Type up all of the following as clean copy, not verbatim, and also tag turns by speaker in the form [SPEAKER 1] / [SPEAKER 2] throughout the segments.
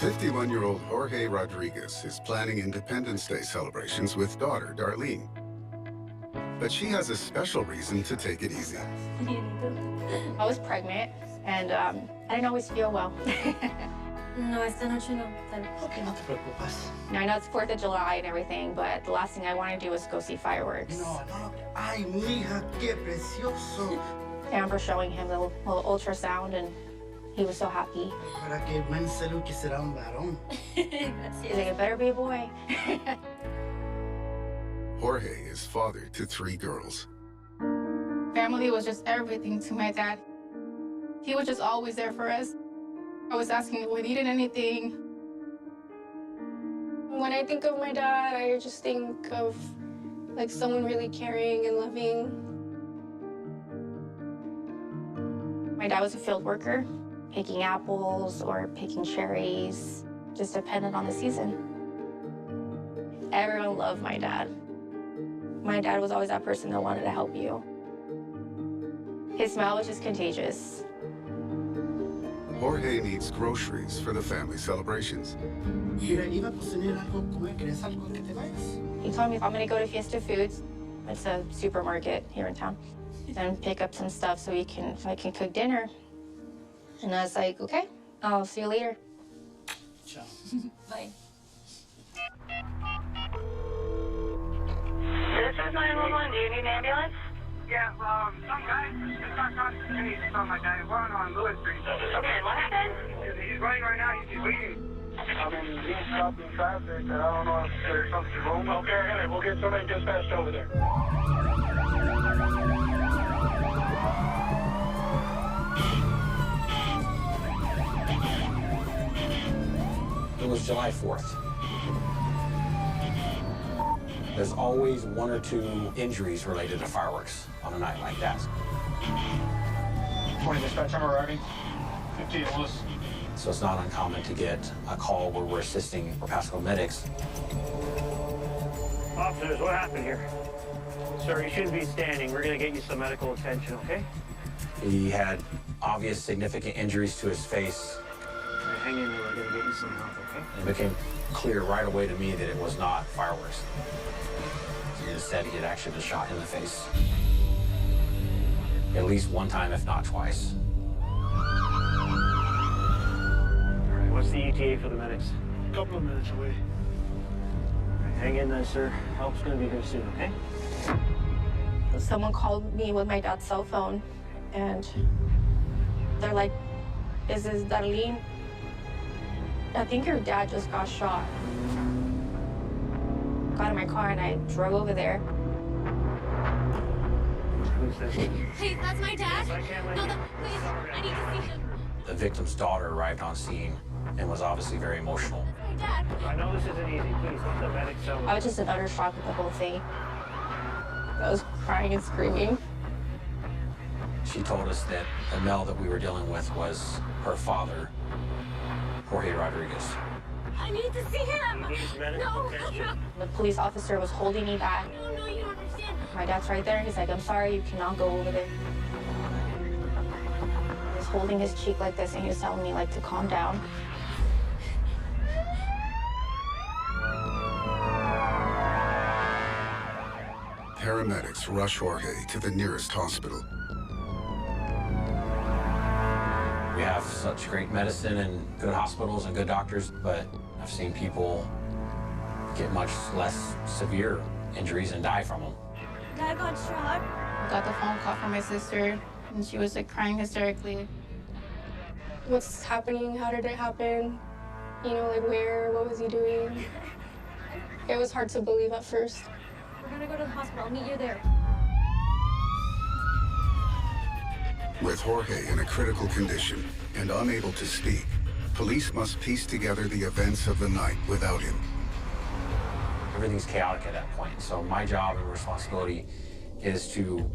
[SPEAKER 1] 51-year-old Jorge Rodriguez is planning Independence Day celebrations with daughter Darlene. But she has a special reason to take it easy.
[SPEAKER 2] I was pregnant, and I didn't always feel well.
[SPEAKER 3] No, esta noche no.
[SPEAKER 4] Okay, no te preocupes.
[SPEAKER 2] Now, I know it's 4th of July and everything, but the last thing I want to do is go see fireworks.
[SPEAKER 4] No. Ay, mija, qué precioso.
[SPEAKER 2] Amber showing him the little ultrasound, and he was so happy.
[SPEAKER 4] Para qué buen salud que será un varón.
[SPEAKER 2] He's like, it better be a boy.
[SPEAKER 1] Jorge is father to 3 girls.
[SPEAKER 5] Family was just everything to my dad. He was just always there for us. I was asking if we needed anything.
[SPEAKER 3] When I think of my dad, I just think of like someone really caring and loving.
[SPEAKER 2] My dad was a field worker, picking apples or picking cherries, just depended on the season. Everyone loved my dad. My dad was always that person that wanted to help you. His smile was just contagious.
[SPEAKER 1] Jorge needs groceries for the family celebrations.
[SPEAKER 4] Mira, iba a cocinar algo, comer. ¿Quieres algo que te vayas?
[SPEAKER 2] He told me I'm gonna go to Fiesta Foods. It's a supermarket here in town. And pick up some stuff so I can cook dinner. And I was like, okay, I'll see you later.
[SPEAKER 4] Ciao.
[SPEAKER 2] Bye.
[SPEAKER 6] This is 911. Do you need an ambulance?
[SPEAKER 7] Yeah, some guy just got shot in the face or something like that. He's running on Lewis Street.
[SPEAKER 6] Okay, what happened?
[SPEAKER 7] He's running right now. He's bleeding. I mean, he's stopped in traffic, and I don't know if there's something wrong. Okay, we'll get somebody dispatched over there.
[SPEAKER 8] It was July 4th. There's always 1 or 2 injuries related to fireworks on a night like that.
[SPEAKER 7] 20 dispatch, I'm arriving. 15 Lewis.
[SPEAKER 8] So it's not uncommon to get a call where we're assisting Pasco medics.
[SPEAKER 9] Officers, what happened here? Sir, you shouldn't be standing. We're going to get you some medical attention, okay?
[SPEAKER 8] He had obvious significant injuries to his face.
[SPEAKER 9] All right, hang in there. We're going to get you some help, okay?
[SPEAKER 8] It became clear right away to me that it was not fireworks. He said he had actually been shot in the face. At least 1 time, if not twice.
[SPEAKER 9] All right, what's the ETA for the medics?
[SPEAKER 4] A couple of minutes away.
[SPEAKER 9] All right, hang in there, sir. Help's going to be here soon, okay?
[SPEAKER 2] Someone called me with my dad's cell phone, and they're like, is this Darlene? I think your dad just got shot. Got in my car and I drove over there.
[SPEAKER 9] Who's this?
[SPEAKER 3] Please, that's my dad.
[SPEAKER 9] I can't let
[SPEAKER 3] No,
[SPEAKER 9] you.
[SPEAKER 3] please, I need to see him.
[SPEAKER 8] The victim's daughter arrived on scene and was obviously very emotional.
[SPEAKER 3] My dad.
[SPEAKER 9] I know this isn't easy. Please, let the medics know.
[SPEAKER 2] I was just in utter shock with the whole thing. I was crying and screaming.
[SPEAKER 8] She told us that the male that we were dealing with was her father, Jorge Rodriguez.
[SPEAKER 3] I need to see him.
[SPEAKER 9] He needs medical
[SPEAKER 3] No,
[SPEAKER 9] attention.
[SPEAKER 2] The police officer was holding me back.
[SPEAKER 3] no, you don't understand.
[SPEAKER 2] My dad's right there. He's like, I'm sorry, you cannot go over there. He was holding his cheek like this, and he was telling me, like, to calm down.
[SPEAKER 1] Paramedics rush Jorge to the nearest hospital.
[SPEAKER 8] We have such great medicine and good hospitals and good doctors, but I've seen people get much less severe injuries and die from them.
[SPEAKER 3] Dad got shot.
[SPEAKER 5] I got the phone call from my sister, and she was like crying hysterically.
[SPEAKER 3] What's happening? How did it happen? You know, like where? What was he doing? It was hard to believe at first. We're gonna go to the hospital. I'll meet you there.
[SPEAKER 1] With Jorge in a critical condition and unable to speak, police must piece together the events of the night without him.
[SPEAKER 8] Everything's chaotic at that point. So my job and responsibility is to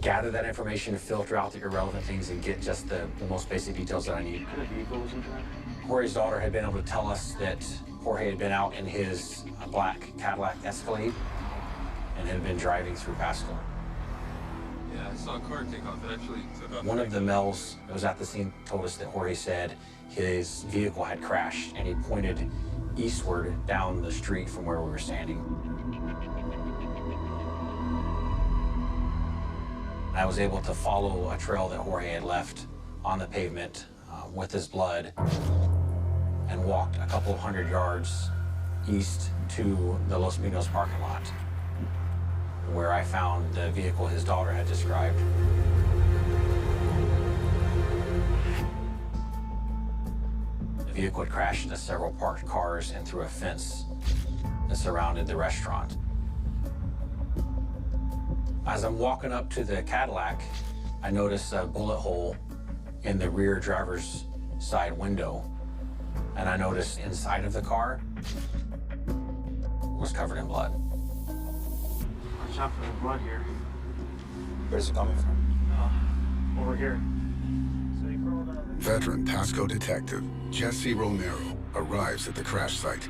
[SPEAKER 8] gather that information, filter out the irrelevant things, and get just the most basic details that I need.
[SPEAKER 9] What vehicle was he driving?
[SPEAKER 8] Jorge's daughter had been able to tell us that Jorge had been out in his black Cadillac Escalade and had been driving through Pasco.
[SPEAKER 10] Yeah, I saw a car take off. It actually took off.
[SPEAKER 8] One of the males that was at the scene told us that Jorge said his vehicle had crashed, and he pointed eastward down the street from where we were standing. I was able to follow a trail that Jorge had left on the pavement with his blood and walked a couple of 100 yards east to the Los Pinos parking lot, where I found the vehicle his daughter had described. The vehicle had crashed into several parked cars and through a fence that surrounded the restaurant. As I'm walking up to the Cadillac, I noticed a bullet hole in the rear driver's side window, and I noticed inside of the car was covered in blood.
[SPEAKER 9] Watch out for the blood here.
[SPEAKER 11] Where's it coming from?
[SPEAKER 9] Over here.
[SPEAKER 1] Veteran Pasco detective Jesse Romero arrives at the crash site.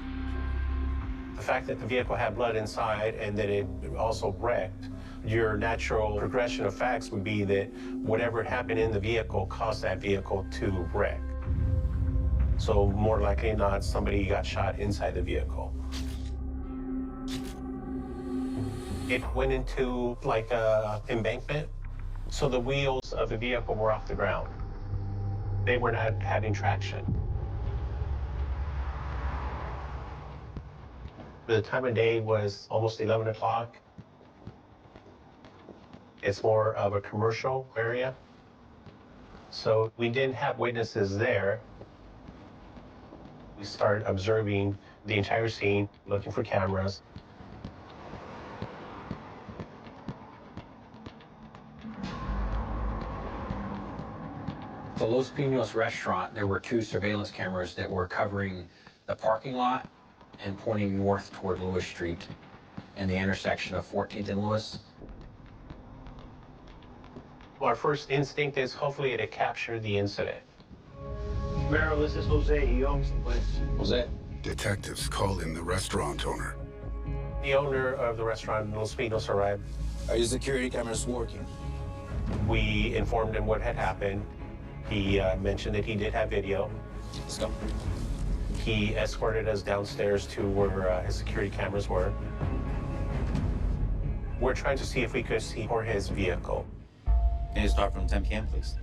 [SPEAKER 12] The fact that the vehicle had blood inside and that it also wrecked, your natural progression of facts would be that whatever happened in the vehicle caused that vehicle to wreck. So more likely than not, somebody got shot inside the vehicle. It went into like a embankment, so the wheels of the vehicle were off the ground. They were not having traction. The time of day was almost 11 o'clock. It's more of a commercial area. So we didn't have witnesses there. We started observing the entire scene, looking for cameras.
[SPEAKER 8] The Los Pinos restaurant, there were 2 surveillance cameras that were covering the parking lot and pointing north toward Lewis Street and the intersection of 14th and Lewis.
[SPEAKER 12] Our first instinct is hopefully to capture the incident.
[SPEAKER 9] Romero, this is Jose. He owns the place.
[SPEAKER 11] Jose?
[SPEAKER 1] Detectives call in the restaurant owner.
[SPEAKER 12] The owner of the restaurant, Los Pinos, arrived.
[SPEAKER 11] Are your security cameras working?
[SPEAKER 12] We informed him what had happened. He mentioned that he did have video.
[SPEAKER 11] Let's go.
[SPEAKER 12] He escorted us downstairs to where his security cameras were. We're trying to see if we could see Jorge's vehicle.
[SPEAKER 11] Can you start from 10 p.m., please?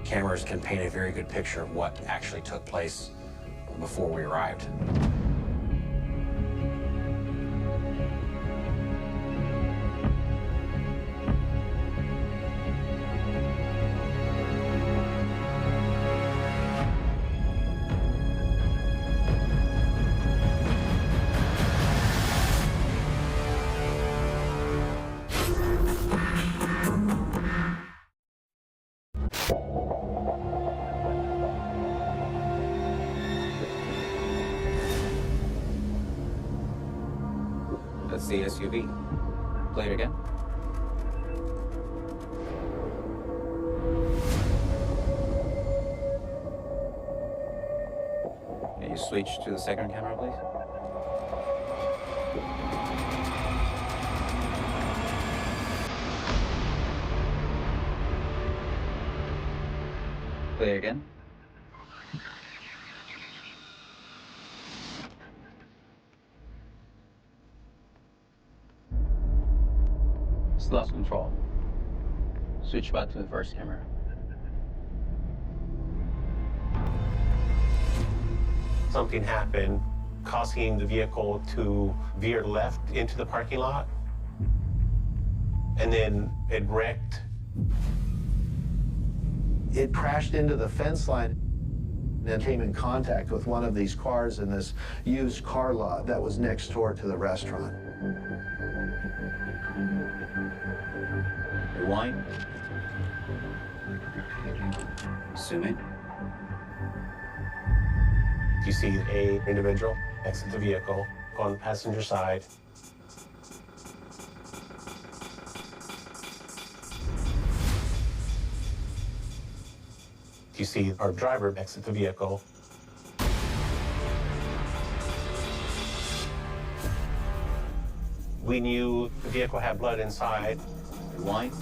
[SPEAKER 8] Cameras can paint a very good picture of what actually took place before we arrived.
[SPEAKER 11] That's the SUV. Play it again. Can you switch to the second camera, please? Play it again. Lost control. Switch back to the first camera.
[SPEAKER 12] Something happened, causing the vehicle to veer left into the parking lot, and then it wrecked.
[SPEAKER 13] It crashed into the fence line and then came in contact with one of these cars in this used car lot that was next door to the restaurant.
[SPEAKER 11] Rewind. Zoom in.
[SPEAKER 12] You see an individual exit the vehicle, go on the passenger side. You see our driver exit the vehicle. We knew the vehicle had blood inside.
[SPEAKER 11] Rewind.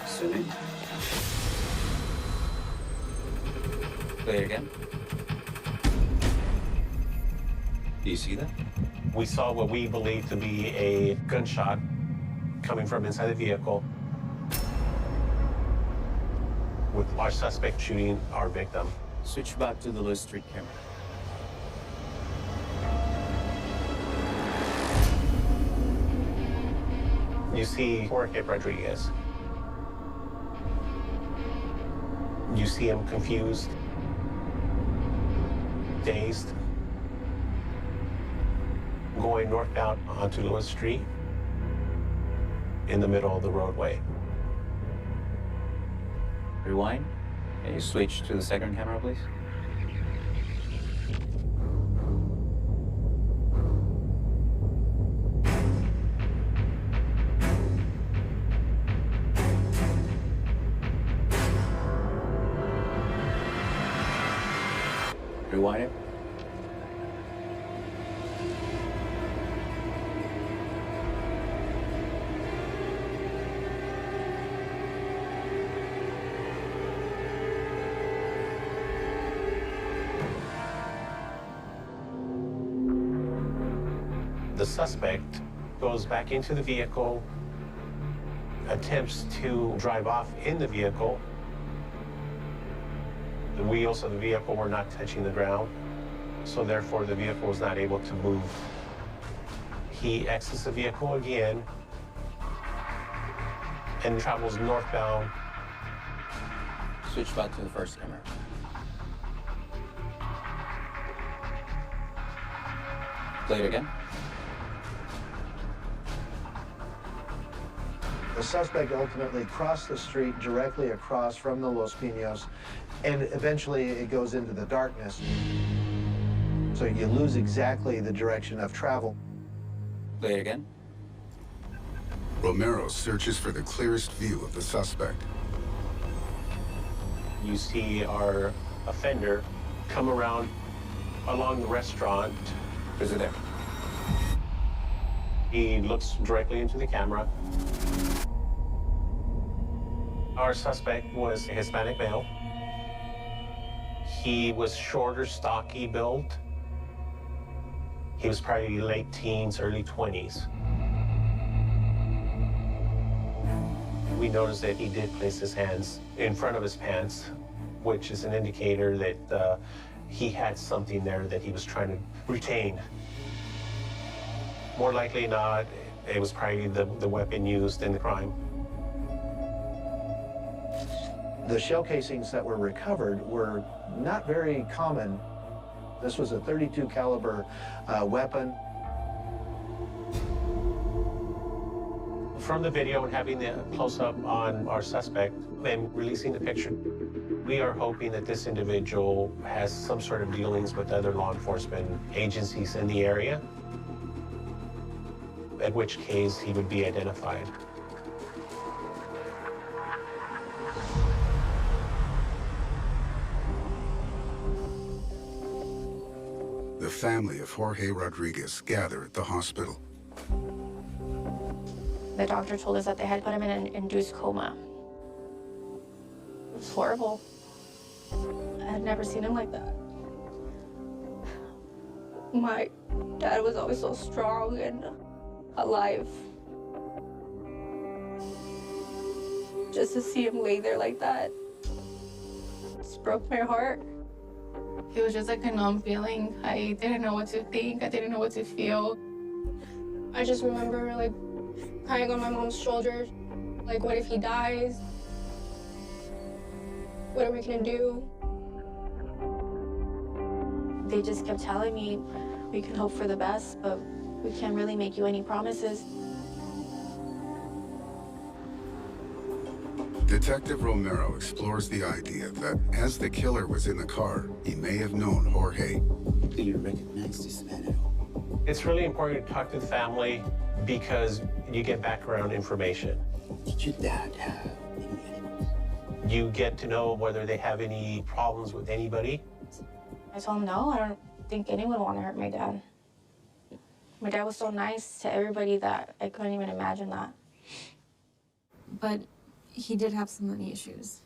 [SPEAKER 11] Zoom. Play it again. Do you see that?
[SPEAKER 12] We saw what we believed to be a gunshot coming from inside the vehicle, with our suspect shooting our victim.
[SPEAKER 11] Switch back to the Lewis Street camera.
[SPEAKER 12] You see Jorge Rodriguez. You see him confused, dazed, going northbound onto Lewis Street in the middle of the roadway.
[SPEAKER 11] Rewind. Can you switch to the second camera, please? Rewind it.
[SPEAKER 12] The suspect goes back into the vehicle, attempts to drive off in the vehicle. The wheels of the vehicle were not touching the ground, so therefore the vehicle was not able to move. He exits the vehicle again and travels northbound.
[SPEAKER 11] Switch back to the first camera. Play it again.
[SPEAKER 13] The suspect ultimately crossed the street directly across from the Los Pinos, and eventually it goes into the darkness. So you lose exactly the direction of travel.
[SPEAKER 11] Play it again.
[SPEAKER 1] Romero searches for the clearest view of the suspect.
[SPEAKER 12] You see our offender come around along the restaurant.
[SPEAKER 11] Is it there?
[SPEAKER 12] He looks directly into the camera. Our suspect was a Hispanic male. He was shorter, stocky build. He was probably late teens, early 20s. We noticed that he did place his hands in front of his pants, which is an indicator that he had something there that he was trying to retain. More likely not, it was probably the weapon used in the crime.
[SPEAKER 13] The shell casings that were recovered were not very common. This was a .32 caliber weapon.
[SPEAKER 12] From the video and having the close-up on our suspect and releasing the picture, we are hoping that this individual has some sort of dealings with other law enforcement agencies in the area, at which case he would be identified.
[SPEAKER 1] The family of Jorge Rodriguez gather at the hospital.
[SPEAKER 2] The doctor told us that they had put him in an induced coma. It was horrible. I had never seen him like that. My dad was always so strong and alive. Just to see him lay there like that just broke my heart.
[SPEAKER 5] It was just like a numb feeling. I didn't know what to think. I didn't know what to feel.
[SPEAKER 3] I just remember like crying on my mom's shoulder. Like, what if he dies? What are we gonna do?
[SPEAKER 2] They just kept telling me, we can hope for the best, but we can't really make you any promises.
[SPEAKER 1] Detective Romero explores the idea that as the killer was in the car, he may have known Jorge.
[SPEAKER 11] Do you recognize this man at all?
[SPEAKER 12] It's really important to talk to the family because you get background information.
[SPEAKER 11] Did your dad have any enemies?
[SPEAKER 12] You get to know whether they have any problems with anybody.
[SPEAKER 2] I told him, no, I don't think anyone would want to hurt my dad. My dad was so nice to everybody that I couldn't even imagine that.
[SPEAKER 14] But he did have some money issues.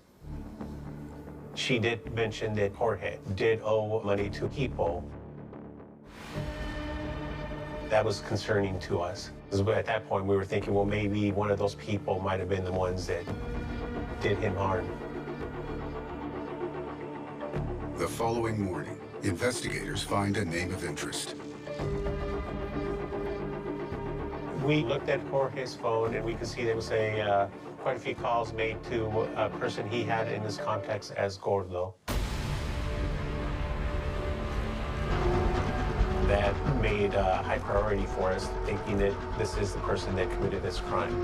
[SPEAKER 12] She did mention that Jorge did owe money to people. That was concerning to us. Because at that point, we were thinking, well, maybe one of those people might have been the ones that did him harm.
[SPEAKER 1] The following morning, investigators find a name of interest.
[SPEAKER 12] We looked at Jorge's phone, and we could see there was quite a few calls made to a person he had in his contacts as Gordo. That made a high priority for us, thinking that this is the person that committed this crime.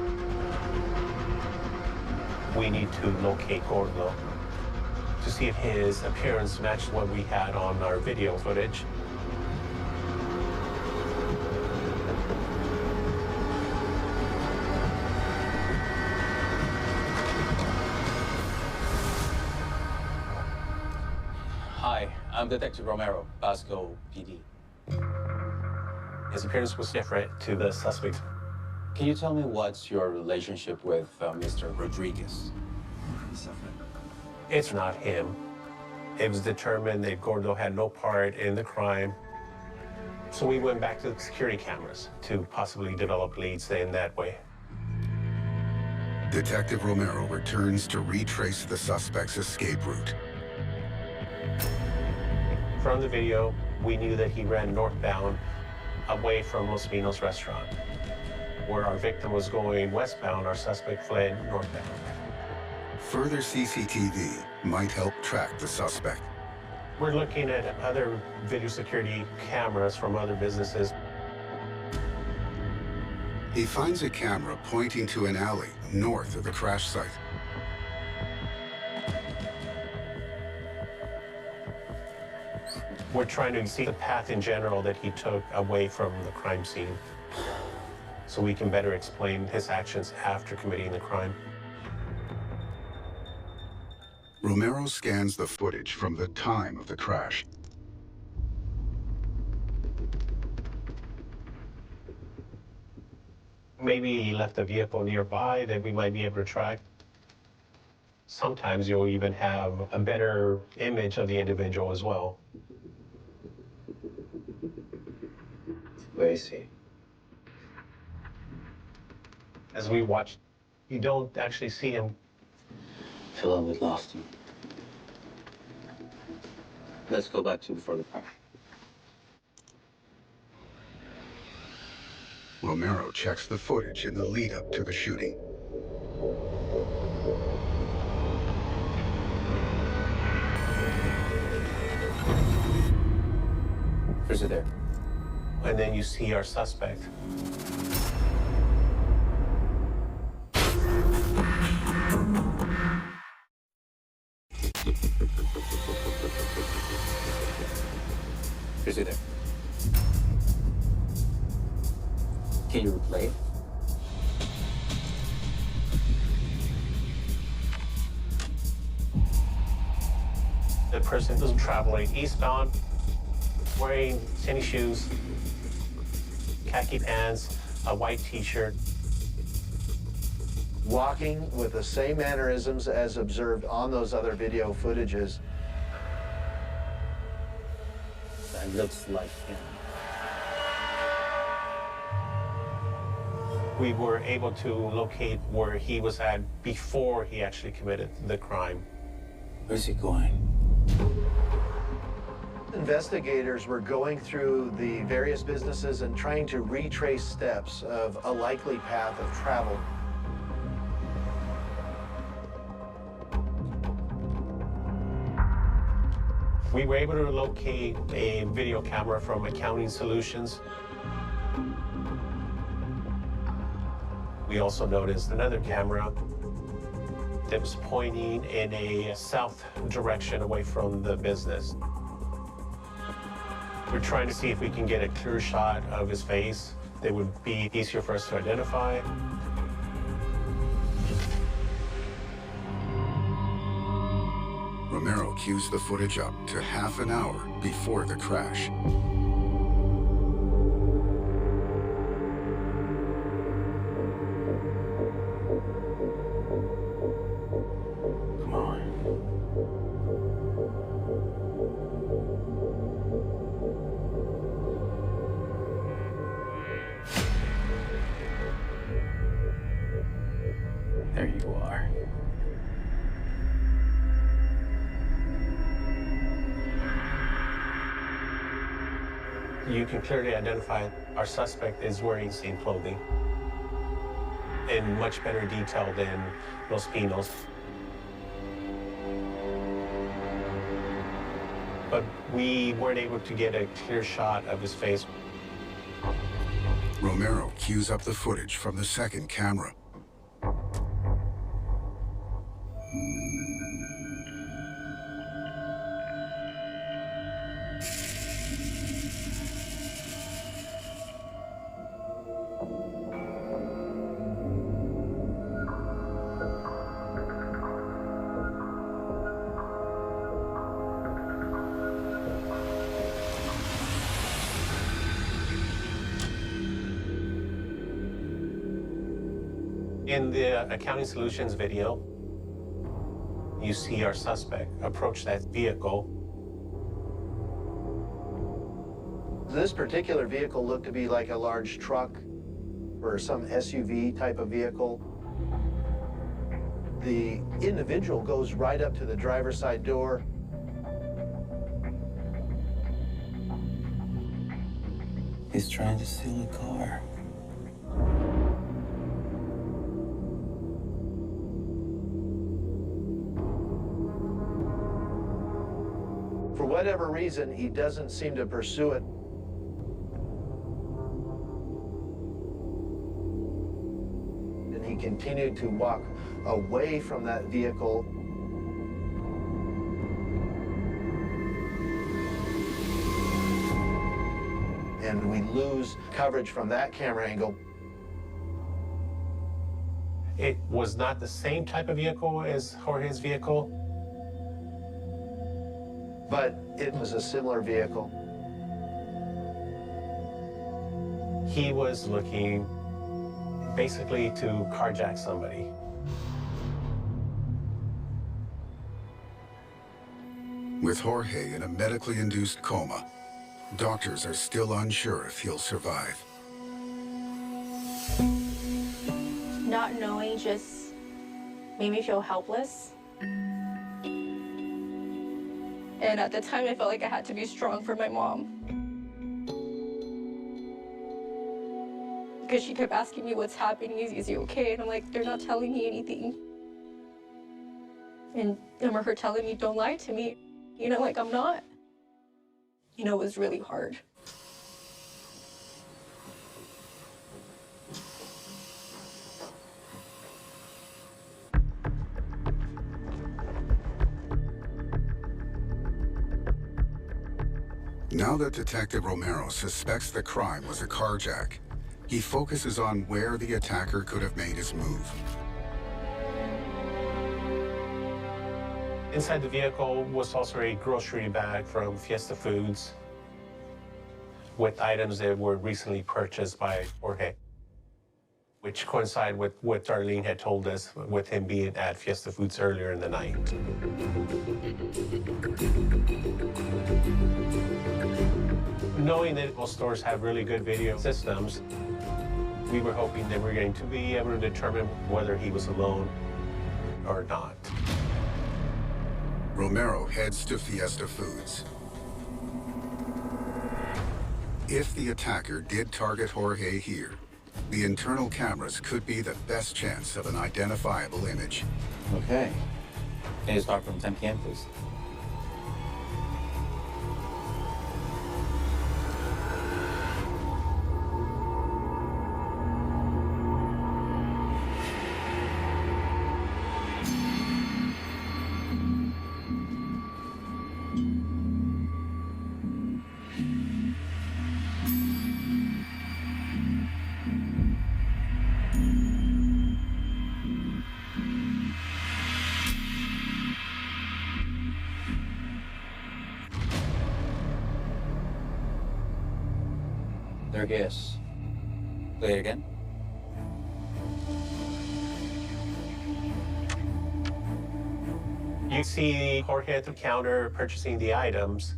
[SPEAKER 12] We need to locate Gordo to see if his appearance matched what we had on our video footage.
[SPEAKER 11] Hi, I'm Detective Romero, Pasco PD.
[SPEAKER 12] His appearance was different to the suspect.
[SPEAKER 11] Can you tell me what's your relationship with Mr. Rodriguez?
[SPEAKER 12] It's not him. It was determined that Gordo had no part in the crime. So we went back to the security cameras to possibly develop leads in that way.
[SPEAKER 1] Detective Romero returns to retrace the suspect's escape route.
[SPEAKER 12] From the video, we knew that he ran northbound away from Los Vinos restaurant. Where our victim was going westbound, our suspect fled northbound.
[SPEAKER 1] Further CCTV might help track the suspect.
[SPEAKER 12] We're looking at other video security cameras from other businesses.
[SPEAKER 1] He finds a camera pointing to an alley north of the crash site.
[SPEAKER 12] We're trying to see the path in general that he took away from the crime scene so we can better explain his actions after committing the crime.
[SPEAKER 1] Romero scans the footage from the time of the crash.
[SPEAKER 12] Maybe he left a vehicle nearby that we might be able to track. Sometimes you'll even have a better image of the individual as well.
[SPEAKER 11] Where is he?
[SPEAKER 12] As we watch, you don't actually see him.
[SPEAKER 11] I feel like we lost him. Let's go back to before the crash.
[SPEAKER 1] Romero checks the footage in the lead-up to the shooting.
[SPEAKER 11] Is it there?
[SPEAKER 12] And then you see our suspect.
[SPEAKER 11] Is it there? Can you replay it?
[SPEAKER 12] The person was traveling eastbound, wearing tennis shoes, khaki pants, a white t-shirt.
[SPEAKER 13] Walking with the same mannerisms as observed on those other video footages.
[SPEAKER 11] That looks like him.
[SPEAKER 12] We were able to locate where he was at before he actually committed the crime.
[SPEAKER 11] Where's he going?
[SPEAKER 13] Investigators were going through the various businesses and trying to retrace steps of a likely path of travel.
[SPEAKER 12] We were able to locate a video camera from Accounting Solutions. We also noticed another camera that was pointing in a south direction away from the business. We're trying to see if we can get a clear shot of his face that would be easier for us to identify.
[SPEAKER 1] Romero cues the footage up to half an hour before the crash.
[SPEAKER 12] You can clearly identify our suspect is wearing the same clothing in much better detail than Los Pinos. But we weren't able to get a clear shot of his face.
[SPEAKER 1] Romero cues up the footage from the second camera.
[SPEAKER 12] In the Accounting Solutions video, you see our suspect approach that vehicle.
[SPEAKER 13] This particular vehicle looked to be like a large truck or some SUV type of vehicle. The individual goes right up to the driver's side door.
[SPEAKER 11] He's trying to steal a car.
[SPEAKER 13] For whatever reason, he doesn't seem to pursue it. And he continued to walk away from that vehicle. And we lose coverage from that camera angle.
[SPEAKER 12] It was not the same type of vehicle as Jorge's vehicle,
[SPEAKER 13] but it was a similar vehicle.
[SPEAKER 12] He was looking basically to carjack somebody.
[SPEAKER 1] With Jorge in a medically induced coma, doctors are still unsure if he'll survive.
[SPEAKER 2] Not knowing just made me feel helpless. And at the time, I felt like I had to be strong for my mom. Because she kept asking me what's happening, is he okay? And I'm like, they're not telling me anything. And I remember her telling me, don't lie to me. You know, like I'm not. You know, it was really hard.
[SPEAKER 1] Now that Detective Romero suspects the crime was a carjack, he focuses on where the attacker could have made his move.
[SPEAKER 12] Inside the vehicle was also a grocery bag from Fiesta Foods with items that were recently purchased by Jorge, which coincided with what Darlene had told us with him being at Fiesta Foods earlier in the night. Knowing that most stores have really good video systems, we were hoping that we were going to be able to determine whether he was alone or not.
[SPEAKER 1] Romero heads to Fiesta Foods. If the attacker did target Jorge here, the internal cameras could be the best chance of an identifiable image.
[SPEAKER 11] Okay. Can you start from 10 p.m., please? Their guess. Play it again.
[SPEAKER 12] You see Jorge at the counter purchasing the items.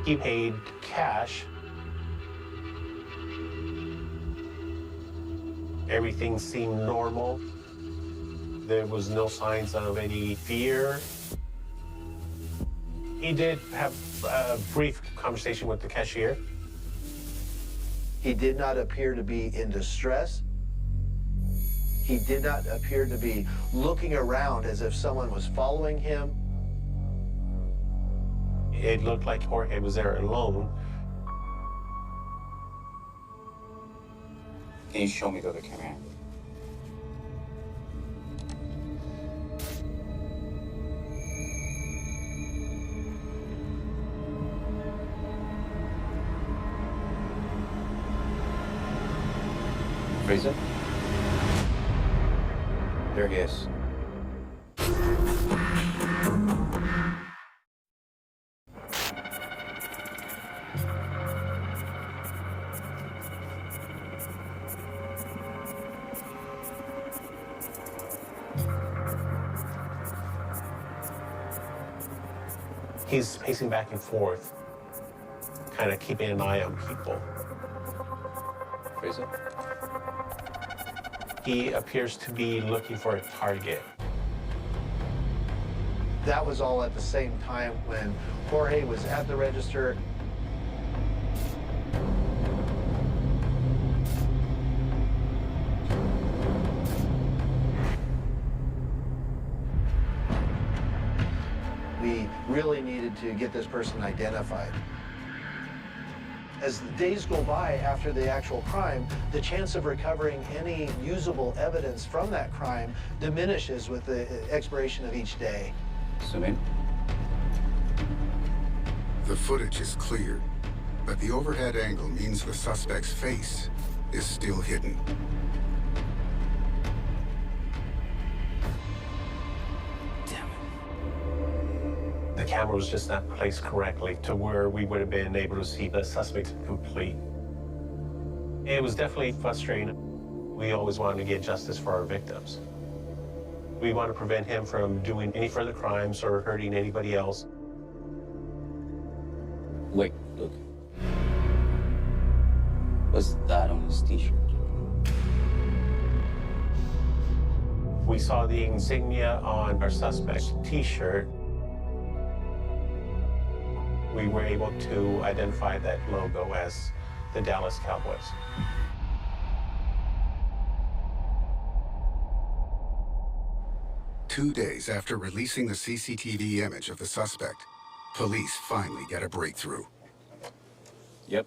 [SPEAKER 12] He paid cash. Everything seemed normal. There was no signs of any fear. He did have a brief conversation with the cashier.
[SPEAKER 13] He did not appear to be in distress. He did not appear to be looking around as if someone was following him.
[SPEAKER 12] It looked like Jorge was there alone.
[SPEAKER 15] Can you show me the other camera? Fraser? There he is.
[SPEAKER 12] He's pacing back and forth, kind of keeping an eye on people.
[SPEAKER 15] Fraser?
[SPEAKER 12] He appears to be looking for a target.
[SPEAKER 13] That was all at the same time when Jorge was at the register. We really needed to get this person identified. As the days go by after the actual crime, the chance of recovering any usable evidence from that crime diminishes with the expiration of each day.
[SPEAKER 15] Zoom in.
[SPEAKER 1] The footage is clear, but the overhead angle means the suspect's face is still hidden.
[SPEAKER 12] The camera was just not placed correctly to where we would have been able to see the suspect complete. It was definitely frustrating. We always wanted to get justice for our victims. We want to prevent him from doing any further crimes or hurting anybody else.
[SPEAKER 15] Wait, look. What's that on his t-shirt?
[SPEAKER 12] We saw the insignia on our suspect's t-shirt. We were able to identify that logo as the Dallas Cowboys.
[SPEAKER 1] Two days after releasing the CCTV image of the suspect, police finally get a breakthrough.
[SPEAKER 15] Yep.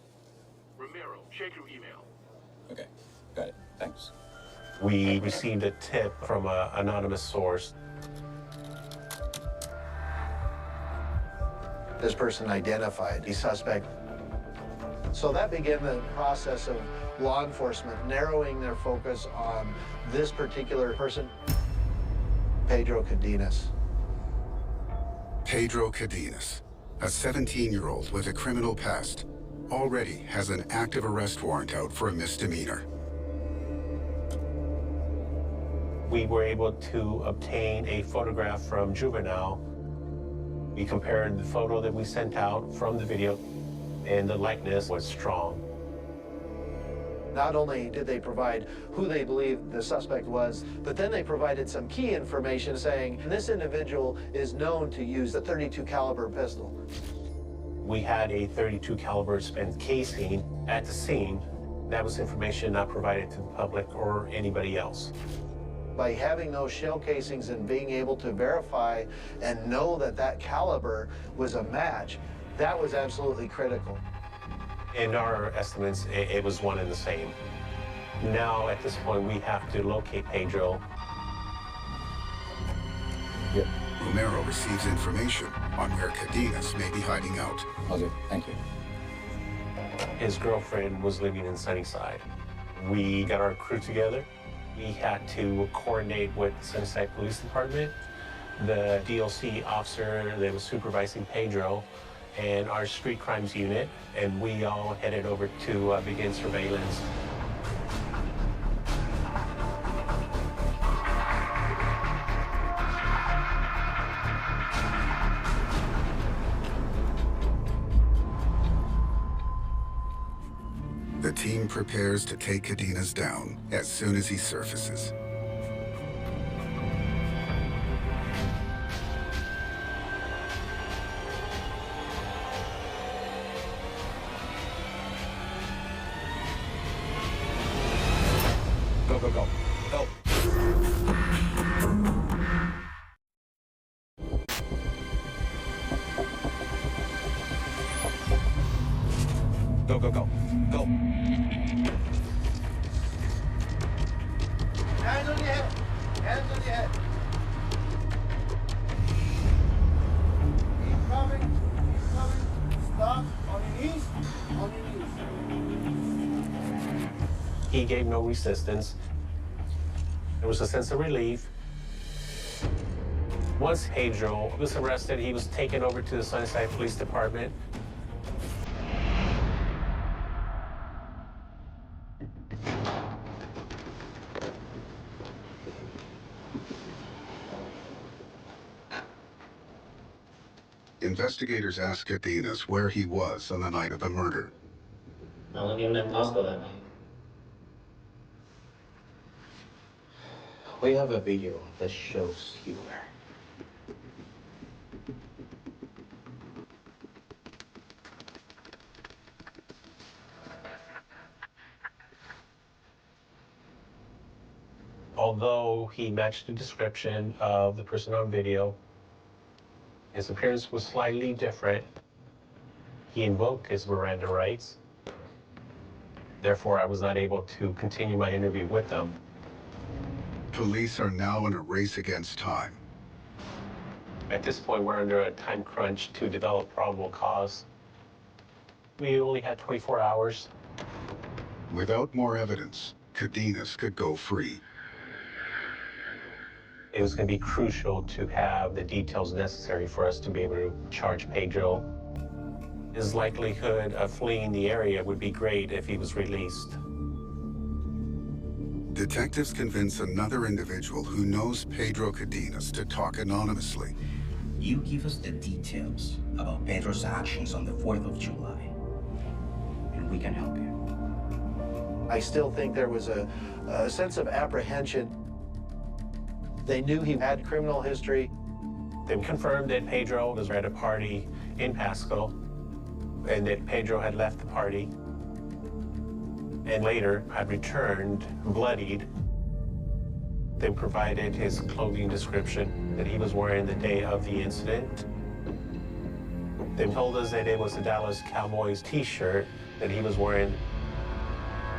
[SPEAKER 10] Romero, check your email.
[SPEAKER 15] Okay, got it. Thanks.
[SPEAKER 12] We received a tip from an anonymous source.
[SPEAKER 13] This person identified the suspect. So that began the process of law enforcement narrowing their focus on this particular person, Pedro Cadenas.
[SPEAKER 1] Pedro Cadenas, a 17-year-old with a criminal past, already has an active arrest warrant out for a misdemeanor.
[SPEAKER 12] We were able to obtain a photograph from Juvenile. We compared the photo that we sent out from the video, and the likeness was strong.
[SPEAKER 13] Not only did they provide who they believed the suspect was, but then they provided some key information saying this individual is known to use a .32 caliber pistol.
[SPEAKER 12] We had a .32 caliber spent casing at the scene. That was information not provided to the public or anybody else.
[SPEAKER 13] By having those shell casings and being able to verify and know that that caliber was a match, that was absolutely critical.
[SPEAKER 12] In our estimates, it was one and the same. Now, at this point, we have to locate Pedro.
[SPEAKER 15] Yep.
[SPEAKER 1] Romero receives information on where Cadenas may be hiding out.
[SPEAKER 15] Okay, thank you.
[SPEAKER 12] His girlfriend was living in Sunnyside. We got our crew together. We had to coordinate with the Sunnyside Police Department, the DLC officer that was supervising Pedro, and our street crimes unit, and we all headed over to begin surveillance.
[SPEAKER 1] The team prepares to take Cadenas down as soon as he surfaces.
[SPEAKER 12] Go, go, go. Go.
[SPEAKER 13] Hands on your head. Hands on your head. Keep coming. Keep coming. Stop. On your knees. On your knees.
[SPEAKER 12] He gave no resistance. There was a sense of relief. Once Pedro was arrested, he was taken over to the Sunnyside Police Department.
[SPEAKER 1] Investigators asked Cardenas where he was on the night of the murder.
[SPEAKER 16] I wasn't even in Moscow that night. We have a video that shows you where.
[SPEAKER 12] Although he matched the description of the person on video, his appearance was slightly different. He invoked his Miranda rights. Therefore, I was not able to continue my interview with them.
[SPEAKER 1] Police are now in a race against time.
[SPEAKER 12] At this point, we're under a time crunch to develop probable cause. We only had 24 hours.
[SPEAKER 1] Without more evidence, Cardenas could go free.
[SPEAKER 12] It was going to be crucial to have the details necessary for us to be able to charge Pedro. His likelihood of fleeing the area would be great if he was released.
[SPEAKER 1] Detectives convince another individual who knows Pedro Cardenas to talk anonymously.
[SPEAKER 17] You give us the details about Pedro's actions on the 4th of July, and we can help you.
[SPEAKER 13] I still think there was a sense of apprehension. They knew he had criminal history.
[SPEAKER 12] They confirmed that Pedro was at a party in Pasco, and that Pedro had left the party and later had returned bloodied. They provided his clothing description that he was wearing the day of the incident. They told us that it was a Dallas Cowboys t-shirt that he was wearing,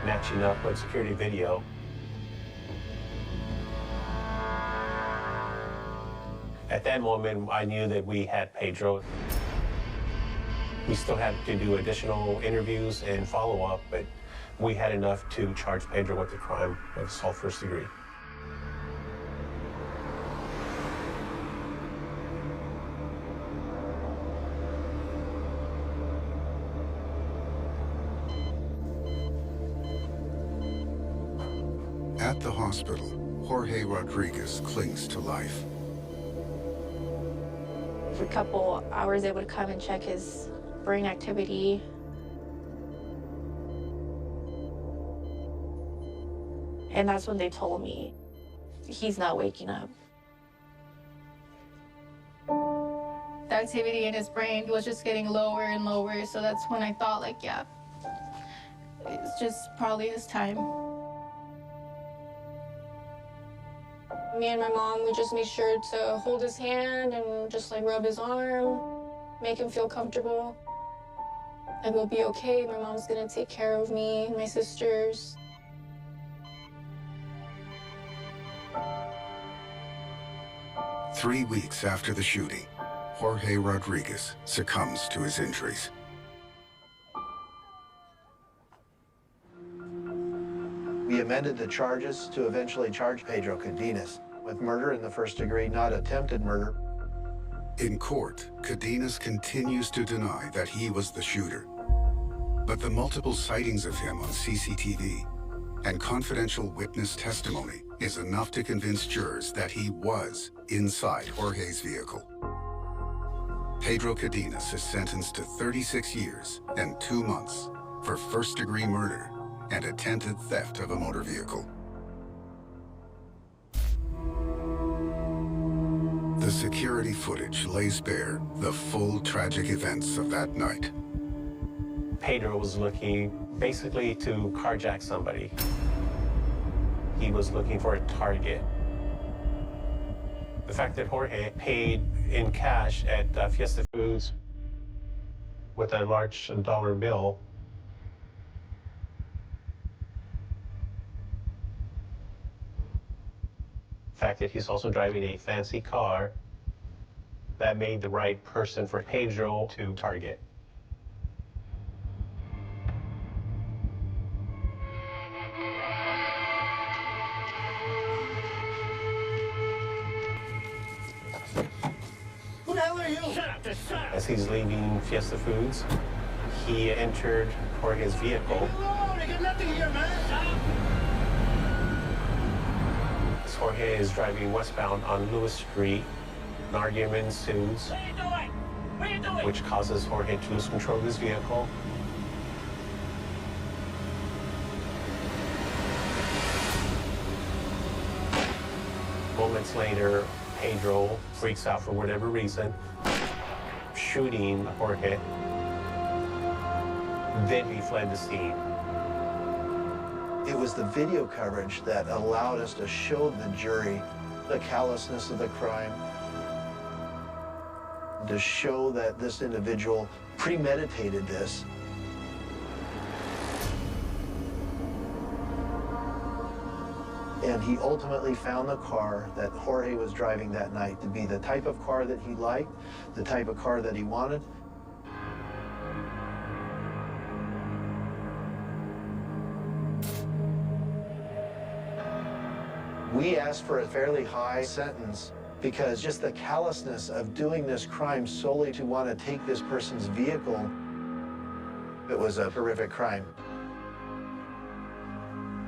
[SPEAKER 12] matching up with security video. At that moment, I knew that we had Pedro. We still had to do additional interviews and follow-up, but we had enough to charge Pedro with the crime of assault first degree.
[SPEAKER 1] At the hospital, Jorge Rodriguez clings to life.
[SPEAKER 2] For a couple hours, they would come and check his brain activity. And that's when they told me he's not waking up.
[SPEAKER 5] The activity in his brain was just getting lower and lower, so that's when I thought, like, yeah, it's just probably his time.
[SPEAKER 3] Me and my mom, we just made sure to hold his hand and just like rub his arm, make him feel comfortable. Like, we'll be okay. My mom's gonna take care of me and my sisters.
[SPEAKER 1] Three weeks after the shooting, Jorge Rodriguez succumbs to his injuries.
[SPEAKER 13] We amended the charges to eventually charge Pedro Cardenas with murder in the first degree, not attempted murder.
[SPEAKER 1] In court, Cardenas continues to deny that he was the shooter. But the multiple sightings of him on CCTV and confidential witness testimony is enough to convince jurors that he was inside Jorge's vehicle. Pedro Cardenas is sentenced to 36 years and 2 months for first-degree murder and attempted theft of a motor vehicle. The security footage lays bare the full tragic events of that night.
[SPEAKER 12] Pedro was looking basically to carjack somebody. He was looking for a target. The fact that Jorge paid in cash at Fiesta Foods with a large dollar bill fact that he's also driving a fancy car, that made the right person for Pedro to target.
[SPEAKER 4] Who the hell are you?
[SPEAKER 12] As he's leaving Fiesta Foods, he entered Jorge's vehicle.
[SPEAKER 4] I got nothing here, man.
[SPEAKER 12] As Jorge is driving westbound on Lewis Street, an argument ensues, which causes Jorge to lose control of his vehicle. Moments later, Pedro freaks out for whatever reason, shooting Jorge. Then he fled the scene.
[SPEAKER 13] It was the video coverage that allowed us to show the jury the callousness of the crime, to show that this individual premeditated this. And he ultimately found the car that Jorge was driving that night to be the type of car that he liked, the type of car that he wanted. We asked for a fairly high sentence because just the callousness of doing this crime solely to want to take this person's vehicle, it was a horrific crime.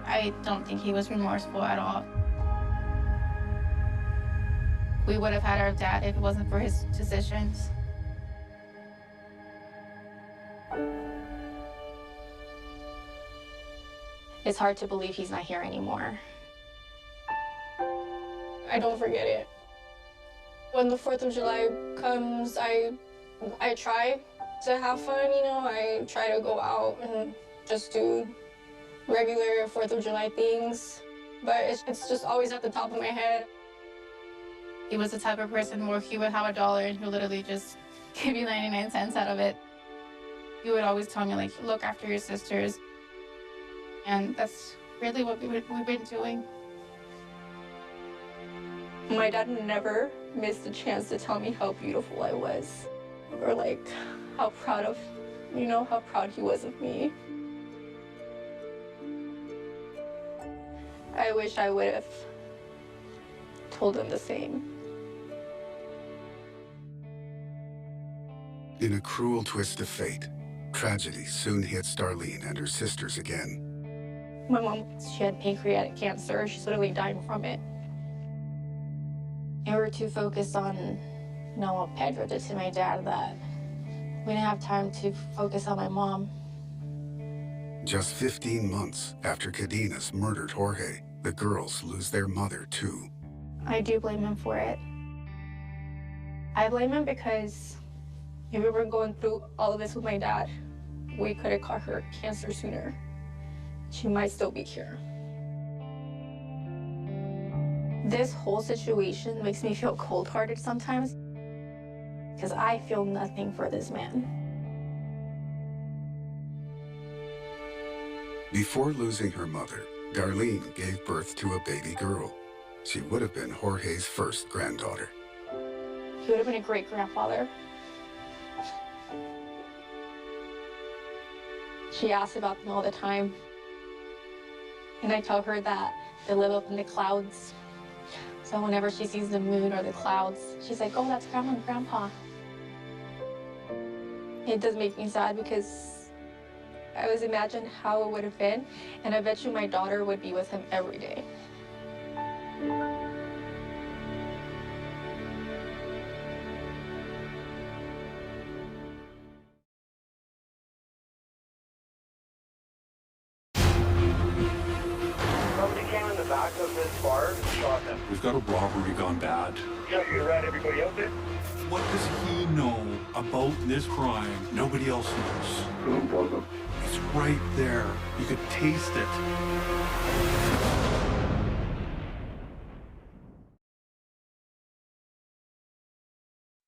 [SPEAKER 5] I don't think he was remorseful at all. We would have had our dad if it wasn't for his decisions.
[SPEAKER 2] It's hard to believe he's not here anymore.
[SPEAKER 3] I don't forget it. When the 4th of July comes, I try to have fun, you know. I try to go out and just do regular 4th of July things, but it's just always at the top of my head.
[SPEAKER 5] He was the type of person where he would have $1 and he would literally just give you 99 cents out of it. He would always tell me, like, look after your sisters. And that's really what we've been doing.
[SPEAKER 2] My dad never missed a chance to tell me how beautiful I was, or like how proud he was of me. I wish I would have told him the same.
[SPEAKER 1] In a cruel twist of fate, tragedy soon hits Darlene and her sisters again.
[SPEAKER 2] My mom, she had pancreatic cancer. She's literally dying from it. And we were too focused on, what Pedro did to my dad that we didn't have time to focus on my mom.
[SPEAKER 1] Just 15 months after Cadenas murdered Jorge, the girls lose their mother too.
[SPEAKER 2] I do blame him for it. I blame him because if we were going through all of this with my dad, we could have caught her cancer sooner. She might still be here. This whole situation makes me feel cold-hearted sometimes because I feel nothing for this man.
[SPEAKER 1] Before losing her mother, Darlene gave birth to a baby girl. She would have been Jorge's first granddaughter.
[SPEAKER 2] He would have been a great grandfather. She asks about them all the time. And I tell her that they live up in the clouds. So whenever she sees the moon or the clouds, she's like, oh, that's Grandma and Grandpa. It does make me sad because I always imagine how it would have been, and I bet you my daughter would be with him every day.
[SPEAKER 7] Somebody came in the back of this bar and shot him.
[SPEAKER 18] We've got a robbery gone bad.
[SPEAKER 7] Yep, you read everybody out there?
[SPEAKER 18] What does he know about this crime? Nobody else knows. It's right there. You could taste it.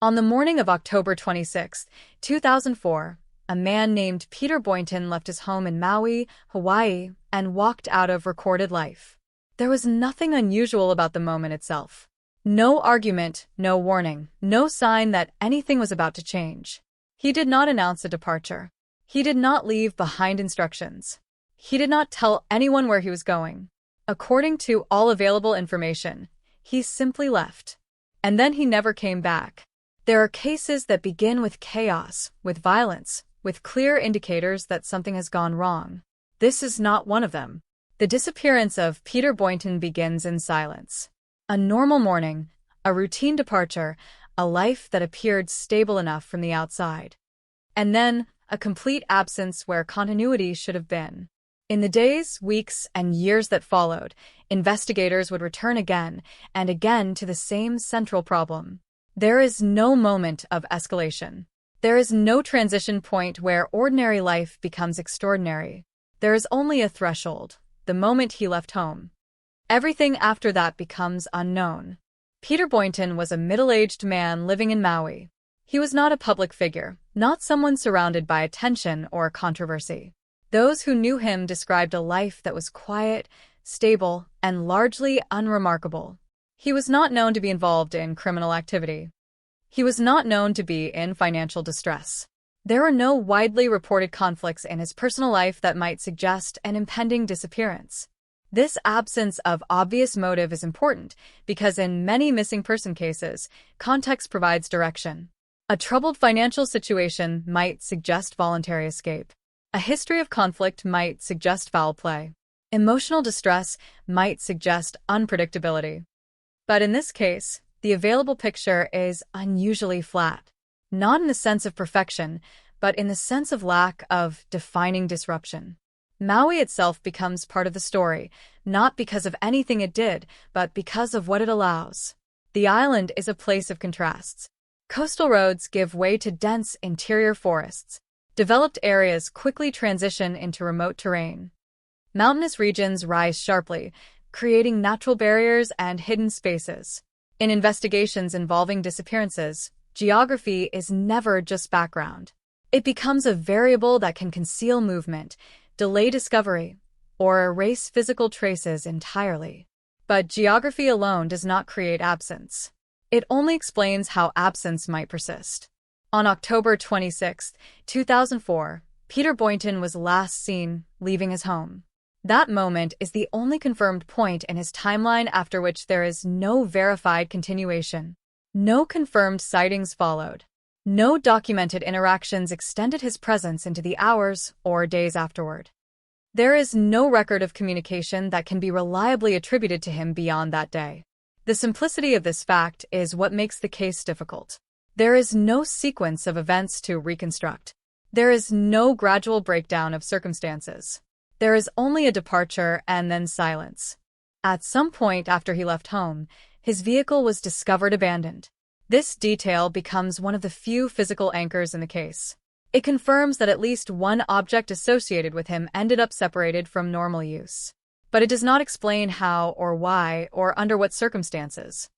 [SPEAKER 19] On the morning of October 26, 2004, a man named Peter Boynton left his home in Maui, Hawaii, and walked out of recorded life. There was nothing unusual about the moment itself. No argument, no warning, no sign that anything was about to change. He did not announce a departure. He did not leave behind instructions. He did not tell anyone where he was going. According to all available information, he simply left. And then he never came back. There are cases that begin with chaos, with violence, with clear indicators that something has gone wrong. This is not one of them. The disappearance of Peter Boynton begins in silence. A normal morning, a routine departure, a life that appeared stable enough from the outside. And then, a complete absence where continuity should have been. In the days, weeks, and years that followed, investigators would return again and again to the same central problem. There is no moment of escalation. There is no transition point where ordinary life becomes extraordinary. There is only a threshold, the moment he left home. Everything after that becomes unknown. Peter Boynton was a middle-aged man living in Maui. He was not a public figure, not someone surrounded by attention or controversy. Those who knew him described a life that was quiet, stable, and largely unremarkable. He was not known to be involved in criminal activity. He was not known to be in financial distress. There were no widely reported conflicts in his personal life that might suggest an impending disappearance. This absence of obvious motive is important because in many missing person cases, context provides direction. A troubled financial situation might suggest voluntary escape. A history of conflict might suggest foul play. Emotional distress might suggest unpredictability. But in this case, the available picture is unusually flat. Not in the sense of perfection, but in the sense of lack of defining disruption. Maui itself becomes part of the story, not because of anything it did, but because of what it allows. The island is a place of contrasts. Coastal roads give way to dense interior forests. Developed areas quickly transition into remote terrain. Mountainous regions rise sharply, creating natural barriers and hidden spaces. In investigations involving disappearances, geography is never just background. It becomes a variable that can conceal movement, delay discovery, or erase physical traces entirely. But geography alone does not create absence. It only explains how absence might persist. On October 26, 2004, Peter Boynton was last seen leaving his home. That moment is the only confirmed point in his timeline after which there is no verified continuation. No confirmed sightings followed. No documented interactions extended his presence into the hours or days afterward. There is no record of communication that can be reliably attributed to him beyond that day. The simplicity of this fact is what makes the case difficult. There is no sequence of events to reconstruct. There is no gradual breakdown of circumstances. There is only a departure and then silence. At some point after he left home, his vehicle was discovered abandoned. This detail becomes one of the few physical anchors in the case. It confirms that at least one object associated with him ended up separated from normal use. But it does not explain how or why or under what circumstances.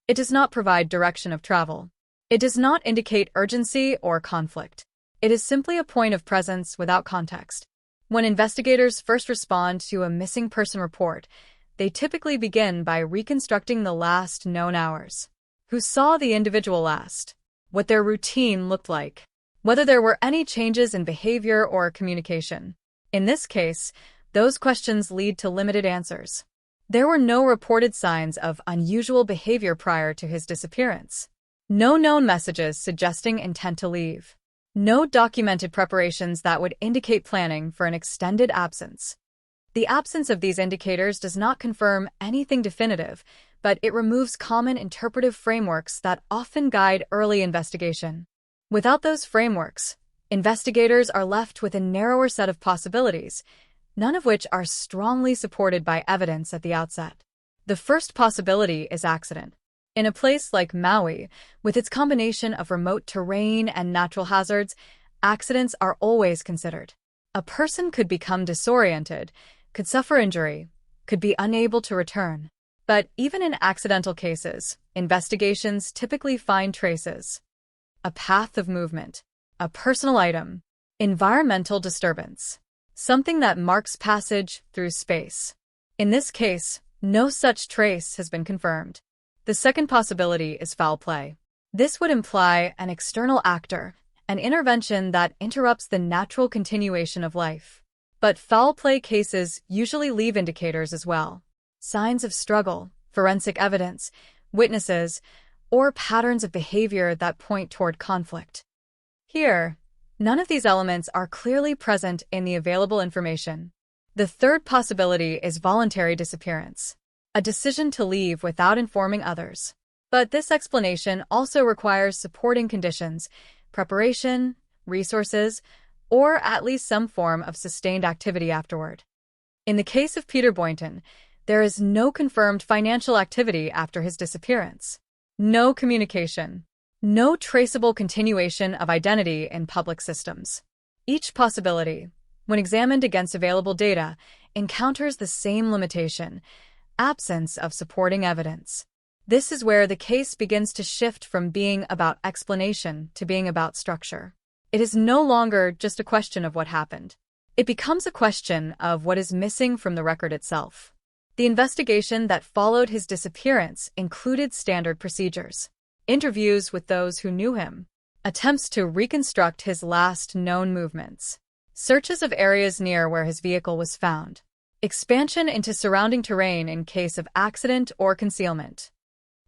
[SPEAKER 19] It does not provide direction of travel. It does not indicate urgency or conflict. It is simply a point of presence without context. When investigators first respond to a missing person report, they typically begin by reconstructing the last known hours. Who saw the individual last? What their routine looked like? Whether there were any changes in behavior or communication. In this case, those questions lead to limited answers. There were no reported signs of unusual behavior prior to his disappearance. No known messages suggesting intent to leave. No documented preparations that would indicate planning for an extended absence. The absence of these indicators does not confirm anything definitive, but it removes common interpretive frameworks that often guide early investigation. Without those frameworks, investigators are left with a narrower set of possibilities, none of which are strongly supported by evidence at the outset. The first possibility is accident. In a place like Maui, with its combination of remote terrain and natural hazards, accidents are always considered. A person could become disoriented, could suffer injury, could be unable to return. But even in accidental cases, investigations typically find traces. A path of movement, a personal item, environmental disturbance, something that marks passage through space. In this case, No such trace has been confirmed. The second possibility is foul play. This would imply an external actor, an intervention that interrupts the natural continuation of life. But foul play cases usually leave indicators as well. Signs of struggle, forensic evidence, witnesses, or patterns of behavior that point toward conflict. Here, none of these elements are clearly present in the available information. The third possibility is voluntary disappearance, a decision to leave without informing others. But this explanation also requires supporting conditions, preparation, resources, or at least some form of sustained activity afterward. In the case of Peter Boynton, there is no confirmed financial activity after his disappearance. No communication. No traceable continuation of identity in public systems. Each possibility, when examined against available data, encounters the same limitation: absence of supporting evidence. This is where the case begins to shift from being about explanation to being about structure. It is no longer just a question of what happened. It becomes a question of what is missing from the record itself. The investigation that followed his disappearance included standard procedures: interviews with those who knew him, attempts to reconstruct his last known movements, searches of areas near where his vehicle was found, expansion into surrounding terrain in case of accident or concealment.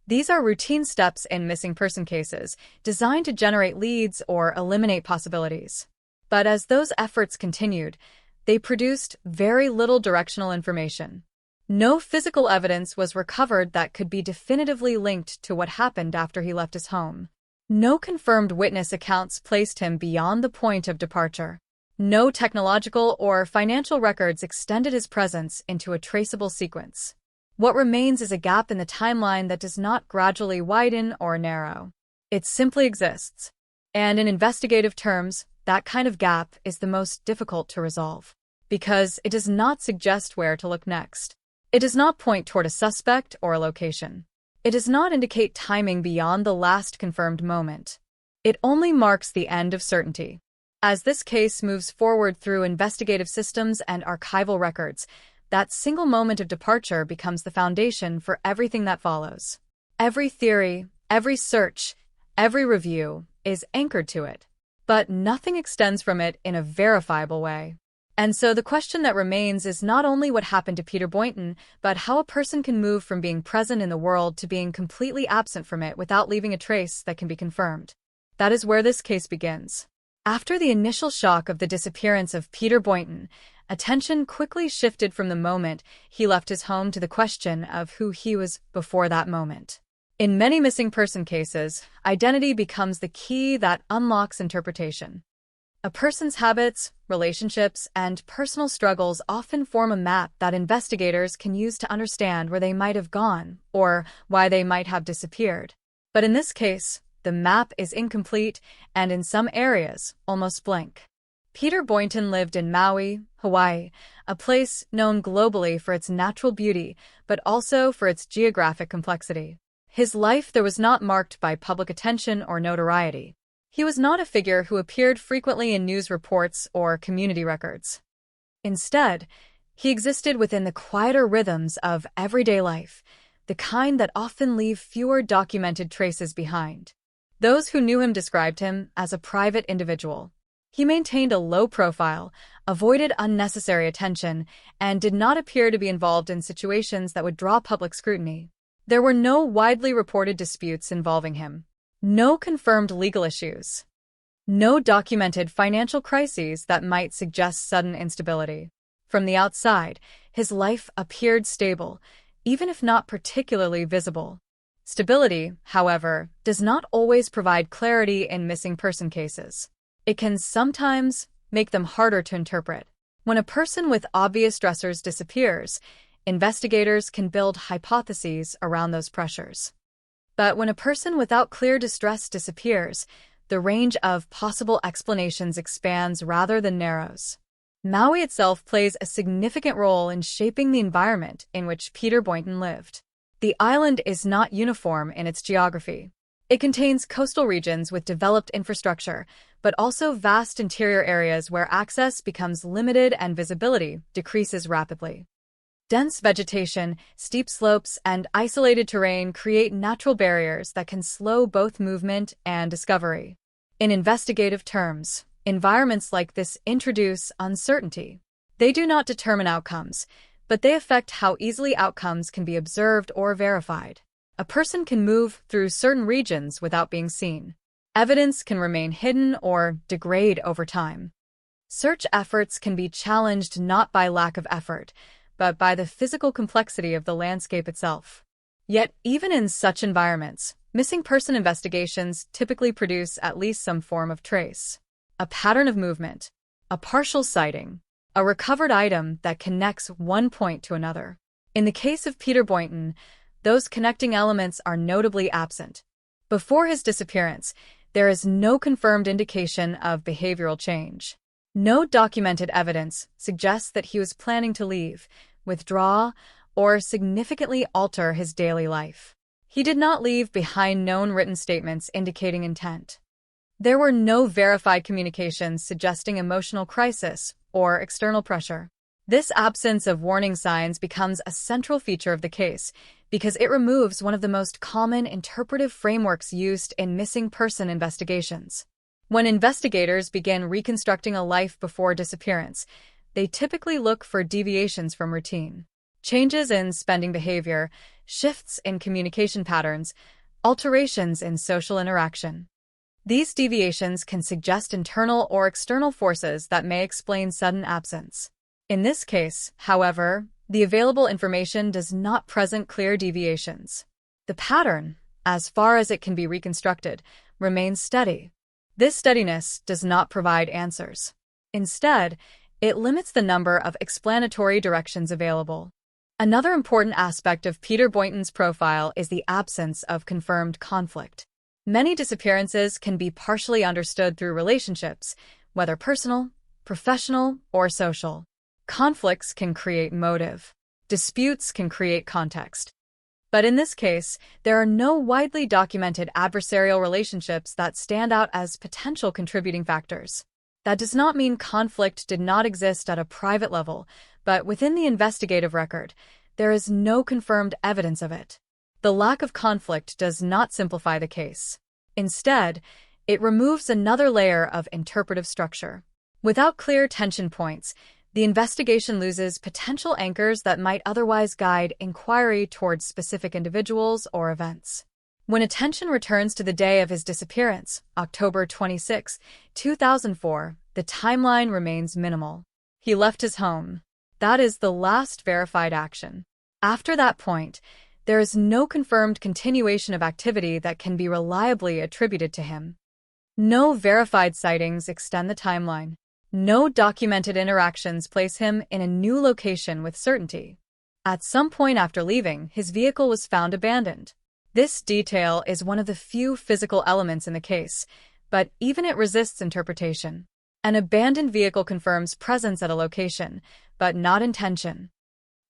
[SPEAKER 19] These are routine steps in missing person cases, designed to generate leads or eliminate possibilities. But as those efforts continued, they produced very little directional information. No physical evidence was recovered that could be definitively linked to what happened after he left his home. No confirmed witness accounts placed him beyond the point of departure. No technological or financial records extended his presence into a traceable sequence. What remains is a gap in the timeline that does not gradually widen or narrow. It simply exists. And in investigative terms, that kind of gap is the most difficult to resolve, because it does not suggest where to look next. It does not point toward a suspect or a location. It does not indicate timing beyond the last confirmed moment. It only marks the end of certainty. As this case moves forward through investigative systems and archival records, that single moment of departure becomes the foundation for everything that follows. Every theory, every search, every review is anchored to it, but nothing extends from it in a verifiable way. And so the question that remains is not only what happened to Peter Boynton, but how a person can move from being present in the world to being completely absent from it without leaving a trace that can be confirmed. That is where this case begins. After the initial shock of the disappearance of Peter Boynton, attention quickly shifted from the moment he left his home to the question of who he was before that moment. In many missing person cases, identity becomes the key that unlocks interpretation. A person's habits, relationships, and personal struggles often form a map that investigators can use to understand where they might have gone or why they might have disappeared. But in this case, the map is incomplete and in some areas almost blank. Peter Boynton lived in Maui, Hawaii, a place known globally for its natural beauty, but also for its geographic complexity. His life there was not marked by public attention or notoriety. He was not a figure who appeared frequently in news reports or community records. Instead, he existed within the quieter rhythms of everyday life, the kind that often leave fewer documented traces behind. Those who knew him described him as a private individual. He maintained a low profile, avoided unnecessary attention, and did not appear to be involved in situations that would draw public scrutiny. There were no widely reported disputes involving him. No confirmed legal issues. No documented financial crises that might suggest sudden instability. From the outside, his life appeared stable, even if not particularly visible. Stability, however, does not always provide clarity in missing person cases. It can sometimes make them harder to interpret. When a person with obvious stressors disappears, investigators can build hypotheses around those pressures. But when a person without clear distress disappears, the range of possible explanations expands rather than narrows. Maui itself plays a significant role in shaping the environment in which Peter Boynton lived. The island is not uniform in its geography. It contains coastal regions with developed infrastructure, but also vast interior areas where access becomes limited and visibility decreases rapidly. Dense vegetation, steep slopes, and isolated terrain create natural barriers that can slow both movement and discovery. In investigative terms, environments like this introduce uncertainty. They do not determine outcomes, but they affect how easily outcomes can be observed or verified. A person can move through certain regions without being seen. Evidence can remain hidden or degrade over time. Search efforts can be challenged not by lack of effort, but by the physical complexity of the landscape itself. Yet, even in such environments, missing person investigations typically produce at least some form of trace. A pattern of movement, a partial sighting, a recovered item that connects one point to another. In the case of Peter Boynton, those connecting elements are notably absent. Before his disappearance, there is no confirmed indication of behavioral change. No documented evidence suggests that he was planning to leave, withdraw, or significantly alter his daily life. He did not leave behind known written statements indicating intent. There were no verified communications suggesting emotional crisis or external pressure. This absence of warning signs becomes a central feature of the case because it removes one of the most common interpretive frameworks used in missing person investigations. When investigators begin reconstructing a life before disappearance, they typically look for deviations from routine. Changes in spending behavior, shifts in communication patterns, alterations in social interaction. These deviations can suggest internal or external forces that may explain sudden absence. In this case, however, the available information does not present clear deviations. The pattern, as far as it can be reconstructed, remains steady. This steadiness does not provide answers. Instead, it limits the number of explanatory directions available. Another important aspect of Peter Boynton's profile is the absence of confirmed conflict. Many disappearances can be partially understood through relationships, whether personal, professional, or social. Conflicts can create motive. Disputes can create context. But in this case, there are no widely documented adversarial relationships that stand out as potential contributing factors. That does not mean conflict did not exist at a private level, but within the investigative record, there is no confirmed evidence of it. The lack of conflict does not simplify the case. Instead, it removes another layer of interpretive structure. Without clear tension points, the investigation loses potential anchors that might otherwise guide inquiry towards specific individuals or events. When attention returns to the day of his disappearance, October 26, 2004, the timeline remains minimal. He left his home. That is the last verified action. After that point, there is no confirmed continuation of activity that can be reliably attributed to him. No verified sightings extend the timeline. No documented interactions place him in a new location with certainty. At some point after leaving, his vehicle was found abandoned. This detail is one of the few physical elements in the case, but even it resists interpretation. An abandoned vehicle confirms presence at a location, but not intention.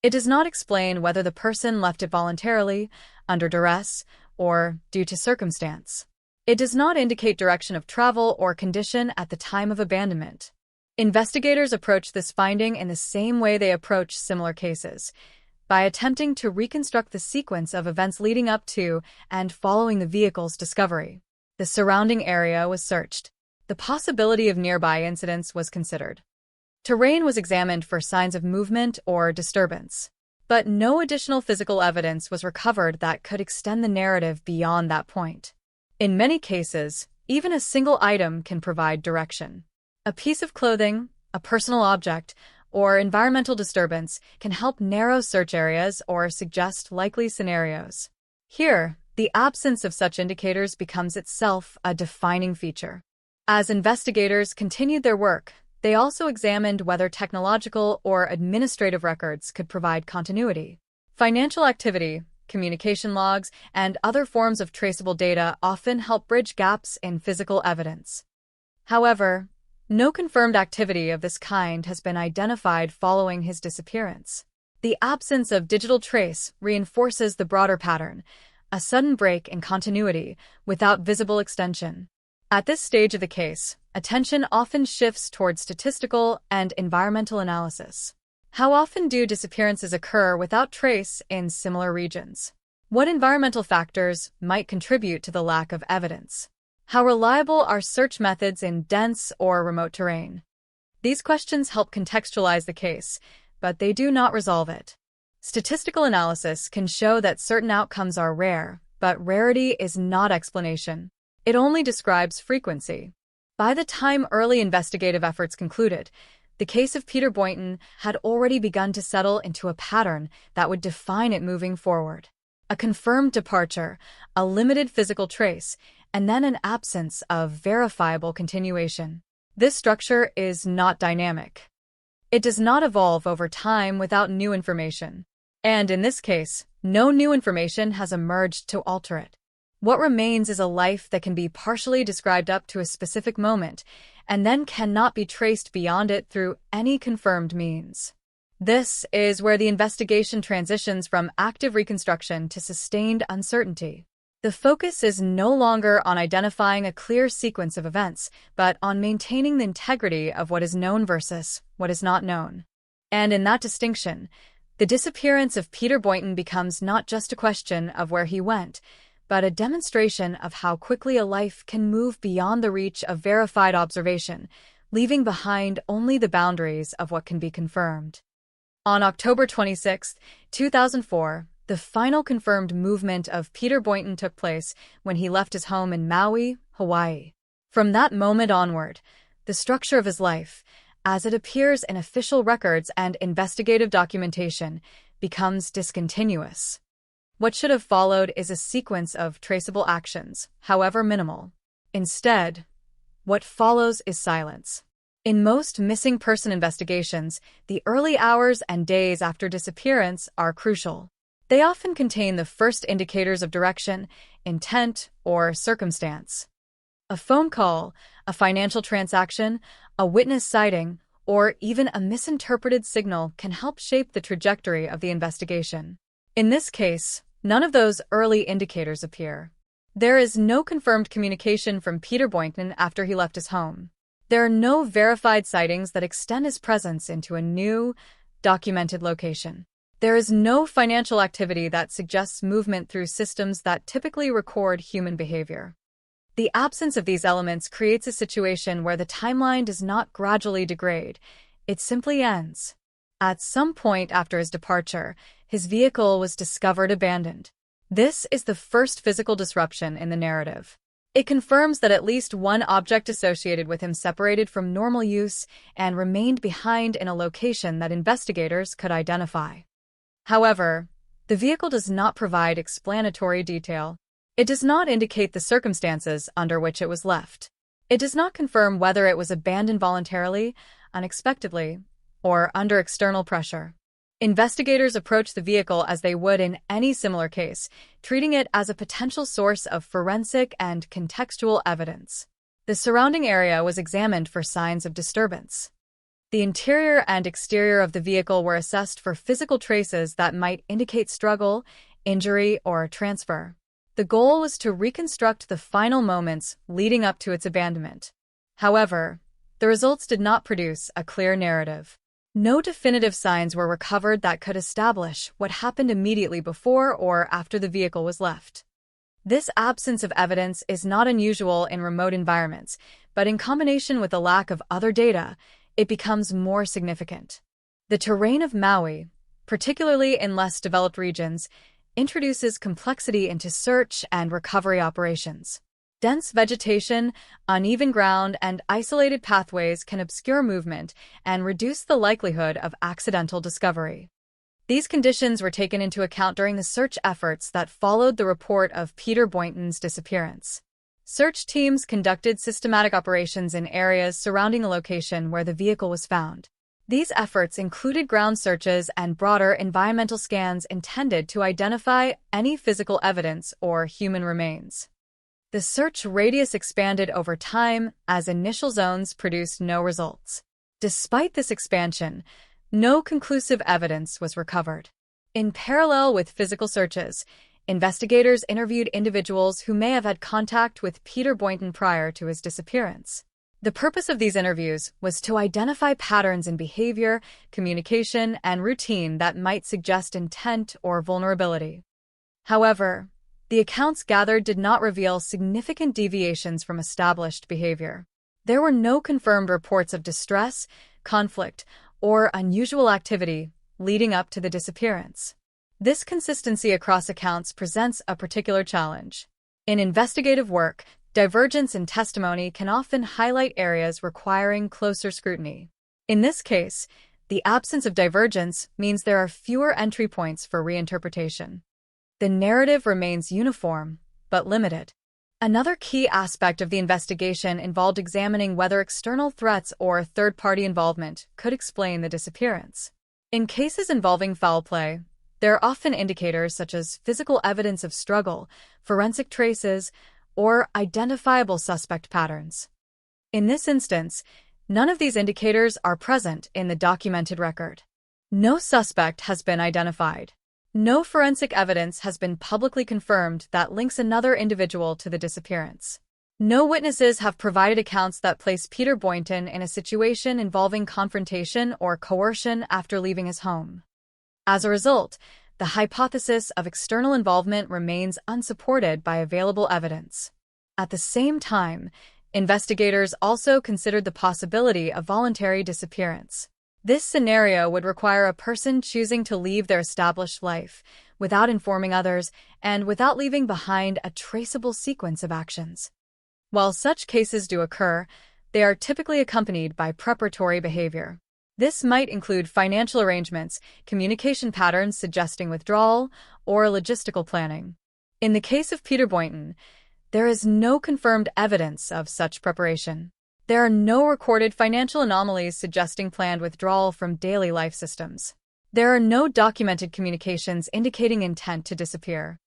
[SPEAKER 19] It does not explain whether the person left it voluntarily, under duress, or due to circumstance. It does not indicate direction of travel or condition at the time of abandonment. Investigators approach this finding in the same way they approach similar cases, by attempting to reconstruct the sequence of events leading up to and following the vehicle's discovery. The surrounding area was searched. The possibility of nearby incidents was considered. Terrain was examined for signs of movement or disturbance, but no additional physical evidence was recovered that could extend the narrative beyond that point. In many cases, even a single item can provide direction. A piece of clothing, a personal object, or environmental disturbance can help narrow search areas or suggest likely scenarios. Here, the absence of such indicators becomes itself a defining feature. As investigators continued their work, they also examined whether technological or administrative records could provide continuity. Financial activity, communication logs, and other forms of traceable data often help bridge gaps in physical evidence. However, no confirmed activity of this kind has been identified following his disappearance. The absence of digital trace reinforces the broader pattern, a sudden break in continuity without visible extension. At this stage of the case, attention often shifts towards statistical and environmental analysis. How often do disappearances occur without trace in similar regions? What environmental factors might contribute to the lack of evidence? How reliable are search methods in dense or remote terrain? These questions help contextualize the case, but they do not resolve it. Statistical analysis can show that certain outcomes are rare, but rarity is not explanation. It only describes frequency. By the time early investigative efforts concluded, the case of Peter Boynton had already begun to settle into a pattern that would define it moving forward. A confirmed departure, a limited physical trace, and then an absence of verifiable continuation. This structure is not dynamic. It does not evolve over time without new information. And in this case, no new information has emerged to alter it. What remains is a life that can be partially described up to a specific moment, and then cannot be traced beyond it through any confirmed means. This is where the investigation transitions from active reconstruction to sustained uncertainty. The focus is no longer on identifying a clear sequence of events, but on maintaining the integrity of what is known versus what is not known. And in that distinction, the disappearance of Peter Boynton becomes not just a question of where he went, but a demonstration of how quickly a life can move beyond the reach of verified observation, leaving behind only the boundaries of what can be confirmed. On October 26, 2004, the final confirmed movement of Peter Boynton took place when he left his home in Maui, Hawaii. From that moment onward, the structure of his life, as it appears in official records and investigative documentation, becomes discontinuous. What should have followed is a sequence of traceable actions, however minimal. Instead, what follows is silence. In most missing person investigations, the early hours and days after disappearance are crucial. They often contain the first indicators of direction, intent, or circumstance. A phone call, a financial transaction, a witness sighting, or even a misinterpreted signal can help shape the trajectory of the investigation. In this case, none of those early indicators appear. There is no confirmed communication from Peter Boynton after he left his home. There are no verified sightings that extend his presence into a new, documented location. There is no financial activity that suggests movement through systems that typically record human behavior. The absence of these elements creates a situation where the timeline does not gradually degrade. It simply ends. At some point after his departure, his vehicle was discovered abandoned. This is the first physical disruption in the narrative. It confirms that at least one object associated with him separated from normal use and remained behind in a location that investigators could identify. However, the vehicle does not provide explanatory detail. It does not indicate the circumstances under which it was left. It does not confirm whether it was abandoned voluntarily, unexpectedly, or under external pressure. Investigators approach the vehicle as they would in any similar case, treating it as a potential source of forensic and contextual evidence. The surrounding area was examined for signs of disturbance. The interior and exterior of the vehicle were assessed for physical traces that might indicate struggle, injury, or transfer. The goal was to reconstruct the final moments leading up to its abandonment. However, the results did not produce a clear narrative. No definitive signs were recovered that could establish what happened immediately before or after the vehicle was left. This absence of evidence is not unusual in remote environments, but in combination with the lack of other data, it becomes more significant. The terrain of Maui, particularly in less developed regions, introduces complexity into search and recovery operations. Dense vegetation, uneven ground, and isolated pathways can obscure movement and reduce the likelihood of accidental discovery. These conditions were taken into account during the search efforts that followed the report of Peter Boynton's disappearance. Search teams conducted systematic operations in areas surrounding the location where the vehicle was found. These efforts included ground searches and broader environmental scans intended to identify any physical evidence or human remains. The search radius expanded over time as initial zones produced no results. Despite this expansion, no conclusive evidence was recovered. In parallel with physical searches, investigators interviewed individuals who may have had contact with Peter Boynton prior to his disappearance. The purpose of these interviews was to identify patterns in behavior, communication, and routine that might suggest intent or vulnerability. However, the accounts gathered did not reveal significant deviations from established behavior. There were no confirmed reports of distress, conflict, or unusual activity leading up to the disappearance. This consistency across accounts presents a particular challenge. In investigative work, divergence in testimony can often highlight areas requiring closer scrutiny. In this case, the absence of divergence means there are fewer entry points for reinterpretation. The narrative remains uniform, but limited. Another key aspect of the investigation involved examining whether external threats or third-party involvement could explain the disappearance. In cases involving foul play, there are often indicators such as physical evidence of struggle, forensic traces, or identifiable suspect patterns. In this instance, none of these indicators are present in the documented record. No suspect has been identified. No forensic evidence has been publicly confirmed that links another individual to the disappearance. No witnesses have provided accounts that place Peter Boynton in a situation involving confrontation or coercion after leaving his home. As a result, the hypothesis of external involvement remains unsupported by available evidence. At the same time, investigators also considered the possibility of voluntary disappearance. This scenario would require a person choosing to leave their established life without informing others and without leaving behind a traceable sequence of actions. While such cases do occur, they are typically accompanied by preparatory behavior. This might include financial arrangements, communication patterns suggesting withdrawal, or logistical planning. In the case of Peter Boynton, there is no confirmed evidence of such preparation. There are no recorded financial anomalies suggesting planned withdrawal from daily life systems. There are no documented communications indicating intent to disappear.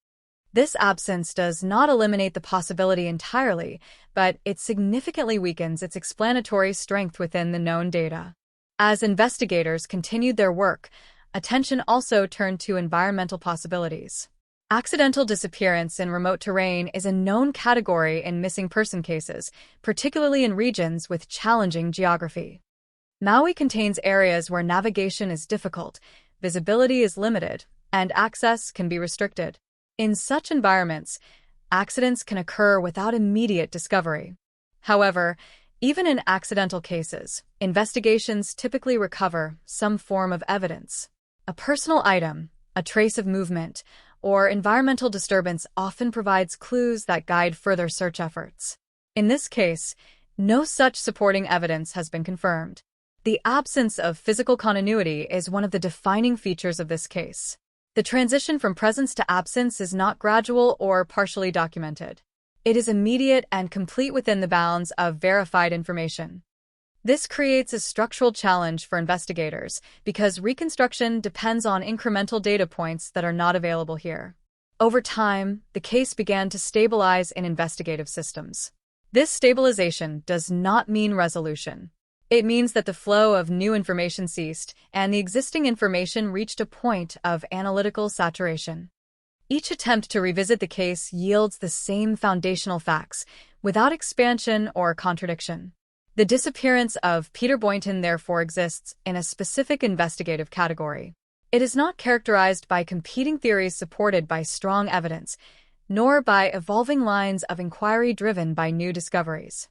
[SPEAKER 19] This absence does not eliminate the possibility entirely, but it significantly weakens its explanatory strength within the known data. As investigators continued their work, attention also turned to environmental possibilities. Accidental disappearance in remote terrain is a known category in missing person cases, particularly in regions with challenging geography. Maui contains areas where navigation is difficult, visibility is limited, and access can be restricted. In such environments, accidents can occur without immediate discovery. However, even in accidental cases, investigations typically recover some form of evidence. A personal item, a trace of movement, or environmental disturbance often provides clues that guide further search efforts. In this case, no such supporting evidence has been confirmed. The absence of physical continuity is one of the defining features of this case. The transition from presence to absence is not gradual or partially documented. It is immediate and complete within the bounds of verified information. This creates a structural challenge for investigators because reconstruction depends on incremental data points that are not available here. Over time, the case began to stabilize in investigative systems. This stabilization does not mean resolution. It means that the flow of new information ceased and the existing information reached a point of analytical saturation. Each attempt to revisit the case yields the same foundational facts, without expansion or contradiction. The disappearance of Peter Boynton therefore exists in a specific investigative category. It is not characterized by competing theories supported by strong evidence, nor by evolving lines of inquiry driven by new discoveries.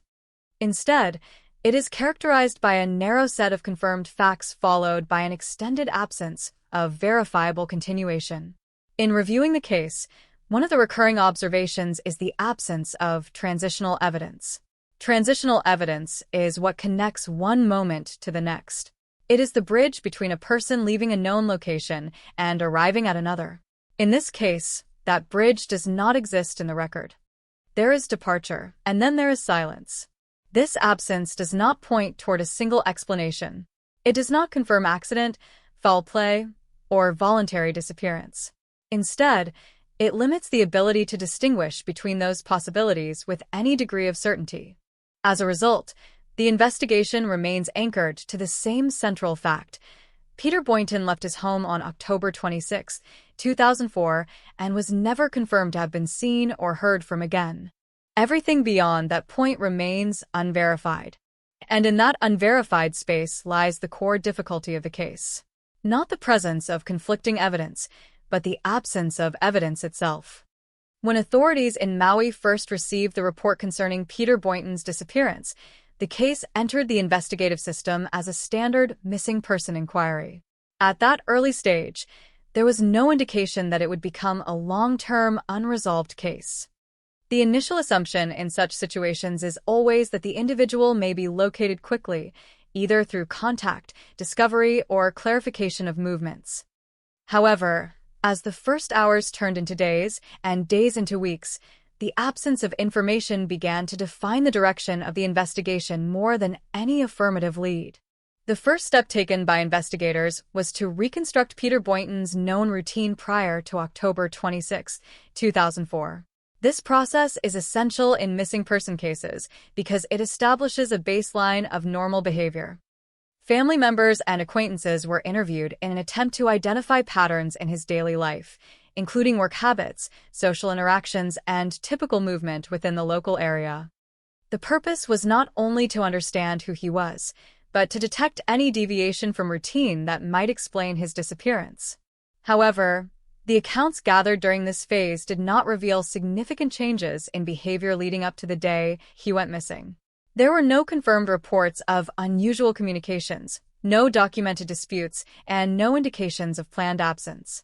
[SPEAKER 19] Instead, it is characterized by a narrow set of confirmed facts followed by an extended absence of verifiable continuation. In reviewing the case, one of the recurring observations is the absence of transitional evidence. Transitional evidence is what connects one moment to the next. It is the bridge between a person leaving a known location and arriving at another. In this case, that bridge does not exist in the record. There is departure, and then there is silence. This absence does not point toward a single explanation. It does not confirm accident, foul play, or voluntary disappearance. Instead, it limits the ability to distinguish between those possibilities with any degree of certainty. As a result, the investigation remains anchored to the same central fact. Peter Boynton left his home on October 26, 2004, and was never confirmed to have been seen or heard from again. Everything beyond that point remains unverified. And in that unverified space lies the core difficulty of the case. Not the presence of conflicting evidence, but the absence of evidence itself. When authorities in Maui first received the report concerning Peter Boynton's disappearance, the case entered the investigative system as a standard missing person inquiry. At that early stage, there was no indication that it would become a long-term, unresolved case. The initial assumption in such situations is always that the individual may be located quickly, either through contact, discovery, or clarification of movements. However, as the first hours turned into days and days into weeks, the absence of information began to define the direction of the investigation more than any affirmative lead. The first step taken by investigators was to reconstruct Peter Boynton's known routine prior to October 26, 2004. This process is essential in missing person cases because it establishes a baseline of normal behavior. Family members and acquaintances were interviewed in an attempt to identify patterns in his daily life, including work habits, social interactions, and typical movement within the local area. The purpose was not only to understand who he was, but to detect any deviation from routine that might explain his disappearance. However, the accounts gathered during this phase did not reveal significant changes in behavior leading up to the day he went missing. There were no confirmed reports of unusual communications, no documented disputes, and no indications of planned absence.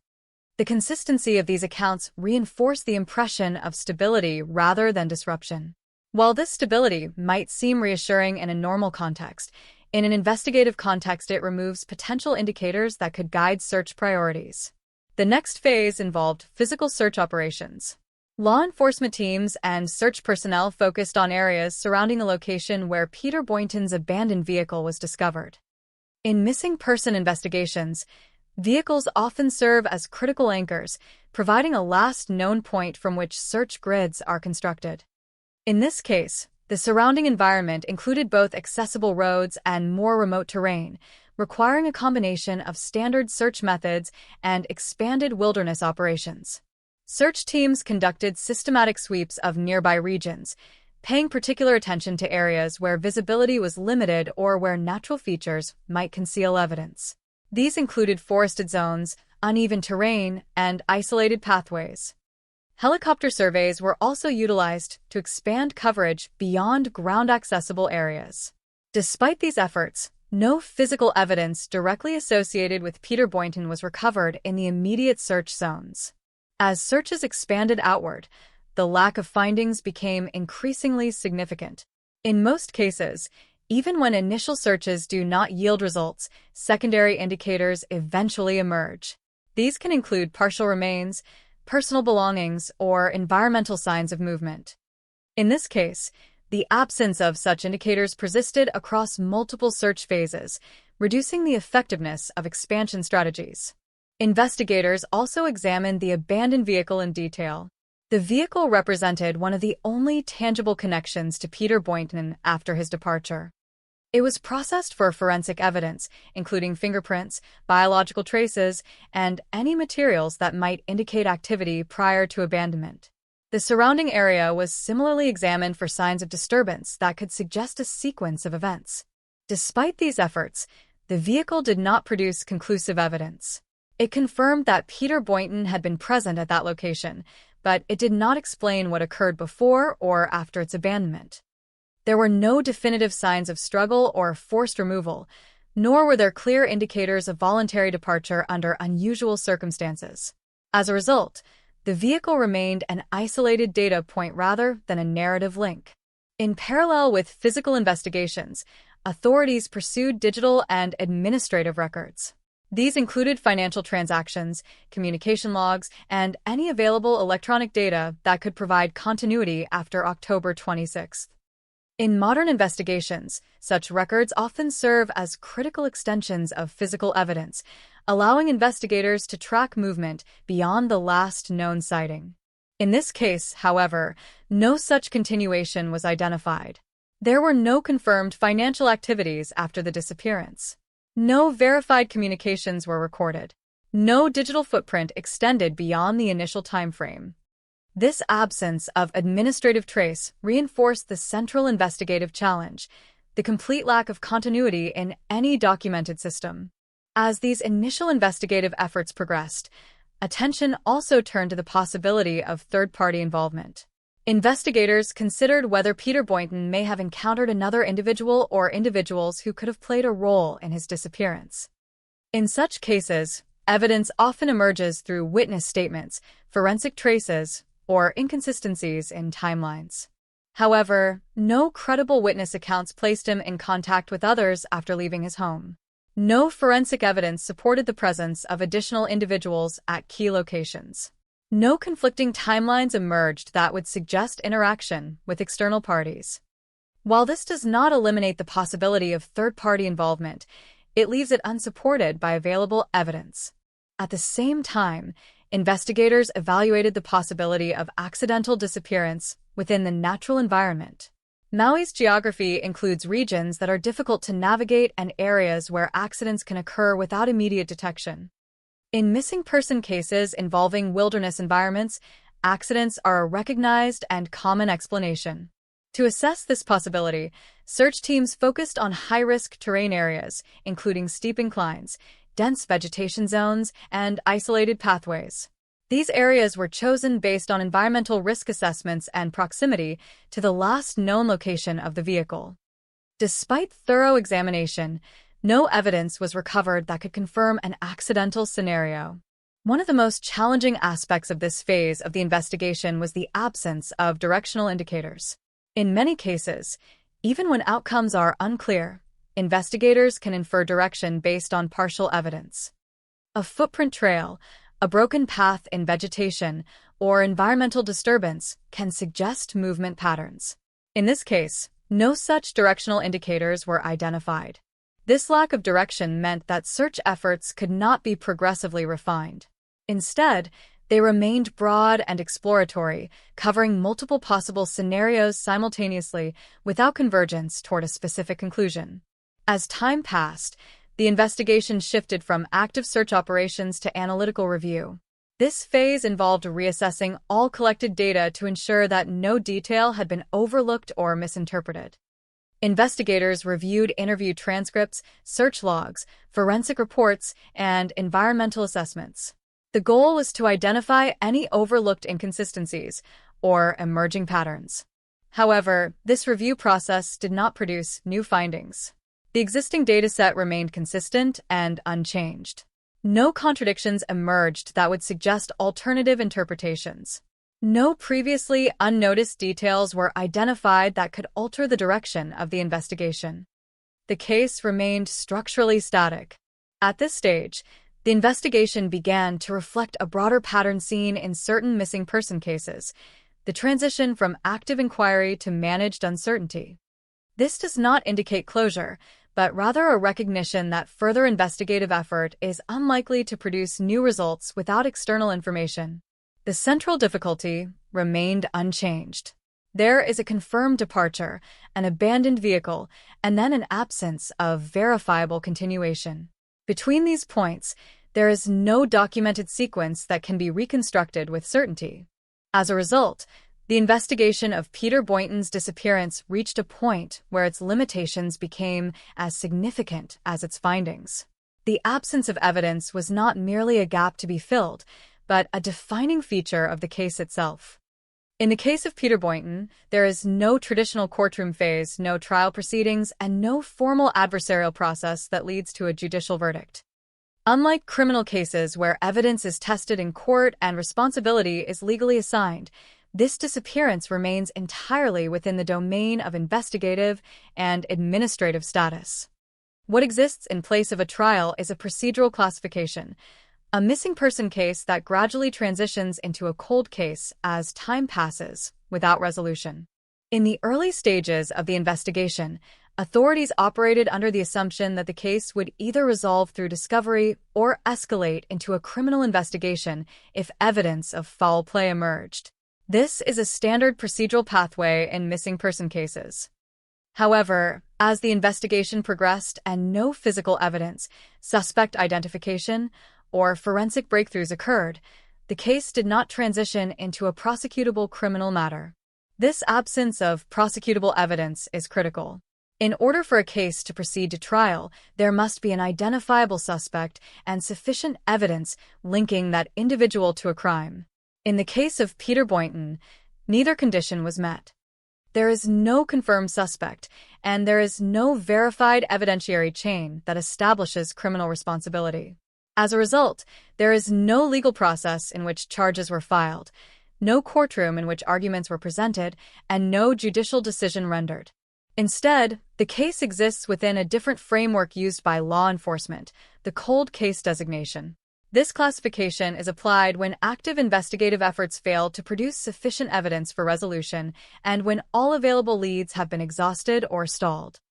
[SPEAKER 19] The consistency of these accounts reinforced the impression of stability rather than disruption. While this stability might seem reassuring in a normal context, in an investigative context it removes potential indicators that could guide search priorities. The next phase involved physical search operations. Law enforcement teams and search personnel focused on areas surrounding the location where Peter Boynton's abandoned vehicle was discovered. In missing person investigations, vehicles often serve as critical anchors, providing a last known point from which search grids are constructed. In this case, the surrounding environment included both accessible roads and more remote terrain, requiring a combination of standard search methods and expanded wilderness operations. Search teams conducted systematic sweeps of nearby regions, paying particular attention to areas where visibility was limited or where natural features might conceal evidence. These included forested zones, uneven terrain, and isolated pathways. Helicopter surveys were also utilized to expand coverage beyond ground-accessible areas. Despite these efforts, no physical evidence directly associated with Peter Boynton was recovered in the immediate search zones. As searches expanded outward, the lack of findings became increasingly significant. In most cases, even when initial searches do not yield results, secondary indicators eventually emerge. These can include partial remains, personal belongings, or environmental signs of movement. In this case, the absence of such indicators persisted across multiple search phases, reducing the effectiveness of expansion strategies. Investigators also examined the abandoned vehicle in detail. The vehicle represented one of the only tangible connections to Peter Boynton after his departure. It was processed for forensic evidence, including fingerprints, biological traces, and any materials that might indicate activity prior to abandonment. The surrounding area was similarly examined for signs of disturbance that could suggest a sequence of events. Despite these efforts, the vehicle did not produce conclusive evidence. It confirmed that Peter Boynton had been present at that location, but it did not explain what occurred before or after its abandonment. There were no definitive signs of struggle or forced removal, nor were there clear indicators of voluntary departure under unusual circumstances. As a result, the vehicle remained an isolated data point rather than a narrative link. In parallel with physical investigations, authorities pursued digital and administrative records. These included financial transactions, communication logs, and any available electronic data that could provide continuity after October 26. In modern investigations, such records often serve as critical extensions of physical evidence, allowing investigators to track movement beyond the last known sighting. In this case, however, no such continuation was identified. There were no confirmed financial activities after the disappearance. No verified communications were recorded. No digital footprint extended beyond the initial time frame. This absence of administrative trace reinforced the central investigative challenge: the complete lack of continuity in any documented system. As these initial investigative efforts progressed, attention also turned to the possibility of third-party involvement. Investigators considered whether Peter Boynton may have encountered another individual or individuals who could have played a role in his disappearance. In such cases, evidence often emerges through witness statements, forensic traces, or inconsistencies in timelines. However, no credible witness accounts placed him in contact with others after leaving his home. No forensic evidence supported the presence of additional individuals at key locations. No conflicting timelines emerged that would suggest interaction with external parties. While this does not eliminate the possibility of third-party involvement, it leaves it unsupported by available evidence. At the same time, investigators evaluated the possibility of accidental disappearance within the natural environment. Maui's geography includes regions that are difficult to navigate and areas where accidents can occur without immediate detection. In missing person cases involving wilderness environments, accidents are a recognized and common explanation. To assess this possibility, search teams focused on high-risk terrain areas, including steep inclines, dense vegetation zones, and isolated pathways. These areas were chosen based on environmental risk assessments and proximity to the last known location of the vehicle. Despite thorough examination, no evidence was recovered that could confirm an accidental scenario. One of the most challenging aspects of this phase of the investigation was the absence of directional indicators. In many cases, even when outcomes are unclear, investigators can infer direction based on partial evidence. A footprint trail, a broken path in vegetation, or environmental disturbance can suggest movement patterns. In this case, no such directional indicators were identified. This lack of direction meant that search efforts could not be progressively refined. Instead, they remained broad and exploratory, covering multiple possible scenarios simultaneously without convergence toward a specific conclusion. As time passed, the investigation shifted from active search operations to analytical review. This phase involved reassessing all collected data to ensure that no detail had been overlooked or misinterpreted. Investigators reviewed interview transcripts, search logs, forensic reports, and environmental assessments. The goal was to identify any overlooked inconsistencies or emerging patterns. However, this review process did not produce new findings. The existing dataset remained consistent and unchanged. No contradictions emerged that would suggest alternative interpretations. No previously unnoticed details were identified that could alter the direction of the investigation. The case remained structurally static. At this stage, the investigation began to reflect a broader pattern seen in certain missing person cases, the transition from active inquiry to managed uncertainty. This does not indicate closure, but rather a recognition that further investigative effort is unlikely to produce new results without external information. The central difficulty remained unchanged. There is a confirmed departure, an abandoned vehicle, and then an absence of verifiable continuation. Between these points, there is no documented sequence that can be reconstructed with certainty. As a result, the investigation of Peter Boynton's disappearance reached a point where its limitations became as significant as its findings. The absence of evidence was not merely a gap to be filled, but a defining feature of the case itself. In the case of Peter Boynton, there is no traditional courtroom phase, no trial proceedings, and no formal adversarial process that leads to a judicial verdict. Unlike criminal cases where evidence is tested in court and responsibility is legally assigned, this disappearance remains entirely within the domain of investigative and administrative status. What exists in place of a trial is a procedural classification, a missing person case that gradually transitions into a cold case as time passes without resolution. In the early stages of the investigation, authorities operated under the assumption that the case would either resolve through discovery or escalate into a criminal investigation if evidence of foul play emerged. This is a standard procedural pathway in missing person cases. However, as the investigation progressed and no physical evidence, suspect identification, or forensic breakthroughs occurred, the case did not transition into a prosecutable criminal matter. This absence of prosecutable evidence is critical. In order for a case to proceed to trial, there must be an identifiable suspect and sufficient evidence linking that individual to a crime. In the case of Peter Boynton, neither condition was met. There is no confirmed suspect, and there is no verified evidentiary chain that establishes criminal responsibility. As a result, there is no legal process in which charges were filed, no courtroom in which arguments were presented, and no judicial decision rendered. Instead, the case exists within a different framework used by law enforcement, the cold case designation. This classification is applied when active investigative efforts fail to produce sufficient evidence for resolution and when all available leads have been exhausted or stalled.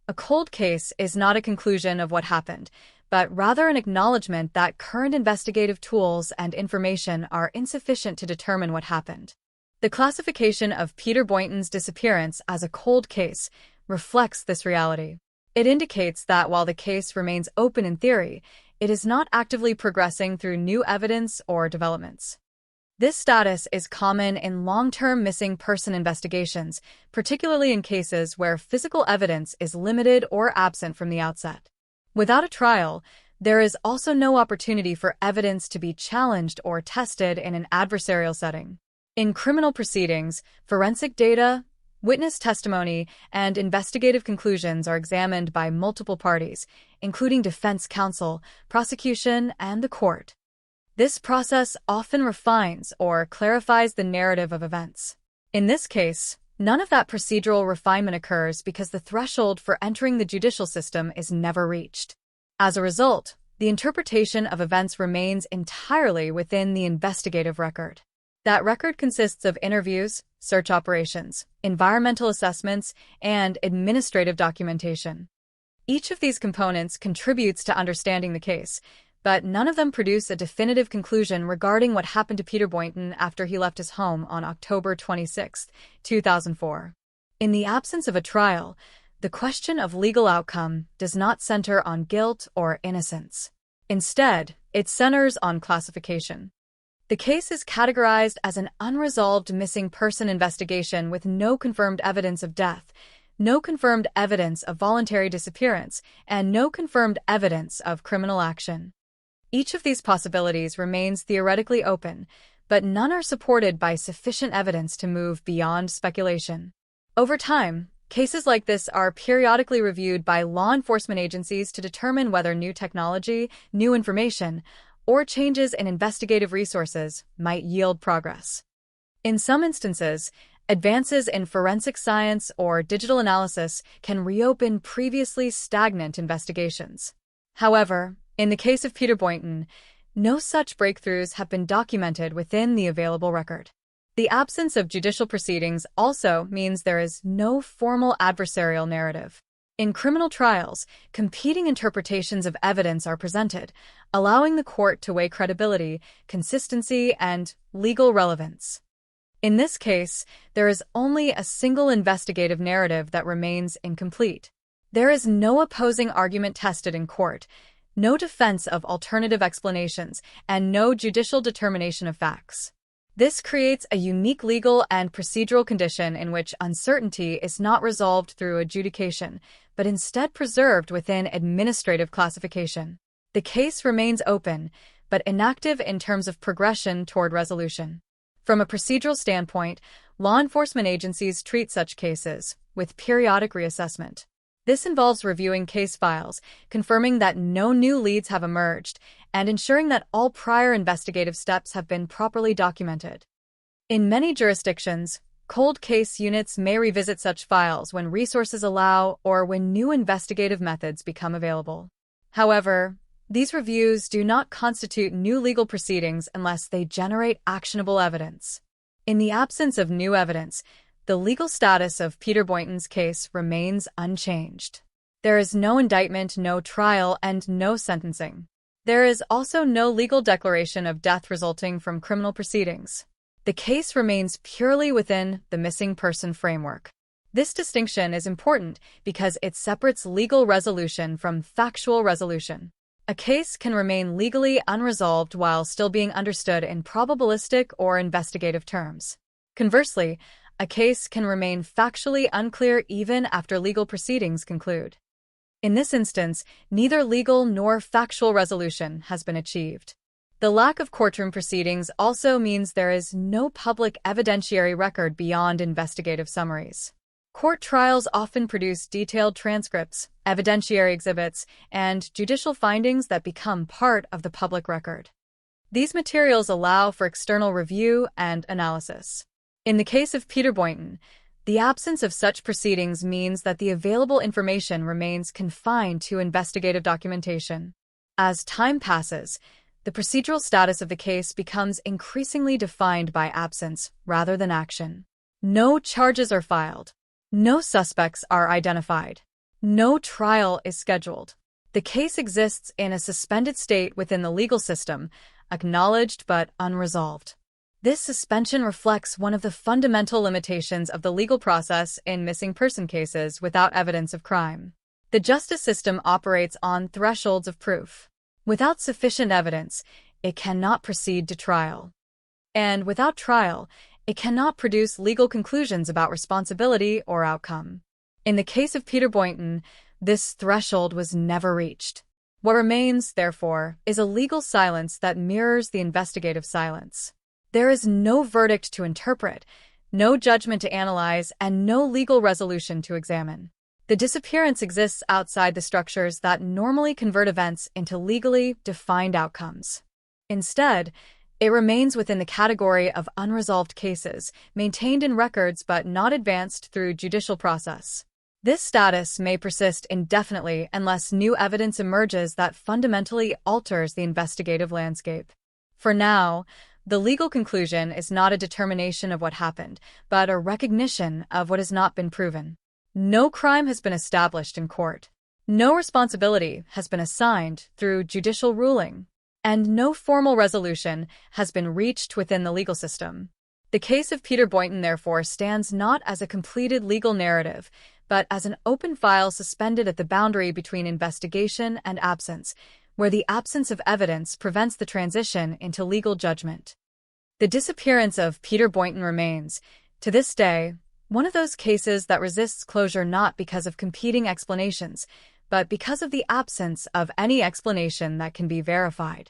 [SPEAKER 19] A cold case is not a conclusion of what happened, but rather an acknowledgement that current investigative tools and information are insufficient to determine what happened. The classification of Peter Boynton's disappearance as a cold case reflects this reality. It indicates that while the case remains open in theory, it is not actively progressing through new evidence or developments. This status is common in long-term missing person investigations, particularly in cases where physical evidence is limited or absent from the outset. Without a trial, there is also no opportunity for evidence to be challenged or tested in an adversarial setting. In criminal proceedings, forensic data, witness testimony, and investigative conclusions are examined by multiple parties, including defense counsel, prosecution, and the court. This process often refines or clarifies the narrative of events. In this case, none of that procedural refinement occurs because the threshold for entering the judicial system is never reached. As a result, the interpretation of events remains entirely within the investigative record. That record consists of interviews, search operations, environmental assessments, and administrative documentation. Each of these components contributes to understanding the case, but none of them produce a definitive conclusion regarding what happened to Peter Boynton after he left his home on October 26, 2004. In the absence of a trial, the question of legal outcome does not center on guilt or innocence. Instead, it centers on classification. The case is categorized as an unresolved missing person investigation with no confirmed evidence of death, no confirmed evidence of voluntary disappearance, and no confirmed evidence of criminal action. Each of these possibilities remains theoretically open, but none are supported by sufficient evidence to move beyond speculation. Over time, cases like this are periodically reviewed by law enforcement agencies to determine whether new technology, new information, or changes in investigative resources might yield progress. In some instances, advances in forensic science or digital analysis can reopen previously stagnant investigations. However, in the case of Peter Boynton, no such breakthroughs have been documented within the available record. The absence of judicial proceedings also means there is no formal adversarial narrative. In criminal trials, competing interpretations of evidence are presented, allowing the court to weigh credibility, consistency, and legal relevance. In this case, there is only a single investigative narrative that remains incomplete. There is no opposing argument tested in court, no defense of alternative explanations, and no judicial determination of facts. This creates a unique legal and procedural condition in which uncertainty is not resolved through adjudication, but instead preserved within administrative classification. The case remains open, but inactive in terms of progression toward resolution. From a procedural standpoint, law enforcement agencies treat such cases with periodic reassessment. This involves reviewing case files, confirming that no new leads have emerged, and ensuring that all prior investigative steps have been properly documented. In many jurisdictions, cold case units may revisit such files when resources allow or when new investigative methods become available. However, these reviews do not constitute new legal proceedings unless they generate actionable evidence. In the absence of new evidence, the legal status of Peter Boynton's case remains unchanged. There is no indictment, no trial, and no sentencing. There is also no legal declaration of death resulting from criminal proceedings. The case remains purely within the missing person framework. This distinction is important because it separates legal resolution from factual resolution. A case can remain legally unresolved while still being understood in probabilistic or investigative terms. Conversely, a case can remain factually unclear even after legal proceedings conclude. In this instance, neither legal nor factual resolution has been achieved. The lack of courtroom proceedings also means there is no public evidentiary record beyond investigative summaries. Court trials often produce detailed transcripts, evidentiary exhibits, and judicial findings that become part of the public record. These materials allow for external review and analysis. In the case of Peter Boynton, the absence of such proceedings means that the available information remains confined to investigative documentation. As time passes, the procedural status of the case becomes increasingly defined by absence rather than action. No charges are filed. No suspects are identified. No trial is scheduled. The case exists in a suspended state within the legal system, acknowledged but unresolved. This suspension reflects one of the fundamental limitations of the legal process in missing person cases without evidence of crime. The justice system operates on thresholds of proof. Without sufficient evidence, it cannot proceed to trial. And without trial, it cannot produce legal conclusions about responsibility or outcome. In the case of Peter Boynton, this threshold was never reached. What remains, therefore, is a legal silence that mirrors the investigative silence. There is no verdict to interpret, no judgment to analyze, and no legal resolution to examine. The disappearance exists outside the structures that normally convert events into legally defined outcomes. Instead, it remains within the category of unresolved cases, maintained in records but not advanced through judicial process. This status may persist indefinitely unless new evidence emerges that fundamentally alters the investigative landscape. For now, the legal conclusion is not a determination of what happened, but a recognition of what has not been proven. No crime has been established in court. No responsibility has been assigned through judicial ruling. And no formal resolution has been reached within the legal system. The case of Peter Boynton, therefore, stands not as a completed legal narrative, but as an open file suspended at the boundary between investigation and absence, where the absence of evidence prevents the transition into legal judgment. The disappearance of Peter Boynton remains, to this day, one of those cases that resists closure not because of competing explanations, but because of the absence of any explanation that can be verified.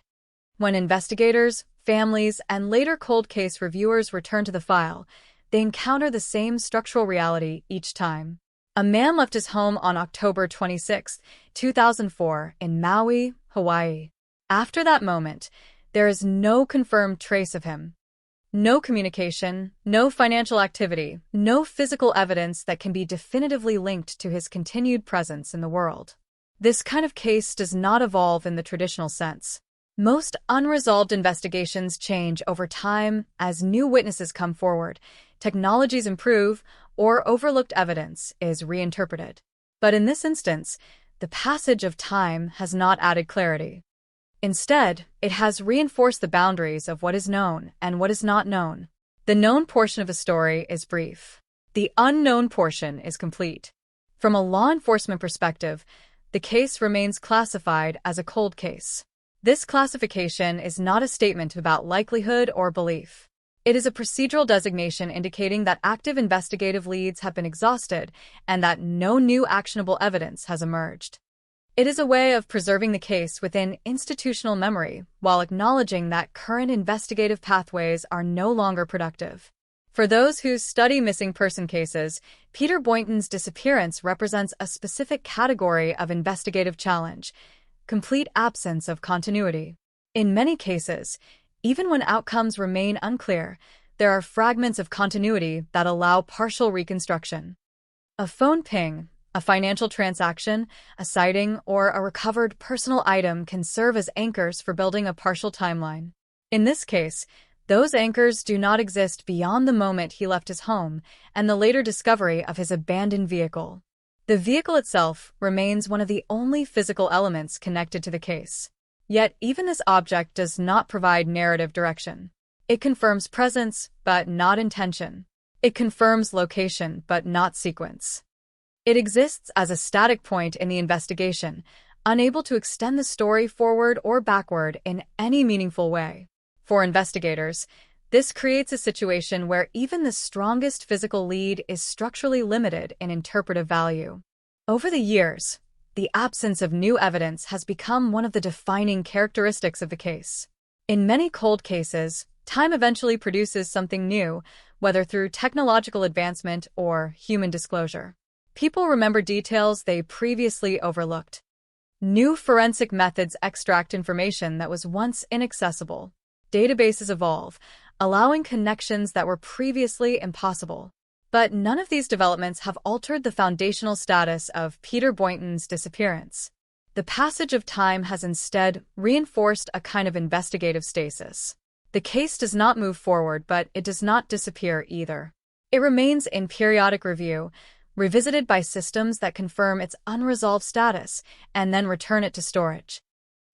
[SPEAKER 19] When investigators, families, and later cold case reviewers return to the file, they encounter the same structural reality each time. A man left his home on October 26, 2004, in Maui, Hawaii. After that moment, there is no confirmed trace of him. No communication, no financial activity, no physical evidence that can be definitively linked to his continued presence in the world. This kind of case does not evolve in the traditional sense. Most unresolved investigations change over time as new witnesses come forward, technologies improve, or overlooked evidence is reinterpreted. But in this instance, the passage of time has not added clarity. Instead, it has reinforced the boundaries of what is known and what is not known. The known portion of a story is brief. The unknown portion is complete. From a law enforcement perspective, the case remains classified as a cold case. This classification is not a statement about likelihood or belief. It is a procedural designation indicating that active investigative leads have been exhausted and that no new actionable evidence has emerged. It is a way of preserving the case within institutional memory while acknowledging that current investigative pathways are no longer productive. For those who study missing person cases, Peter Boynton's disappearance represents a specific category of investigative challenge: complete absence of continuity. In many cases, even when outcomes remain unclear, there are fragments of continuity that allow partial reconstruction. A phone ping, a financial transaction, a sighting, or a recovered personal item can serve as anchors for building a partial timeline. In this case, those anchors do not exist beyond the moment he left his home and the later discovery of his abandoned vehicle. The vehicle itself remains one of the only physical elements connected to the case. Yet even this object does not provide narrative direction. It confirms presence, but not intention. It confirms location, but not sequence. It exists as a static point in the investigation, unable to extend the story forward or backward in any meaningful way. For investigators, This creates a situation where even the strongest physical lead is structurally limited in interpretive value. Over the years, the absence of new evidence has become one of the defining characteristics of the case. In many cold cases, time eventually produces something new, whether through technological advancement or human disclosure. People remember details they previously overlooked. New forensic methods extract information that was once inaccessible. Databases evolve, allowing connections that were previously impossible. But none of these developments have altered the foundational status of Peter Boynton's disappearance. The passage of time has instead reinforced a kind of investigative stasis. The case does not move forward, but it does not disappear either. It remains in periodic review, revisited by systems that confirm its unresolved status and then return it to storage.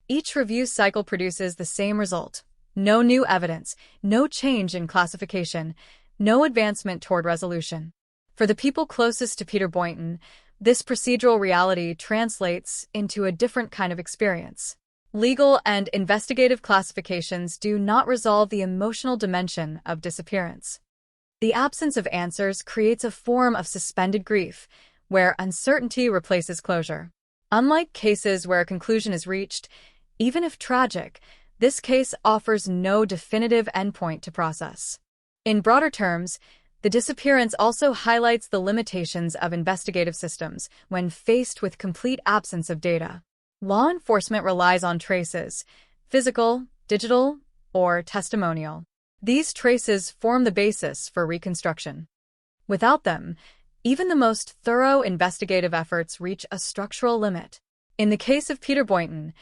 [SPEAKER 19] Each review cycle produces the same result: no new evidence, no change in classification, no advancement toward resolution. For the people closest to Peter Boynton, this procedural reality translates into a different kind of experience. Legal and investigative classifications do not resolve the emotional dimension of disappearance. The absence of answers creates a form of suspended grief, where uncertainty replaces closure. Unlike cases where a conclusion is reached, even if tragic, this case offers no definitive endpoint to process. In broader terms, the disappearance also highlights the limitations of investigative systems when faced with complete absence of data. Law enforcement relies on traces, physical, digital, or testimonial. These traces form the basis for reconstruction. Without them, even the most thorough investigative efforts reach a structural limit. In the case of Peter Boynton,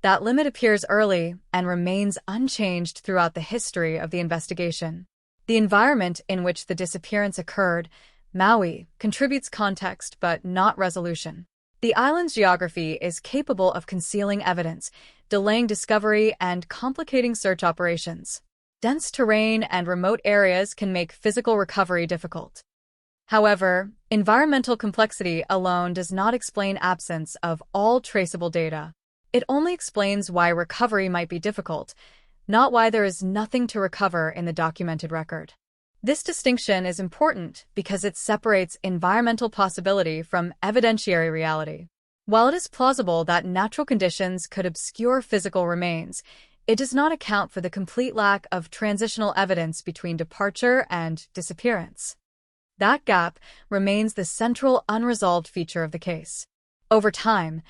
[SPEAKER 19] that limit appears early and remains unchanged throughout the history of the investigation. The environment in which the disappearance occurred, Maui, contributes context but not resolution. The island's geography is capable of concealing evidence, delaying discovery, and complicating search operations. Dense terrain and remote areas can make physical recovery difficult. However, environmental complexity alone does not explain absence of all traceable data. It only explains why recovery might be difficult, not why there is nothing to recover in the documented record. This distinction is important because it separates environmental possibility from evidentiary reality. While it is plausible that natural conditions could obscure physical remains, it does not account for the complete lack of transitional evidence between departure and disappearance. That gap remains the central unresolved feature of the case. Over time,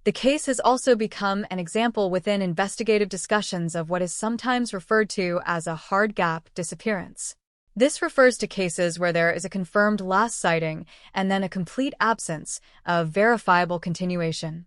[SPEAKER 19] the case has also become an example within investigative discussions of what is sometimes referred to as a hard gap disappearance. This refers to cases where there is a confirmed last sighting and then a complete absence of verifiable continuation.